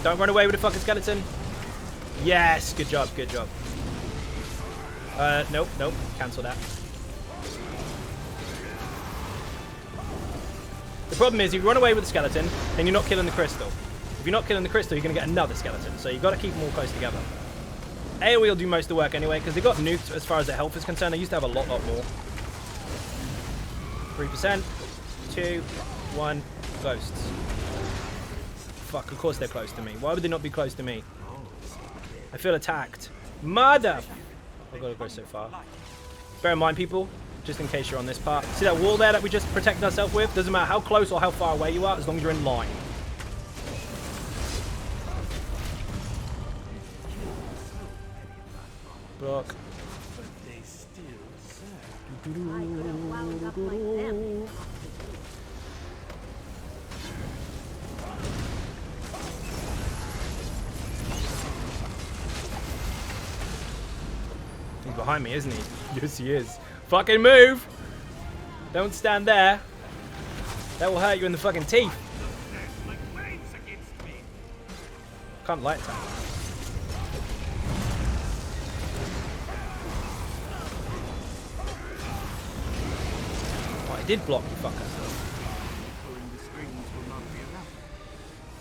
Don't run away with the fucking skeleton. Yes, good job, good job. Nope, nope, cancel that. The problem is, if you run away with the skeleton, then you're not killing the crystal. If you're not killing the crystal, you're going to get another skeleton. So you've got to keep them all close together. AoE will do most of the work anyway, because they got nuked as far as their health is concerned. They used to have a lot more. 3%, 2, 1, ghosts. Fuck, of course they're close to me. Why would they not be close to me? I feel attacked. Mother! I've got to go so far. Bear in mind, people, just in case you're on this part. See that wall there that we just protected ourselves with? Doesn't matter how close or how far away you are, as long as you're in line. Block. He's behind me, isn't he? Yes, he is. Fucking move! Don't stand there. That will hurt you in the fucking teeth. Can't light attack. Oh, I did block, you fucker.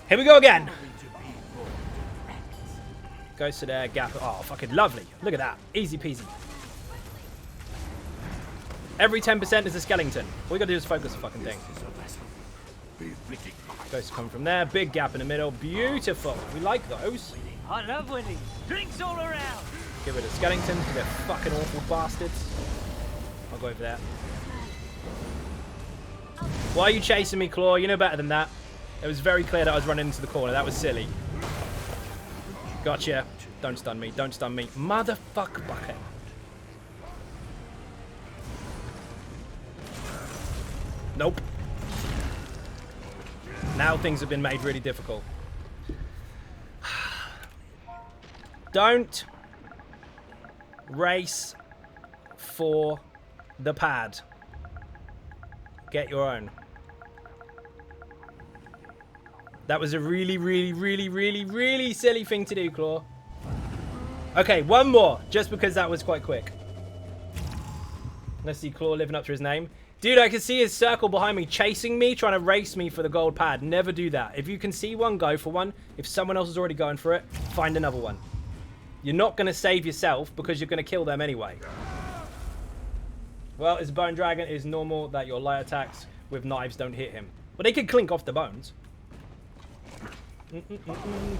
Here we go again. Goes to there, gap. Oh, fucking lovely. Look at that. Easy peasy. Every 10% is a skeleton. All we gotta do is focus the fucking thing. Goes to come from there. Big gap in the middle. Beautiful. We like those. I love winning. Drinks all around. Get rid of skeletons. They're fucking awful bastards. I'll go over there. Why are you chasing me, Claw? You know better than that. It was very clear that I was running into the corner. That was silly. Gotcha. Don't stun me. Don't stun me. Motherfucker bucket. Nope. Now things have been made really difficult. Don't race for the pad. Get your own. That was a really, really, really, really, really silly thing to do, Claw. Okay, one more, just because that was quite quick. Let's see Claw living up to his name. Dude, I can see his circle behind me chasing me, trying to race me for the gold pad. Never do that. If you can see one, go for one. If someone else is already going for it, find another one. You're not going to save yourself because you're going to kill them anyway. Well, it's a bone dragon. It is normal that your light attacks with knives don't hit him. But they can clink off the bones.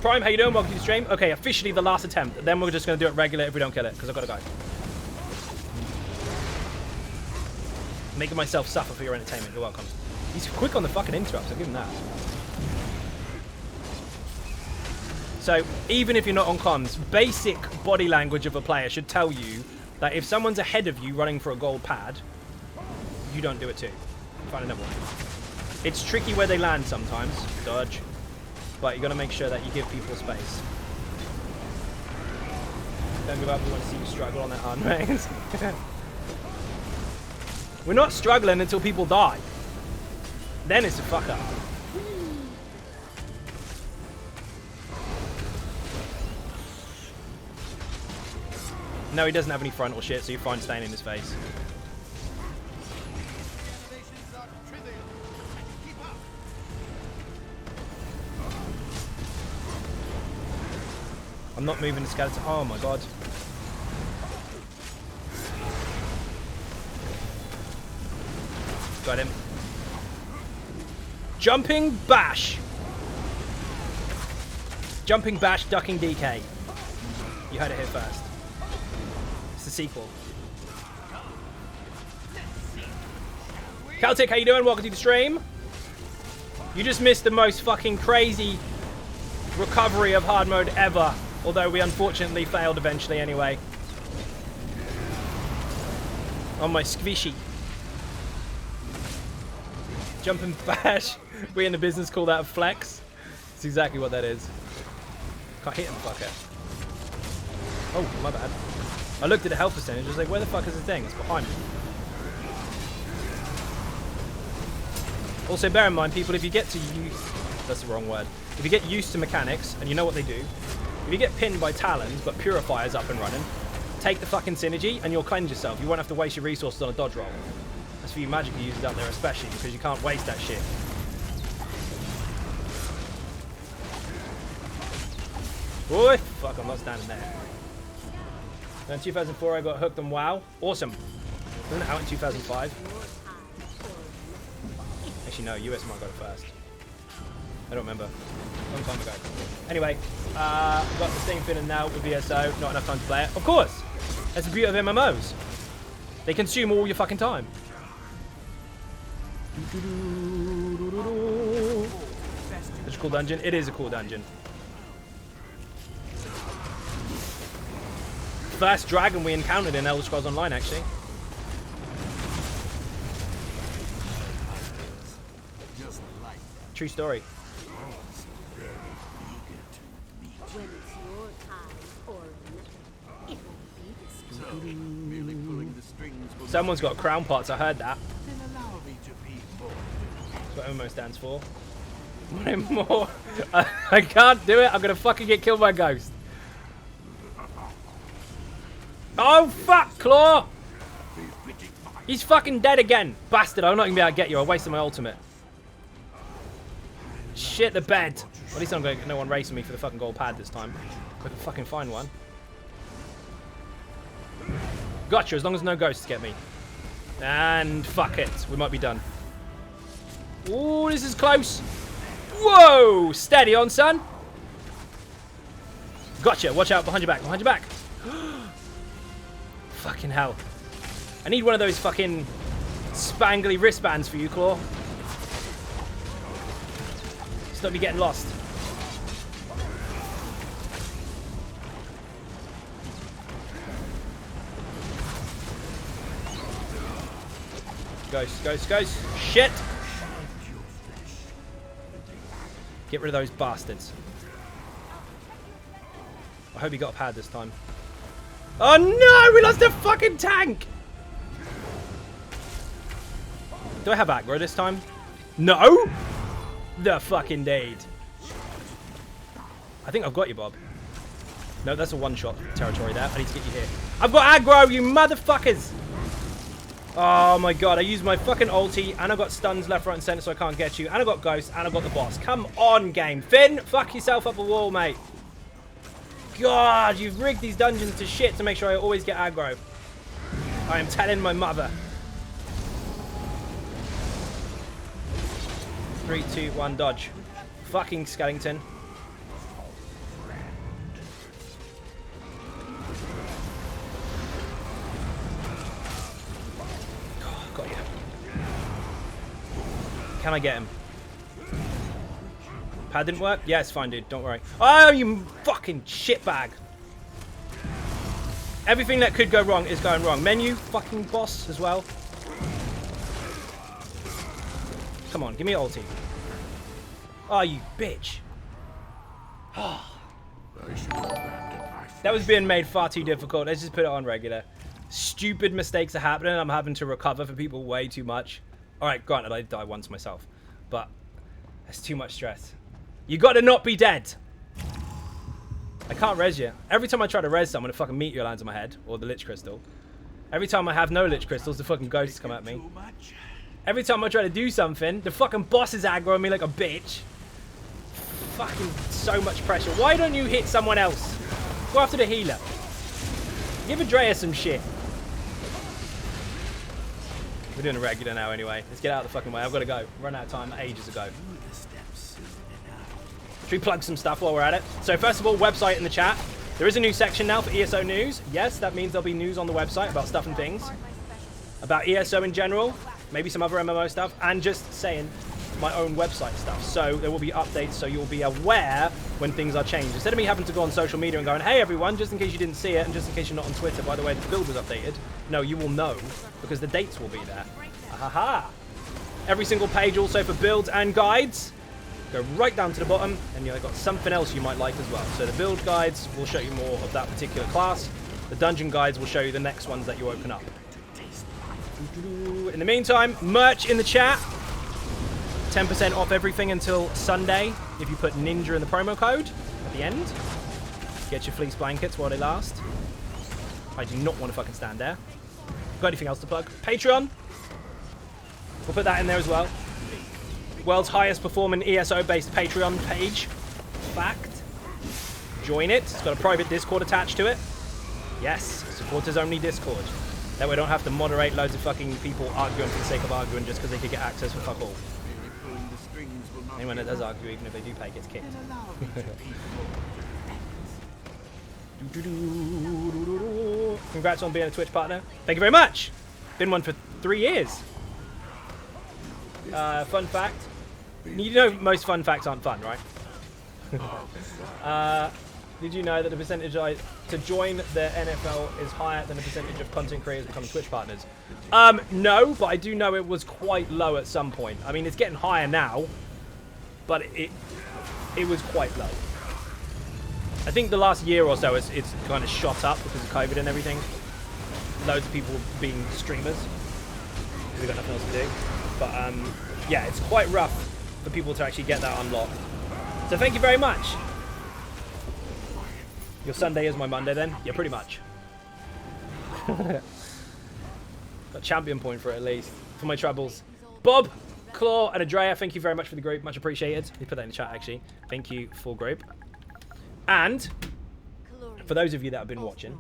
Prime, how you doing? Welcome to the stream. Okay, officially the last attempt. Then we're just going to do it regular if we don't kill it, because I've got to go. Making myself suffer for your entertainment. You're welcome. He's quick on the fucking interrupts. I'll give him that. So, even if you're not on comms, basic body language of a player should tell you that if someone's ahead of you running for a gold pad, you don't do it too. Find another one. It's tricky where they land sometimes. Dodge. But you got to make sure that you give people space. Don't give up. We want to see you struggle on that hard maze. We're not struggling until people die. Then it's a fuck up. No, he doesn't have any frontal shit, so you're fine staying in his face. I'm not moving the skeleton. Oh my god. Got him. Jumping bash. Jumping bash, ducking DK. You heard it here first. It's the sequel. Celtic, how you doing? Welcome to the stream. You just missed the most fucking crazy recovery of hard mode ever. Although we unfortunately failed eventually anyway. On my squishy. Jumping bash. We in the business call that a flex. That's exactly what that is. Can't hit him, fucker. Oh, my bad. I looked at the health percentage. I was like, where the fuck is the thing? It's behind me. Also, bear in mind, people, if you get to use... That's the wrong word. If you get used to mechanics, and you know what they do, if you get pinned by talons, but Purifier's up and running, take the fucking synergy, and you'll cleanse yourself. You won't have to waste your resources on a dodge roll. That's for you magic users out there especially, because you can't waste that shit. Boy, fuck, I'm not standing there. Then in 2004, I got hooked on WoW. Awesome. Wasn't it out in 2005? Actually, no, US might got it first. I don't remember. Long time ago. Anyway, got the same feeling now with VSO. Not enough time to play it. Of course! That's the beauty of MMOs. They consume all your fucking time. It's a cool dungeon. It is a cool dungeon. First dragon we encountered in Elder Scrolls Online, actually. True story. Someone's got crown pots, I heard that. That's what MMO stands for. One more. I can't do it. I'm gonna fucking get killed by a ghost. Oh fuck, Claw! He's fucking dead again. Bastard, I'm not gonna be able to get you. I wasted my ultimate. Shit the bed. Well, at least I'm going to no one racing me for the fucking gold pad this time. If I can fucking find one. Gotcha, as long as no ghosts get me. And fuck it. We might be done. Ooh, this is close. Whoa! Steady on, son. Gotcha. Watch out. Behind your back. Behind your back. Fucking hell. I need one of those fucking spangly wristbands for you, Claw. Stop me getting lost. Ghost, ghost, ghost. Shit! Get rid of those bastards. I hope he got a pad this time. Oh no! We lost a fucking tank! Do I have aggro this time? No! The fucking deed. I think I've got you, Bob. No, that's a one-shot territory there. I need to get you here. I've got aggro, you motherfuckers! Oh my god, I used my fucking ulti, and I've got stuns left, right, and center, so I can't get you. And I've got ghosts, and I've got the boss. Come on, game. Finn, fuck yourself up a wall, mate. God, you've rigged these dungeons to shit to make sure I always get aggro. I am telling my mother. 3, 2, 1, dodge. Fucking skeleton. Got you. Can I get him? Pad didn't work? Yeah, it's fine, dude. Don't worry. Oh, you fucking shitbag. Everything that could go wrong is going wrong. Menu, fucking boss as well. Come on, give me ulti. Oh, you bitch. That was being made far too difficult. Let's just put it on regular. Stupid mistakes are happening. I'm having to recover for people way too much. Alright, granted, I die once myself. But that's too much stress. You gotta not be dead. I can't res you. Every time I try to res someone, a fucking meteor lands on my head. Or the Lich Crystal. Every time I have no Lich Crystals, the fucking ghosts come at me. Every time I try to do something, the fucking boss is aggroing me like a bitch. Fucking so much pressure. Why don't you hit someone else? Go after the healer. Give Andreas some shit. We're doing a regular now anyway. Let's get out of the fucking way. I've got to go. Run out of time ages ago. Should we plug some stuff while we're at it? So first of all, website in the chat. There is a new section now for ESO news. Yes, that means there'll be news on the website about stuff and things. About ESO in general. Maybe some other MMO stuff. And just saying my own website stuff. So there will be updates so you'll be aware when things are changed. Instead of me having to go on social media and going, hey everyone, just in case you didn't see it and just in case you're not on Twitter, by the way, the build was updated. No, you will know because the dates will be there. Ahaha. Every single page also for builds and guides. Go right down to the bottom and you've got something else you might like as well. So the build guides will show you more of that particular class. The dungeon guides will show you the next ones that you open up. In the meantime, merch in the chat. 10% off everything until Sunday if you put Ninja in the promo code at the end. Get your fleece blankets while they last. I do not want to fucking stand there. Got anything else to plug? Patreon. We'll put that in there as well. World's highest performing ESO-based Patreon page. Fact. Join it. It's got a private Discord attached to it. Yes, supporters-only Discord. That way I don't have to moderate loads of fucking people arguing for the sake of arguing just because they could get access for fuck all. Anyone that does argue, even if they do pay, gets kicked. Congrats on being a Twitch partner. Thank you very much. Been one for 3 years. Fun fact. You know most fun facts aren't fun, right? Did you know that the percentage to join the NFL is higher than the percentage of content creators becoming Twitch partners? No, but I do know it was quite low at some point. I mean, it's getting higher now, but it was quite low. I think the last year or so it's kind of shot up because of COVID and everything. Loads of people being streamers. We've got nothing else to do. But yeah, it's quite rough for people to actually get that unlocked. So thank you very much. Your Sunday is my Monday then? Yeah, pretty much. Got champion point for it at least. For my troubles. Bob, Claw, and Andrea, thank you very much for the group. Much appreciated. Let me put that in the chat actually. Thank you for group. And for those of you that have been watching,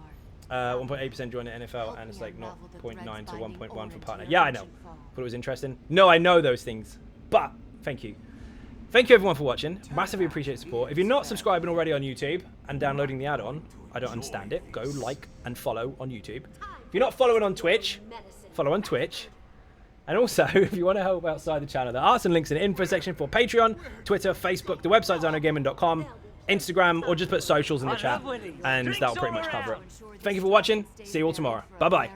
1.8% join the NFL and it's like 0.9 to 1.1 for partner. Yeah, I know. Thought it was interesting. No, I know those things. But thank you. Thank you everyone for watching. Massively appreciate support. If you're not subscribing already on YouTube and downloading the add-on, I don't understand it. Go like and follow on YouTube. If you're not following on Twitch, follow on Twitch. And also, if you want to help outside the channel, there are some links in the info section for Patreon, Twitter, Facebook, the website xynodegaming.com, Instagram, or just put socials in the chat, and that'll pretty much cover it. Thank you for watching. See you all tomorrow. Bye-bye.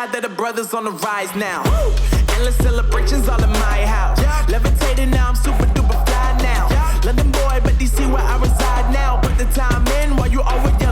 glad that the brothers on the rise now. Endless celebrations all in my house. Levitating now, I'm super duper fly now. London boy, but DC where I reside now. Put the time in while you already